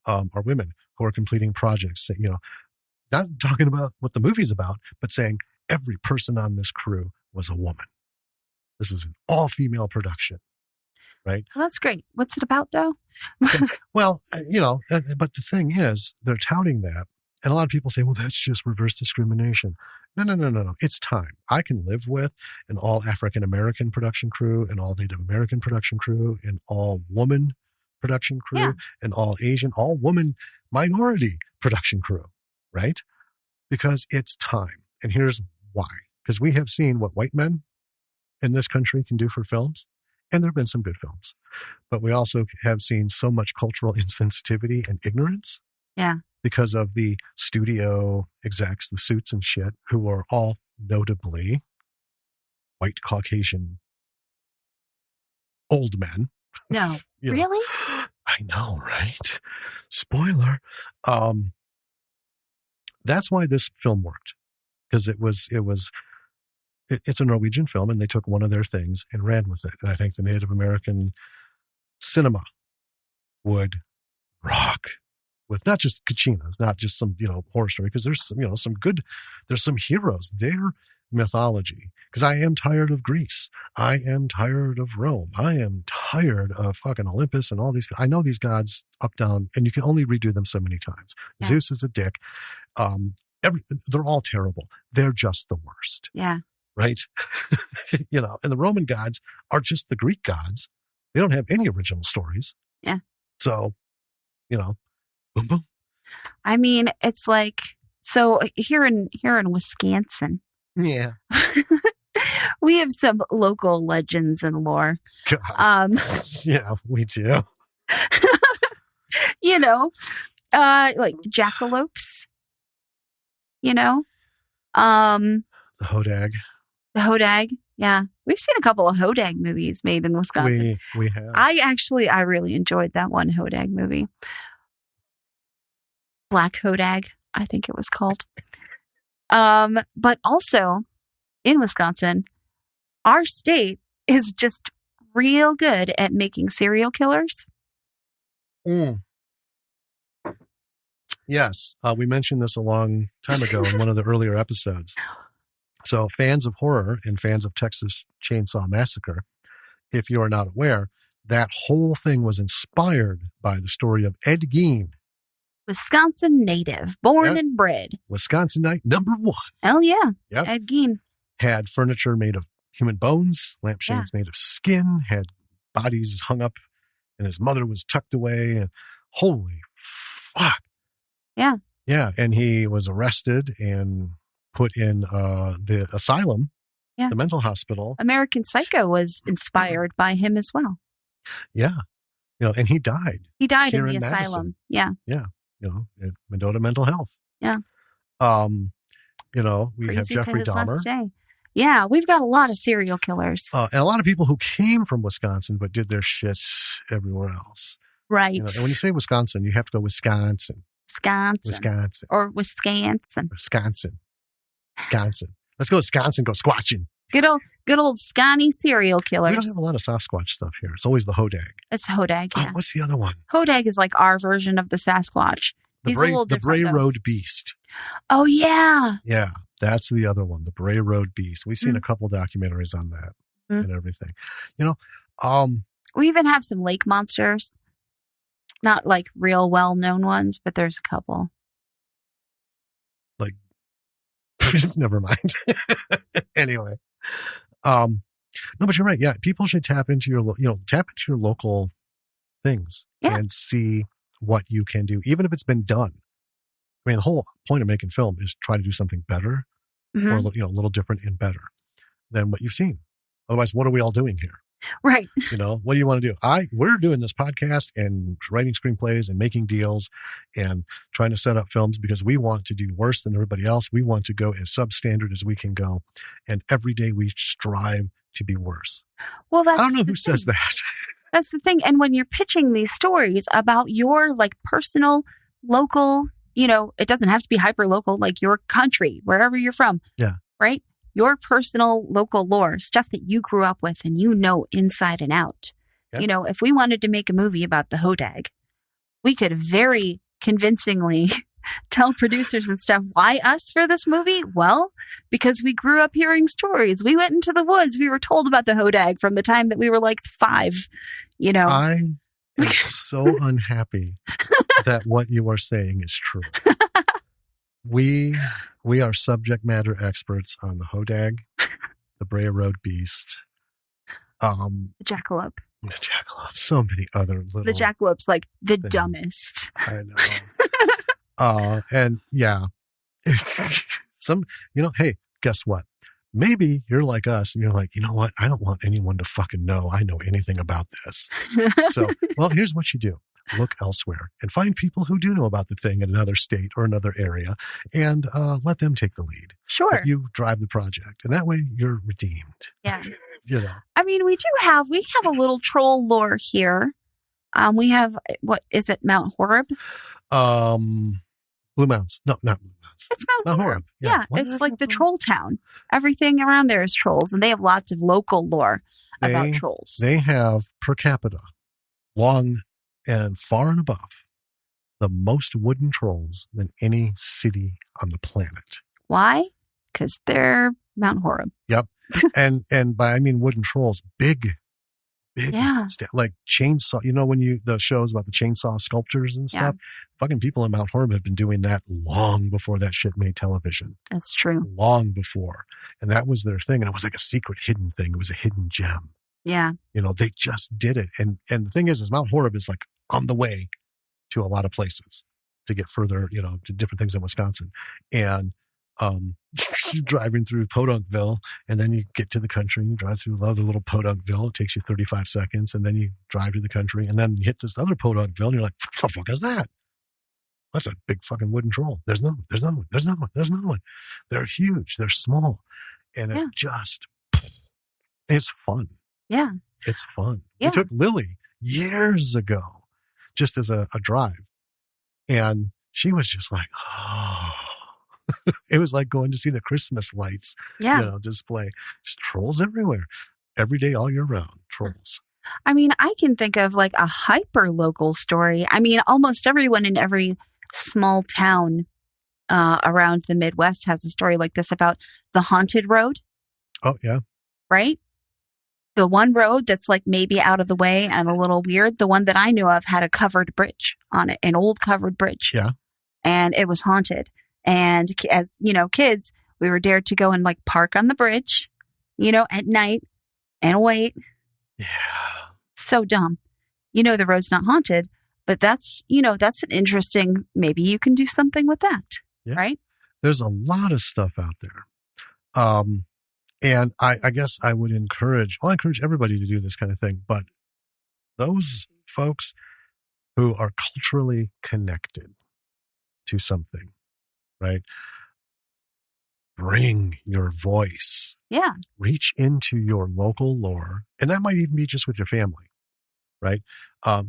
Speaker 1: are women who are completing projects that, not talking about what the movie's about, but saying every person on this crew was a woman. This is an all-female production, right?
Speaker 2: Well, that's great. What's it about, though?
Speaker 1: Well, but the thing is, they're touting that. And a lot of people say, well, that's just reverse discrimination. No. It's time. I can live with an all African-American production crew, an all Native American production crew, an all woman production crew, an all Asian, all woman minority production crew, right? Because it's time. And here's why. Because we have seen what white men in this country can do for films. And there have been some good films. But we also have seen so much cultural insensitivity and ignorance.
Speaker 2: Yeah.
Speaker 1: Because of the studio execs, the suits and shit, who are all notably white Caucasian old men.
Speaker 2: No. Really?
Speaker 1: I know, right? Spoiler. That's why this film worked. Because it's a Norwegian film, and they took one of their things and ran with it. And I think the Native American cinema would rock with not just Kachinas, not just some, horror story, because there's there's some heroes, their mythology. Because I am tired of Greece. I am tired of Rome. I am tired of fucking Olympus and all these. I know these gods up, down, and you can only redo them so many times. Yeah. Zeus is a dick. They're all terrible. They're just the worst.
Speaker 2: Yeah.
Speaker 1: Right? And the Roman gods are just the Greek gods. They don't have any original stories.
Speaker 2: Yeah.
Speaker 1: So, boom, boom.
Speaker 2: I mean, it's like, so here in Wisconsin.
Speaker 1: Yeah.
Speaker 2: We have some local legends and lore.
Speaker 1: Yeah, we do.
Speaker 2: Like jackalopes.
Speaker 1: The Hodag.
Speaker 2: The Hodag. Yeah. We've seen a couple of Hodag movies made in Wisconsin.
Speaker 1: We have.
Speaker 2: I really enjoyed that one Hodag movie. Black Hodag, I think it was called. But also in Wisconsin, our state is just real good at making serial killers.
Speaker 1: Mm. Yes. We mentioned this a long time ago in one of the earlier episodes. So fans of horror and fans of Texas Chainsaw Massacre, if you are not aware, that whole thing was inspired by the story of Ed Gein,
Speaker 2: Wisconsin native, born
Speaker 1: Yep.
Speaker 2: and bred.
Speaker 1: Wisconsinite #1.
Speaker 2: Hell yeah.
Speaker 1: Yep.
Speaker 2: Ed Gein.
Speaker 1: Had furniture made of human bones, lampshades made of skin, had bodies hung up, and his mother was tucked away. And holy fuck.
Speaker 2: Yeah.
Speaker 1: Yeah. And he was arrested and put in the asylum, the mental hospital.
Speaker 2: American Psycho was inspired by him as well.
Speaker 1: Yeah. And he died.
Speaker 2: He died in
Speaker 1: here
Speaker 2: the
Speaker 1: in
Speaker 2: asylum.
Speaker 1: Madison.
Speaker 2: Yeah.
Speaker 1: Yeah. At Mendota Mental Health.
Speaker 2: Yeah.
Speaker 1: We
Speaker 2: Crazy
Speaker 1: have
Speaker 2: to
Speaker 1: Jeffrey
Speaker 2: his
Speaker 1: Dahmer.
Speaker 2: last day. Yeah, we've got a lot of serial killers.
Speaker 1: And a lot of people who came from Wisconsin but did their shit everywhere else.
Speaker 2: Right.
Speaker 1: And when you say Wisconsin, you have to go Wisconsin. Or Wisconsin. Let's go Wisconsin, go squatching.
Speaker 2: Good old Scotty serial killers.
Speaker 1: We don't have a lot of Sasquatch stuff here. It's always the Hodag.
Speaker 2: It's Hodag, yeah.
Speaker 1: Oh, what's the other one?
Speaker 2: Hodag is like our version of the Sasquatch. He's a little
Speaker 1: the
Speaker 2: different,
Speaker 1: Bray
Speaker 2: though.
Speaker 1: Road Beast.
Speaker 2: Oh, yeah.
Speaker 1: Yeah, that's the other one, the Bray Road Beast. We've seen a couple documentaries on that and everything.
Speaker 2: We even have some lake monsters. Not like real well-known ones, but there's a couple.
Speaker 1: Like, never mind. Anyway. No, but you're right. Yeah, people should tap into your local things and see what you can do, even if it's been done. I mean, the whole point of making film is try to do something better or a little different and better than what you've seen. Otherwise, what are we all doing here?
Speaker 2: Right.
Speaker 1: What do you want to do? We're doing this podcast and writing screenplays and making deals and trying to set up films because we want to do worse than everybody else. We want to go as substandard as we can go. And every day we strive to be worse.
Speaker 2: Well, I
Speaker 1: don't know who says that.
Speaker 2: That's the thing. And when you're pitching these stories about your like personal, local, it doesn't have to be hyper local, like your country, wherever you're from.
Speaker 1: Yeah.
Speaker 2: Right. Your personal local lore, stuff that you grew up with and inside and out. Yeah. If we wanted to make a movie about the Hodag, we could very convincingly tell producers and stuff, why us for this movie? Well, because we grew up hearing stories. We went into the woods. We were told about the Hodag from the time that we were like 5,
Speaker 1: I am so unhappy that what you are saying is true. We are subject matter experts on the Hodag, the Bray Road Beast,
Speaker 2: the Jackalope.
Speaker 1: The Jackalope. So many other little.
Speaker 2: The Jackalope's like the
Speaker 1: things.
Speaker 2: Dumbest.
Speaker 1: I know. And yeah, hey, guess what? Maybe you're like us and you're like, you know what? I don't want anyone to fucking know I know anything about this. So, well, here's what you do. Look elsewhere and find people who do know about the thing in another state or another area and let them take the lead.
Speaker 2: Sure.
Speaker 1: But you drive the project and that way you're redeemed.
Speaker 2: Yeah.
Speaker 1: I
Speaker 2: mean, we have a little troll lore here. We have, what is it? Mount Horeb?
Speaker 1: Blue Mountains. No, not Blue Mountains.
Speaker 2: It's Mount Horeb. Yeah. It's like the troll town. Everything around there is trolls and they have lots of local lore about trolls.
Speaker 1: They have per capita long and far and above the most wooden trolls than any city on the planet.
Speaker 2: Why? Because they're Mount Horeb.
Speaker 1: Yep. and by I mean wooden trolls, big, like chainsaw. When the shows about the chainsaw sculptures and stuff, fucking people in Mount Horeb have been doing that long before that shit made television.
Speaker 2: That's true.
Speaker 1: Long before. And that was their thing. And it was like a secret hidden thing. It was a hidden gem.
Speaker 2: Yeah.
Speaker 1: They just did it. And the thing is Mount Horeb is like on the way to a lot of places to get further, to different things in Wisconsin. And you're driving through Podunkville and then you get to the country and you drive through another little Podunkville. It takes you 35 seconds and then you drive to the country and then you hit this other Podunkville and you're like, what the fuck is that? That's a big fucking wooden troll. There's another one. They're huge. They're small. And it just, it's fun.
Speaker 2: Yeah.
Speaker 1: It's fun.
Speaker 2: Yeah.
Speaker 1: We took Lily years ago just as a drive. And she was just like, oh. It was like going to see the Christmas lights display. Just trolls everywhere. Every day, all year round, trolls.
Speaker 2: I mean, I can think of like a hyper local story. I mean, almost everyone in every small town around the Midwest has a story like this about the haunted road.
Speaker 1: Oh, yeah.
Speaker 2: Right? The one road that's like maybe out of the way and a little weird, the one that I knew of had a covered bridge on it, an old covered bridge.
Speaker 1: Yeah.
Speaker 2: And it was haunted. And as, kids, we were dared to go and like park on the bridge, at night and wait.
Speaker 1: Yeah.
Speaker 2: So dumb. The road's not haunted, but that's an interesting, maybe you can do something with that. Yeah. Right?
Speaker 1: There's a lot of stuff out there. And I guess I would encourage everybody to do this kind of thing, but those folks who are culturally connected to something, right? Bring your voice.
Speaker 2: Yeah.
Speaker 1: Reach into your local lore. And that might even be just with your family, right?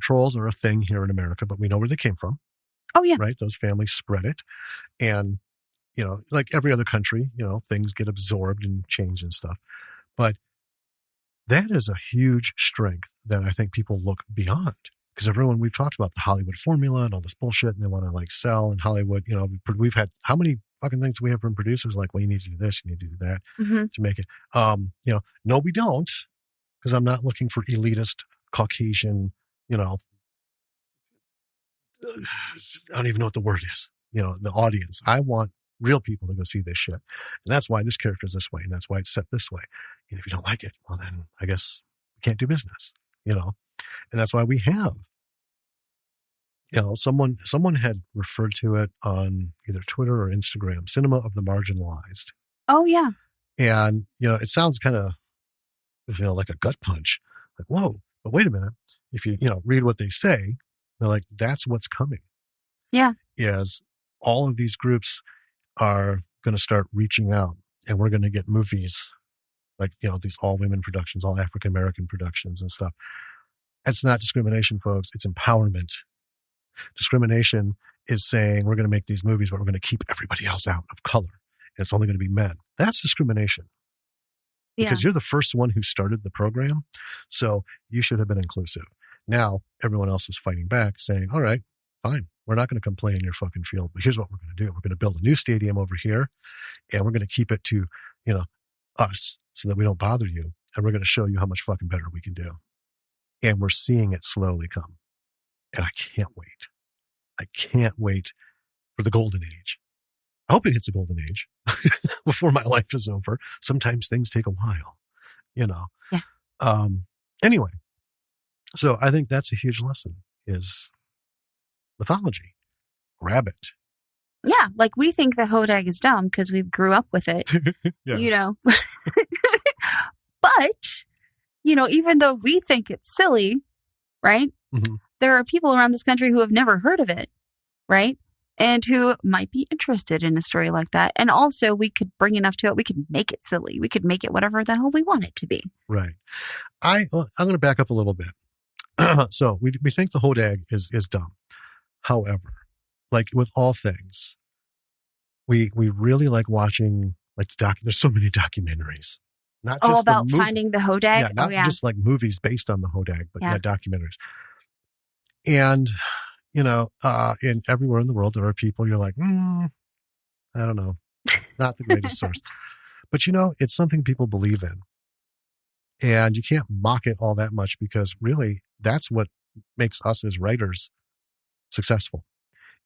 Speaker 1: Trolls are a thing here in America, but we know where they came from.
Speaker 2: Oh, yeah.
Speaker 1: Right? Those families spread it. And like every other country, things get absorbed and changed and stuff. But that is a huge strength that I think people look beyond. Because we've talked about the Hollywood formula and all this bullshit, and they want to like sell in Hollywood. We've had how many fucking things we have from producers like, well, you need to do this, you need to do that to make it. No, we don't, because I'm not looking for elitist Caucasian, I don't even know what the word is, the audience. I want real people to go see this shit. And that's why this character is this way. And that's why it's set this way. And if you don't like it, well, then I guess we can't do business, And that's why we have, someone had referred to it on either Twitter or Instagram, cinema of the marginalized.
Speaker 2: Oh, yeah.
Speaker 1: And, it sounds kind of, like a gut punch. Like, whoa, but wait a minute. If you, read what they say, they're like, that's what's coming.
Speaker 2: Yeah.
Speaker 1: Is all of these groups are going to start reaching out, and we're going to get movies like, these all women productions, all African American productions and stuff. It's not discrimination, folks. It's empowerment. Discrimination is saying we're going to make these movies, but we're going to keep everybody else out of color. And it's only going to be men. That's discrimination. Because you're the first one who started the program. So you should have been inclusive. Now everyone else is fighting back saying, all right, fine. We're not going to come play in your fucking field, but here's what we're going to do. We're going to build a new stadium over here, and we're going to keep it to, us so that we don't bother you. And we're going to show you how much fucking better we can do. And we're seeing it slowly come. And I can't wait. I can't wait for the golden age. I hope it hits a golden age before my life is over. Sometimes things take a while,
Speaker 2: Yeah.
Speaker 1: Anyway, so I think that's a huge lesson is mythology. Grab it.
Speaker 2: Yeah. Like we think the hodag is dumb because we grew up with it, But, even though we think it's silly, right? Mm-hmm. There are people around this country who have never heard of it, right? And who might be interested in a story like that. And also we could bring enough to it. We could make it silly. We could make it whatever the hell we want it to be.
Speaker 1: Right. I'm going to back up a little bit. So we think the hodag is dumb. However, like with all things, we really like watching like there's so many documentaries. Not just
Speaker 2: about finding the hodag?
Speaker 1: Yeah, not just like movies based on the hodag, but documentaries. And, in everywhere in the world, there are people you're like, I don't know, not the greatest source. But, it's something people believe in. And you can't mock it all that much because really that's what makes us as writers successful.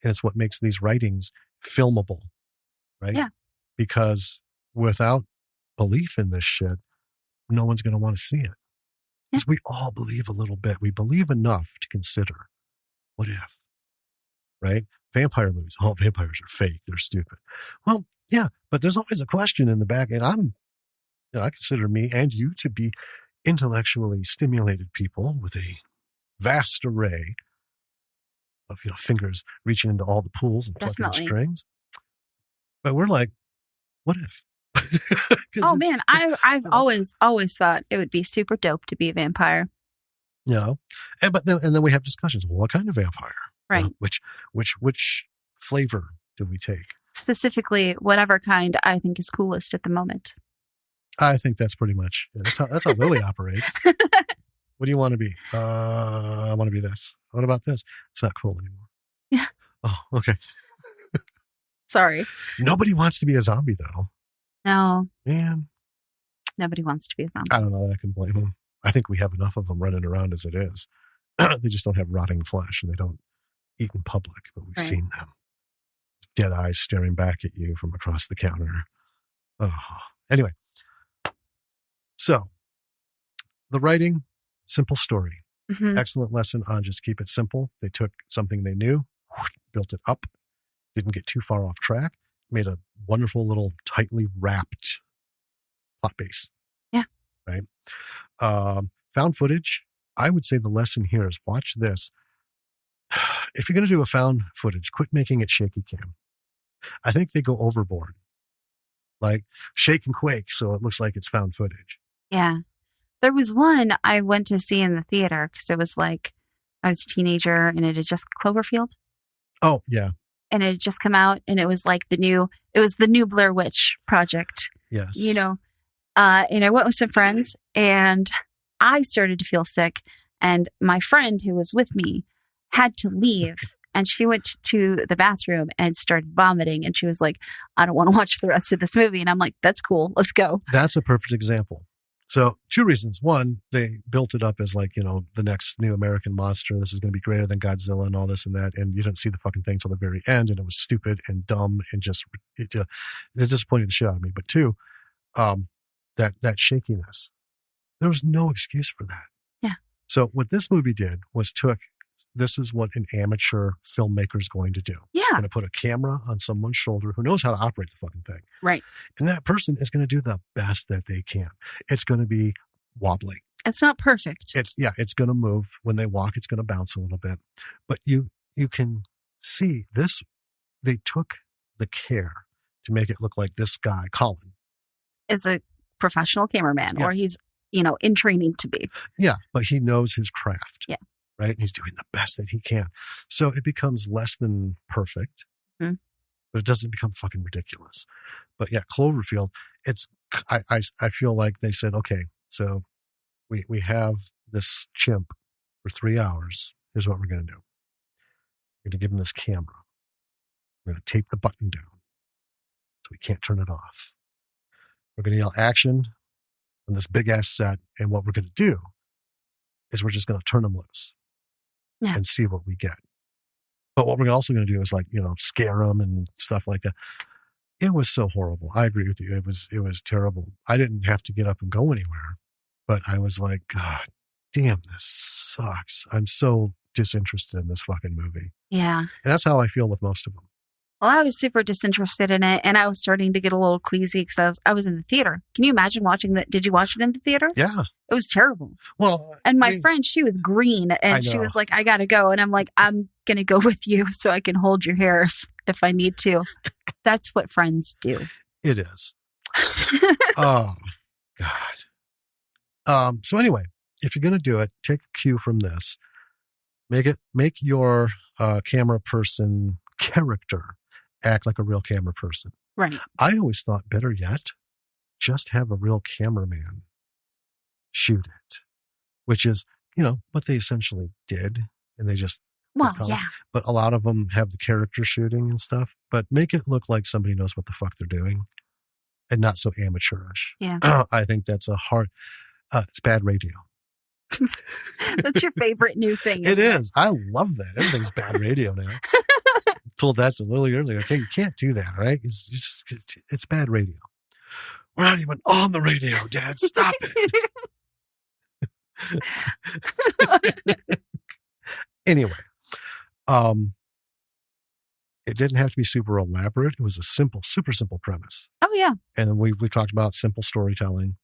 Speaker 1: And it's what makes these writings filmable, right?
Speaker 2: Yeah.
Speaker 1: Because without belief in this shit, no one's going to want to see it. Because we all believe a little bit. We believe enough to consider what if, right? Vampire movies. All vampires are fake. They're stupid. Well, yeah, but there's always a question in the back. And I consider me and you to be intellectually stimulated people with a vast array of, fingers reaching into all the pools and plucking the strings. But we're like, what if?
Speaker 2: Oh man, I've always thought it would be super dope to be a vampire.
Speaker 1: And then we have discussions. Well, what kind of vampire?
Speaker 2: Right.
Speaker 1: Which flavor do we take?
Speaker 2: Specifically, whatever kind I think is coolest at the moment.
Speaker 1: I think that's pretty much that's how Lily operates. What do you want to be? I want to be this. What about this? It's not cool anymore.
Speaker 2: Yeah.
Speaker 1: Oh, okay.
Speaker 2: Sorry.
Speaker 1: Nobody wants to be a zombie though.
Speaker 2: No.
Speaker 1: Man.
Speaker 2: Nobody wants to be a zombie.
Speaker 1: I don't know that I can blame them. I think we have enough of them running around as it is. They just don't have rotting flesh and they don't eat in public, but we've seen them. Dead eyes staring back at you from across the counter. Oh. Anyway, so the writing, simple story.
Speaker 2: Mm-hmm.
Speaker 1: Excellent lesson on just keep it simple. They took something they knew, built it up, didn't get too far off track, made a wonderful little tightly wrapped plot base.
Speaker 2: Yeah.
Speaker 1: Right. Found footage. I would say the lesson here is watch this. If you're going to do a found footage, quit making it shaky cam. I think they go overboard. Like shake and quake, so it looks like it's found footage.
Speaker 2: Yeah. There was one I went to see in the theater because it was like I was a teenager and it had just Cloverfield.
Speaker 1: Oh, yeah.
Speaker 2: And it had just come out and it was like the new Blair Witch Project.
Speaker 1: Yes.
Speaker 2: You know, and I went with some friends and I started to feel sick. And my friend who was with me had to leave. And she went to the bathroom and started vomiting. And she was like, I don't want to watch the rest of this movie. And I'm like, that's cool. Let's go.
Speaker 1: That's a perfect example. So 2 reasons. One, they built it up as like, the next new American monster. This is going to be greater than Godzilla and all this and that. And you didn't see the fucking thing till the very end. And it was stupid and dumb and just, it disappointed the shit out of me. But 2, that shakiness, there was no excuse for that.
Speaker 2: Yeah.
Speaker 1: So what this movie did was this is what an amateur filmmaker is going to do.
Speaker 2: Yeah.
Speaker 1: Going to put a camera on someone's shoulder who knows how to operate the fucking thing.
Speaker 2: Right.
Speaker 1: And that person is going to do the best that they can. It's going to be wobbly.
Speaker 2: It's not perfect.
Speaker 1: It's going to move. When they walk, it's going to bounce a little bit. But you can see this. They took the care to make it look like this guy, Colin,
Speaker 2: is a professional cameraman, or he's, in training to be.
Speaker 1: Yeah, but he knows his craft.
Speaker 2: Yeah.
Speaker 1: Right? And he's doing the best that he can. So it becomes less than perfect, but it doesn't become fucking ridiculous. But yeah, Cloverfield, I feel like they said, okay, so we have this chimp for 3 hours. Here's what we're going to do. We're going to give him this camera. We're going to tape the button down so we can't turn it off. We're going to yell action on this big ass set. And what we're going to do is we're just going to turn them loose. Yeah. And see what we get. But what we're also going to do is scare them and stuff like that. It was so horrible. I agree with you. It was terrible. I didn't have to get up and go anywhere, but I was like, God damn, this sucks. I'm so disinterested in this fucking movie.
Speaker 2: Yeah. And
Speaker 1: that's how I feel with most of them.
Speaker 2: Well, I was super disinterested in it, and I was starting to get a little queasy because I was in the theater. Can you imagine watching that? Did you watch it in the theater?
Speaker 1: Yeah.
Speaker 2: It was terrible.
Speaker 1: Well,
Speaker 2: and my friend, she was green, and she was like, I got to go. And I'm like, I'm going to go with you so I can hold your hair if I need to. That's what friends do.
Speaker 1: It is. Oh, God. So anyway, if you're going to do it, take a cue from this. Make your camera person character act like a real camera person.
Speaker 2: Right.
Speaker 1: I always thought, better yet, just have a real cameraman shoot it, which is, what they essentially did. And they just,
Speaker 2: yeah.
Speaker 1: But a lot of them have the character shooting and stuff, but make it look like somebody knows what the fuck they're doing and not so amateurish.
Speaker 2: Yeah.
Speaker 1: I think that's it's bad radio.
Speaker 2: That's your favorite new thing.
Speaker 1: It is. I love that. Everything's bad radio now. Told that a little earlier. Okay, you can't do that, right? It's bad radio. We're not even on the radio, Dad. Stop it. Anyway, it didn't have to be super elaborate. It was a super simple premise.
Speaker 2: Oh yeah.
Speaker 1: And then we talked about simple storytelling.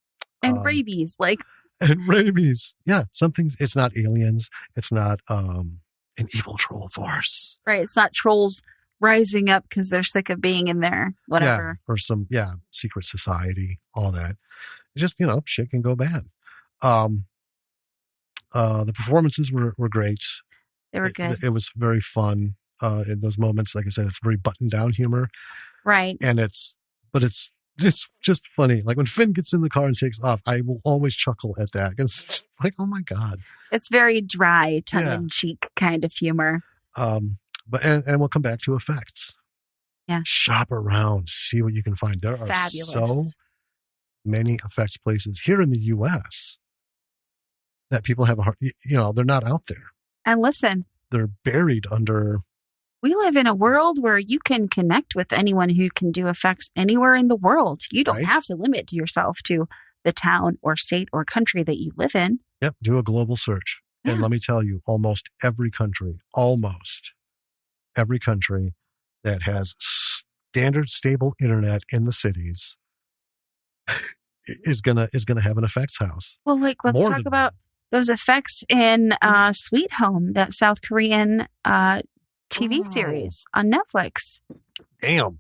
Speaker 2: And rabies,
Speaker 1: And rabies. Yeah. It's not aliens. It's not an evil troll force.
Speaker 2: Right. It's not trolls rising up because they're sick of being in there, whatever.
Speaker 1: Yeah, or some, secret society, all that. It's just, shit can go bad. The performances were great.
Speaker 2: They were good.
Speaker 1: It was very fun. In those moments, like I said, it's very buttoned down humor.
Speaker 2: Right.
Speaker 1: And it's just funny. Like when Finn gets in the car and takes off, I will always chuckle at that. It's just like, oh my God.
Speaker 2: It's very dry, tongue-in-cheek kind of humor.
Speaker 1: But we'll come back to effects.
Speaker 2: Yeah.
Speaker 1: Shop around, see what you can find. There are
Speaker 2: fabulous.
Speaker 1: So many effects places here in the U.S. that people have a hard, they're not out there.
Speaker 2: And listen,
Speaker 1: They're buried under.
Speaker 2: we live in a world where you can connect with anyone who can do effects anywhere in the world. You don't
Speaker 1: Right.
Speaker 2: have to limit yourself to the town or state or country that you live in.
Speaker 1: Yep. Do a global search. And
Speaker 2: Yeah.
Speaker 1: let me tell you, almost every country that has standard stable internet in the cities is gonna have an effects house.
Speaker 2: Well, like, let's
Speaker 1: More
Speaker 2: talk
Speaker 1: than
Speaker 2: about those effects in Sweet Home, that South Korean TV
Speaker 1: Oh.
Speaker 2: series on Netflix.
Speaker 1: Damn.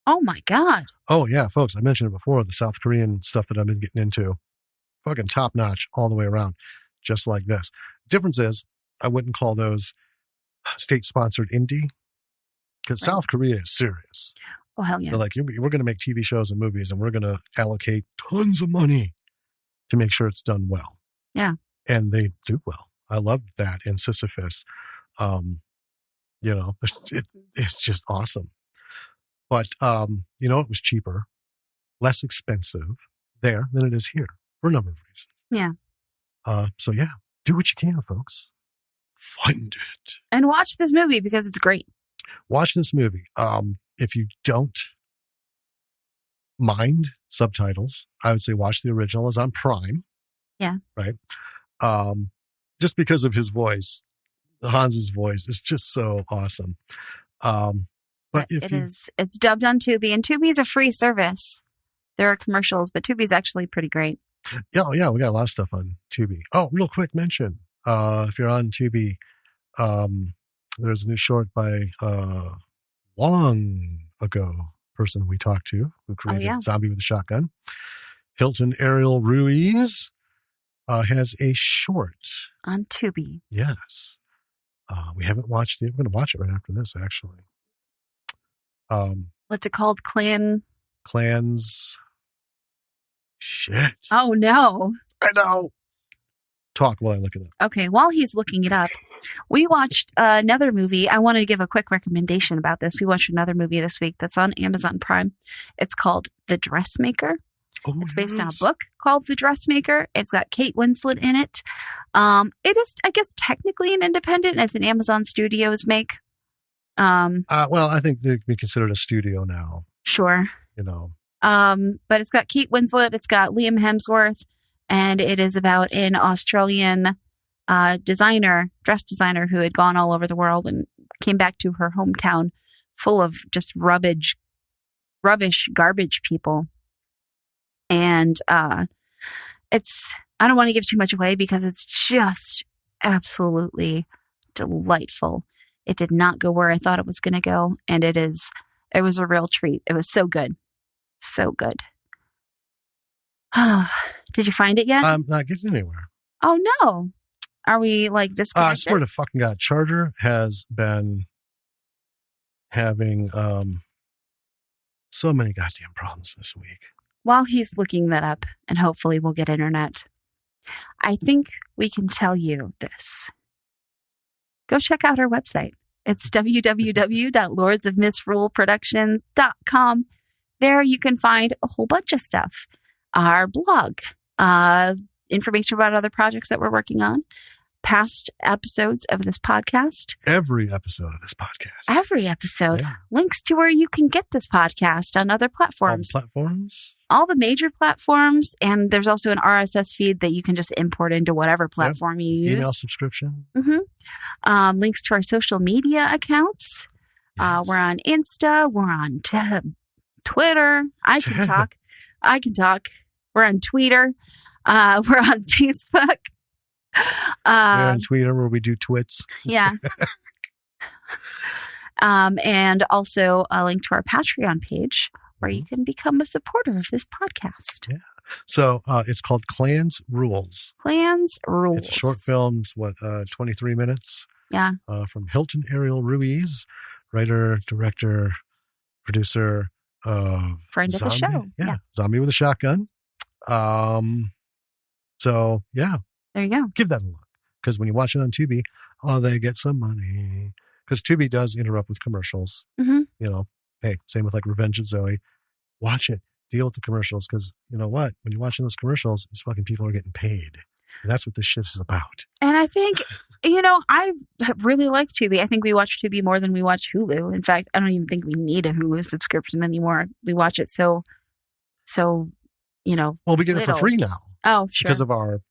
Speaker 2: Oh my God.
Speaker 1: Oh yeah, folks, I mentioned it before, the South Korean stuff that I've been getting into. Fucking top notch all the way around, just like this. Difference is, I wouldn't call those state-sponsored indie, because
Speaker 2: Right.
Speaker 1: South Korea is serious.
Speaker 2: Oh, hell yeah.
Speaker 1: They're like, we're going to make TV shows and movies, and we're going to allocate tons of money to make sure it's done well.
Speaker 2: Yeah.
Speaker 1: And they do well. I love that in Sisyphus. It's just awesome. But, it was cheaper, less expensive there than it is here for a number of reasons.
Speaker 2: Yeah.
Speaker 1: So, yeah, do what you can, folks. Find it.
Speaker 2: And watch this movie because it's great.
Speaker 1: Watch this movie. If you don't mind subtitles, I would say watch the original. It's on Prime.
Speaker 2: Yeah.
Speaker 1: Right. Just because of his voice, Hans's voice is just so awesome. But
Speaker 2: It's dubbed on Tubi, and Tubi is a free service. There are commercials, but Tubi is actually pretty great.
Speaker 1: yeah, we got a lot of stuff on Tubi. Oh, real quick mention. If you're on Tubi, there's a new short by long ago person we talked to who created Zombie with a Shotgun. Hilton Ariel Ruiz has a short
Speaker 2: on Tubi.
Speaker 1: Yes. We haven't watched it. We're going to watch it right after this, actually.
Speaker 2: What's it called?
Speaker 1: Clans. Shit.
Speaker 2: Oh, no.
Speaker 1: I know. Talk while I look it up.
Speaker 2: Okay, while he's looking it up, we watched another movie. I wanted to give a quick recommendation about this. We watched another movie this week that's on Amazon Prime. It's called The Dressmaker.
Speaker 1: Oh,
Speaker 2: it's based on a book called The Dressmaker. It's got Kate Winslet in it. It is, I guess, technically an independent, as an Amazon Studios make.
Speaker 1: Well, I think they can be considered a studio now.
Speaker 2: Sure. But it's got Kate Winslet. It's got Liam Hemsworth. And it is about an Australian dress designer who had gone all over the world and came back to her hometown full of just rubbish, garbage people. And I don't want to give too much away because it's just absolutely delightful. It did not go where I thought it was going to go. And it was a real treat. It was so good. So good. Did you find it yet?
Speaker 1: I'm not getting anywhere.
Speaker 2: Oh, no. Are we disconnected?
Speaker 1: I swear to fucking God, Charter has been having so many goddamn problems this week.
Speaker 2: While he's looking that up, and hopefully we'll get internet, I think we can tell you this. Go check out our website. It's www.lordsofmisruleproductions.com. There you can find a whole bunch of stuff. Our blog, information about other projects that we're working on, past episodes of this podcast.
Speaker 1: Every episode of this podcast.
Speaker 2: Every episode. Yeah. Links to where you can get this podcast on other platforms.
Speaker 1: All the platforms?
Speaker 2: All the major platforms. And there's also an RSS feed that you can just import into whatever platform you use.
Speaker 1: Email subscription.
Speaker 2: Mm-hmm. Links to our social media accounts. Yes. We're on Insta. We're on Twitter. I can talk. We're on Twitter. We're on Facebook.
Speaker 1: We're on Twitter where we do twits.
Speaker 2: Yeah. And also a link to our Patreon page where you can become a supporter of this podcast.
Speaker 1: Yeah. So it's called Clans Rules.
Speaker 2: Clans Rules.
Speaker 1: It's a short film. It's 23 minutes?
Speaker 2: Yeah.
Speaker 1: From Hilton Ariel Ruiz, writer, director, producer.
Speaker 2: Friend of the show.
Speaker 1: Yeah. Zombie with a Shotgun. So yeah.
Speaker 2: There you go.
Speaker 1: Give that a look. Because when you watch it on Tubi, they get some money. Because Tubi does interrupt with commercials.
Speaker 2: Mm-hmm.
Speaker 1: Hey, same with Revenge of Zoe. Watch it. Deal with the commercials. Because you know what? When you're watching those commercials, these fucking people are getting paid. And that's what this shit is about.
Speaker 2: And I think, I really like Tubi. I think we watch Tubi more than we watch Hulu. In fact, I don't even think we need a Hulu subscription anymore. We watch it so
Speaker 1: Well, we get it for
Speaker 2: little.
Speaker 1: free now.
Speaker 2: Oh, sure.
Speaker 1: Because of our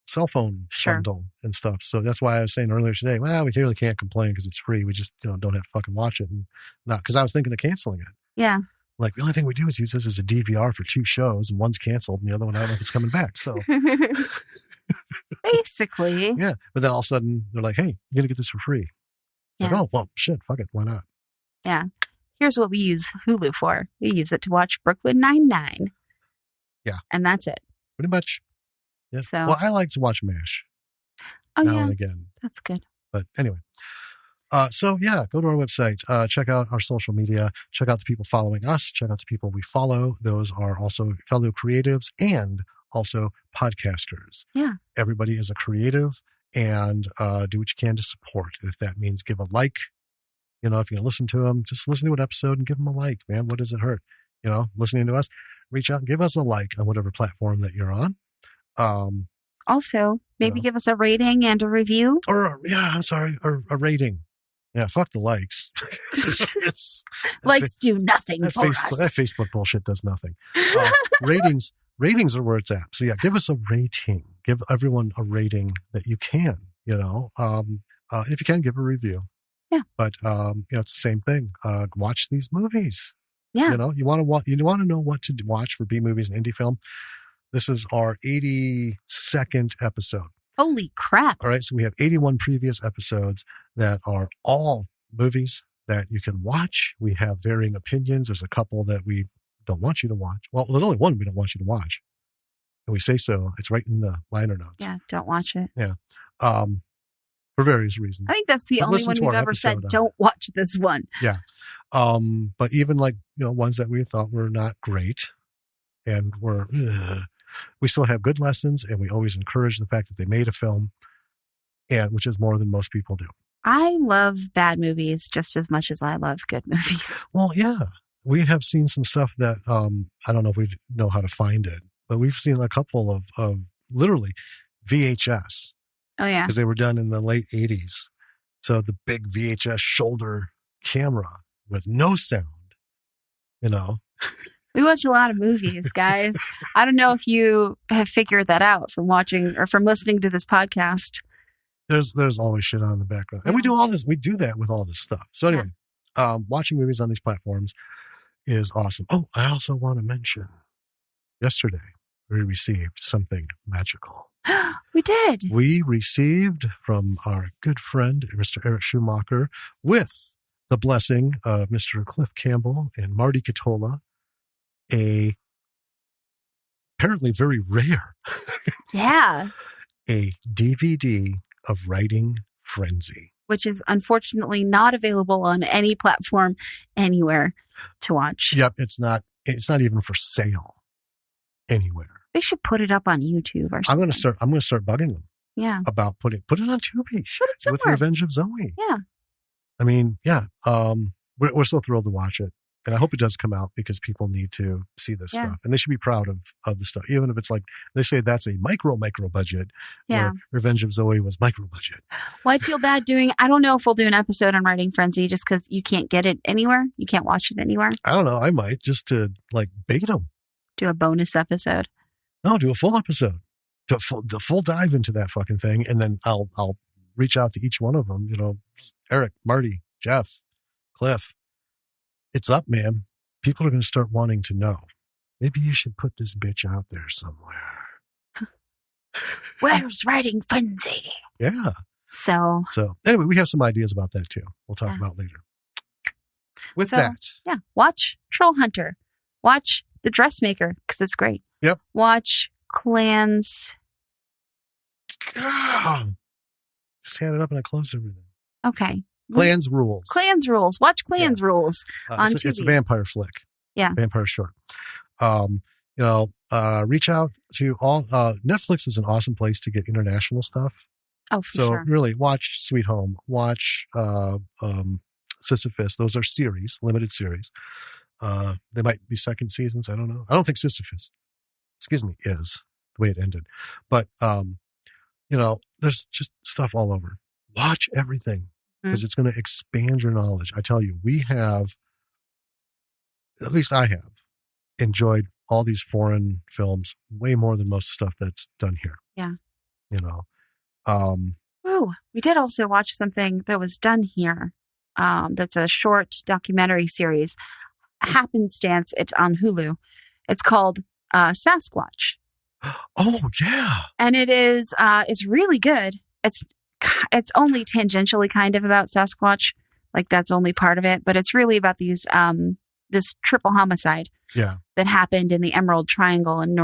Speaker 1: cell phone bundle and stuff. So that's why I was saying earlier today, well, we really can't complain because it's free. We just don't have to fucking watch it. And not because I was thinking of canceling it.
Speaker 2: Yeah.
Speaker 1: Like the only thing we do is use this as a DVR for 2 shows, and one's canceled, and the other one I don't know if it's coming back. So
Speaker 2: basically,
Speaker 1: yeah. But then all of a sudden they're like, "Hey, you're gonna get this for free."
Speaker 2: Yeah.
Speaker 1: Like, oh well, shit, fuck it, why not?
Speaker 2: Yeah. Here's what we use Hulu for. We use it to watch Brooklyn Nine-Nine.
Speaker 1: Yeah.
Speaker 2: And that's it.
Speaker 1: Pretty much. Yeah.
Speaker 2: So,
Speaker 1: well, I like to watch MASH
Speaker 2: now
Speaker 1: and again.
Speaker 2: That's good.
Speaker 1: But anyway. So yeah, go to our website, check out our social media, check out the people following us, check out the people we follow. Those are also fellow creatives and also podcasters.
Speaker 2: Yeah.
Speaker 1: Everybody is a creative, and do what you can to support. If that means give a like, if you're going to listen to them, just listen to an episode and give them a like, man. What does it hurt? Listening to us, reach out and give us a like on whatever platform that you're on.
Speaker 2: Also, maybe give us a rating and a review.
Speaker 1: Or a rating. Yeah, fuck the likes.
Speaker 2: Likes do nothing for us.
Speaker 1: That Facebook bullshit does nothing. Ratings are where it's at. So yeah, give us a rating. Give everyone a rating that you can. If you can, give a review.
Speaker 2: Yeah.
Speaker 1: But it's the same thing. Watch these movies.
Speaker 2: Yeah.
Speaker 1: You want to know what to watch for B movies and indie film. This is our 82nd episode.
Speaker 2: Holy crap.
Speaker 1: All right. So we have 81 previous episodes that are all movies that you can watch. We have varying opinions. There's a couple that we don't want you to watch. Well, there's only one we don't want you to watch. And we say so. It's right in the liner notes.
Speaker 2: Yeah. Don't watch it.
Speaker 1: Yeah. For various reasons.
Speaker 2: I think that's the only one we've ever said, don't watch this one.
Speaker 1: Yeah. But even ones that we thought were not great and were, we still have good lessons, and we always encourage the fact that they made a film, and which is more than most people do.
Speaker 2: I love bad movies just as much as I love good movies.
Speaker 1: Well, yeah. We have seen some stuff that I don't know if we know how to find it, but we've seen a couple of literally VHS.
Speaker 2: Oh, yeah.
Speaker 1: Because they were done in the late 80s. So the big VHS shoulder camera with no sound,
Speaker 2: We watch a lot of movies, guys. I don't know if you have figured that out from watching or from listening to this podcast.
Speaker 1: There's always shit on in the background. And we do all this. We do that with all this stuff. So anyway, watching movies on these platforms is awesome. Oh, I also want to mention yesterday we received something magical.
Speaker 2: We did.
Speaker 1: We received from our good friend, Mr. Eric Schumacher, with the blessing of Mr. Cliff Campbell and Marty Catola, apparently very rare.
Speaker 2: Yeah.
Speaker 1: A DVD of Writing Frenzy.
Speaker 2: Which is unfortunately not available on any platform anywhere to watch.
Speaker 1: Yep, it's not even for sale anywhere.
Speaker 2: They should put it up on YouTube or something.
Speaker 1: I'm gonna start bugging them.
Speaker 2: Yeah.
Speaker 1: About put it on Tubi.
Speaker 2: Put it somewhere.
Speaker 1: With Revenge of Zoe.
Speaker 2: Yeah.
Speaker 1: I mean, yeah. We're so thrilled to watch it. And I hope it does come out because people need to see this stuff. And they should be proud of the stuff. Even if it's like, they say that's a micro budget.
Speaker 2: Yeah.
Speaker 1: Where Revenge of Zoe was micro budget.
Speaker 2: Well, I'd feel bad I don't know if we'll do an episode on Writing Frenzy just because you can't get it anywhere. You can't watch it anywhere.
Speaker 1: I don't know. I might just to bait them.
Speaker 2: Do a bonus episode.
Speaker 1: No, do a full episode. Do a full dive into that fucking thing. And then I'll reach out to each one of them. Eric, Marty, Jeff, Cliff. It's up, man. People are going to start wanting to know. Maybe you should put this bitch out there somewhere.
Speaker 2: Where's Writing Frenzy?
Speaker 1: Yeah.
Speaker 2: So
Speaker 1: anyway, we have some ideas about that too. We'll talk about later. With that.
Speaker 2: Yeah. Watch Trollhunter. Watch The Dressmaker because it's great.
Speaker 1: Yep.
Speaker 2: Watch Clans.
Speaker 1: Just had it up and I closed everything.
Speaker 2: Okay.
Speaker 1: Clans Rules.
Speaker 2: Clans Rules. Watch Clans Rules on TV.
Speaker 1: It's a vampire flick.
Speaker 2: Yeah.
Speaker 1: Vampire short. Reach out to all. Netflix is an awesome place to get international stuff.
Speaker 2: Oh, for sure.
Speaker 1: So really watch Sweet Home. Watch Sisyphus. Those are series, limited series. They might be second seasons. I don't know. I don't think Sisyphus, is. the way it ended. But, there's just stuff all over. Watch everything because it's going to expand your knowledge. I tell you, we have, at least I have, enjoyed all these foreign films way more than most stuff that's done here.
Speaker 2: Yeah.
Speaker 1: We
Speaker 2: did also watch something that was done here. That's a short documentary series. Happenstance, it's on Hulu. It's called Sasquatch.
Speaker 1: Oh yeah.
Speaker 2: And it's really good. It's only tangentially kind of about Sasquatch. Like that's only part of it, but it's really about these this triple homicide that happened in the Emerald Triangle in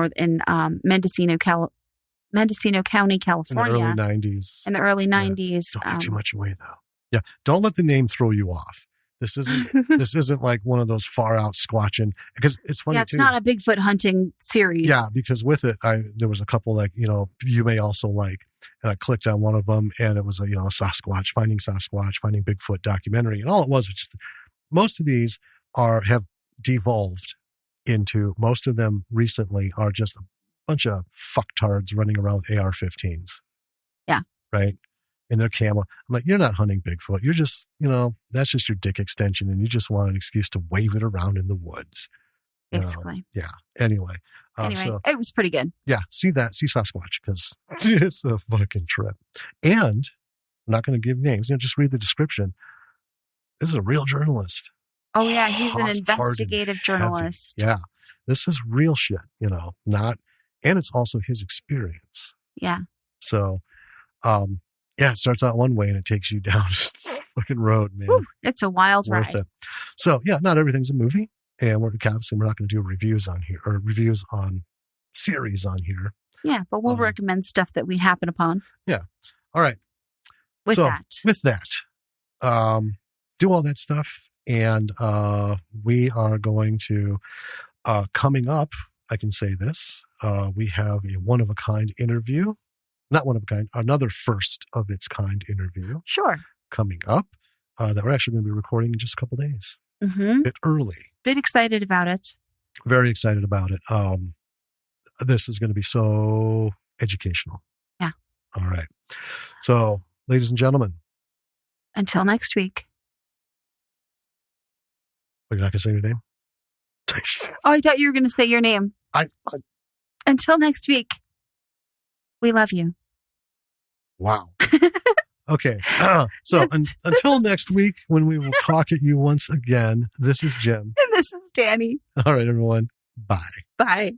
Speaker 2: Mendocino County, California. In the early 90s.
Speaker 1: Don't give too much away though. Yeah. Don't let the name throw you off. This isn't like one of those far out squatching, because it's funny.
Speaker 2: Yeah, it's not a Bigfoot hunting series.
Speaker 1: Yeah, because with it, there was a couple like, you may also like, and I clicked on one of them and it was a Sasquatch, finding Bigfoot documentary. And all it was just, most of these have devolved into, most of them recently are just a bunch of fucktards running around with AR-15s.
Speaker 2: Yeah.
Speaker 1: Right. In their camo. I'm like, you're not hunting Bigfoot. You're just, that's just your dick extension. And you just want an excuse to wave it around in the woods.
Speaker 2: Basically.
Speaker 1: Yeah. Anyway,
Speaker 2: it was pretty good.
Speaker 1: Yeah. See Sasquatch, because it's a fucking trip. And I'm not going to give names, just read the description. This is a real journalist.
Speaker 2: Oh yeah. He's an investigative journalist.
Speaker 1: Heavy. Yeah. This is real shit, and it's also his experience.
Speaker 2: Yeah.
Speaker 1: So, it starts out one way and it takes you down this fucking road, man.
Speaker 2: Woo, it's a wild
Speaker 1: Worth
Speaker 2: ride.
Speaker 1: It. So, not everything's a movie. And obviously we're not going to do reviews on here, or reviews on series on here.
Speaker 2: Yeah, but we'll recommend stuff that we happen upon.
Speaker 1: Yeah. All right.
Speaker 2: With that,
Speaker 1: do all that stuff. And we are going to, coming up, I can say this, we have a one-of-a-kind interview. Not one of a kind, another first of its kind interview.
Speaker 2: Sure.
Speaker 1: Coming up that we're actually going to be recording in just a couple days.
Speaker 2: Mm-hmm.
Speaker 1: A bit early.
Speaker 2: Bit excited about it.
Speaker 1: Very excited about it. This is going to be so educational.
Speaker 2: Yeah.
Speaker 1: All right. So, ladies and gentlemen.
Speaker 2: Until next week.
Speaker 1: You're not going to say your name?
Speaker 2: Oh, I thought you were going to say your name. Until next week. We love you.
Speaker 1: Wow. Okay. Until next week, when we will talk at you once again, this is Jim.
Speaker 2: And this is Danny.
Speaker 1: All right, everyone. Bye.
Speaker 2: Bye.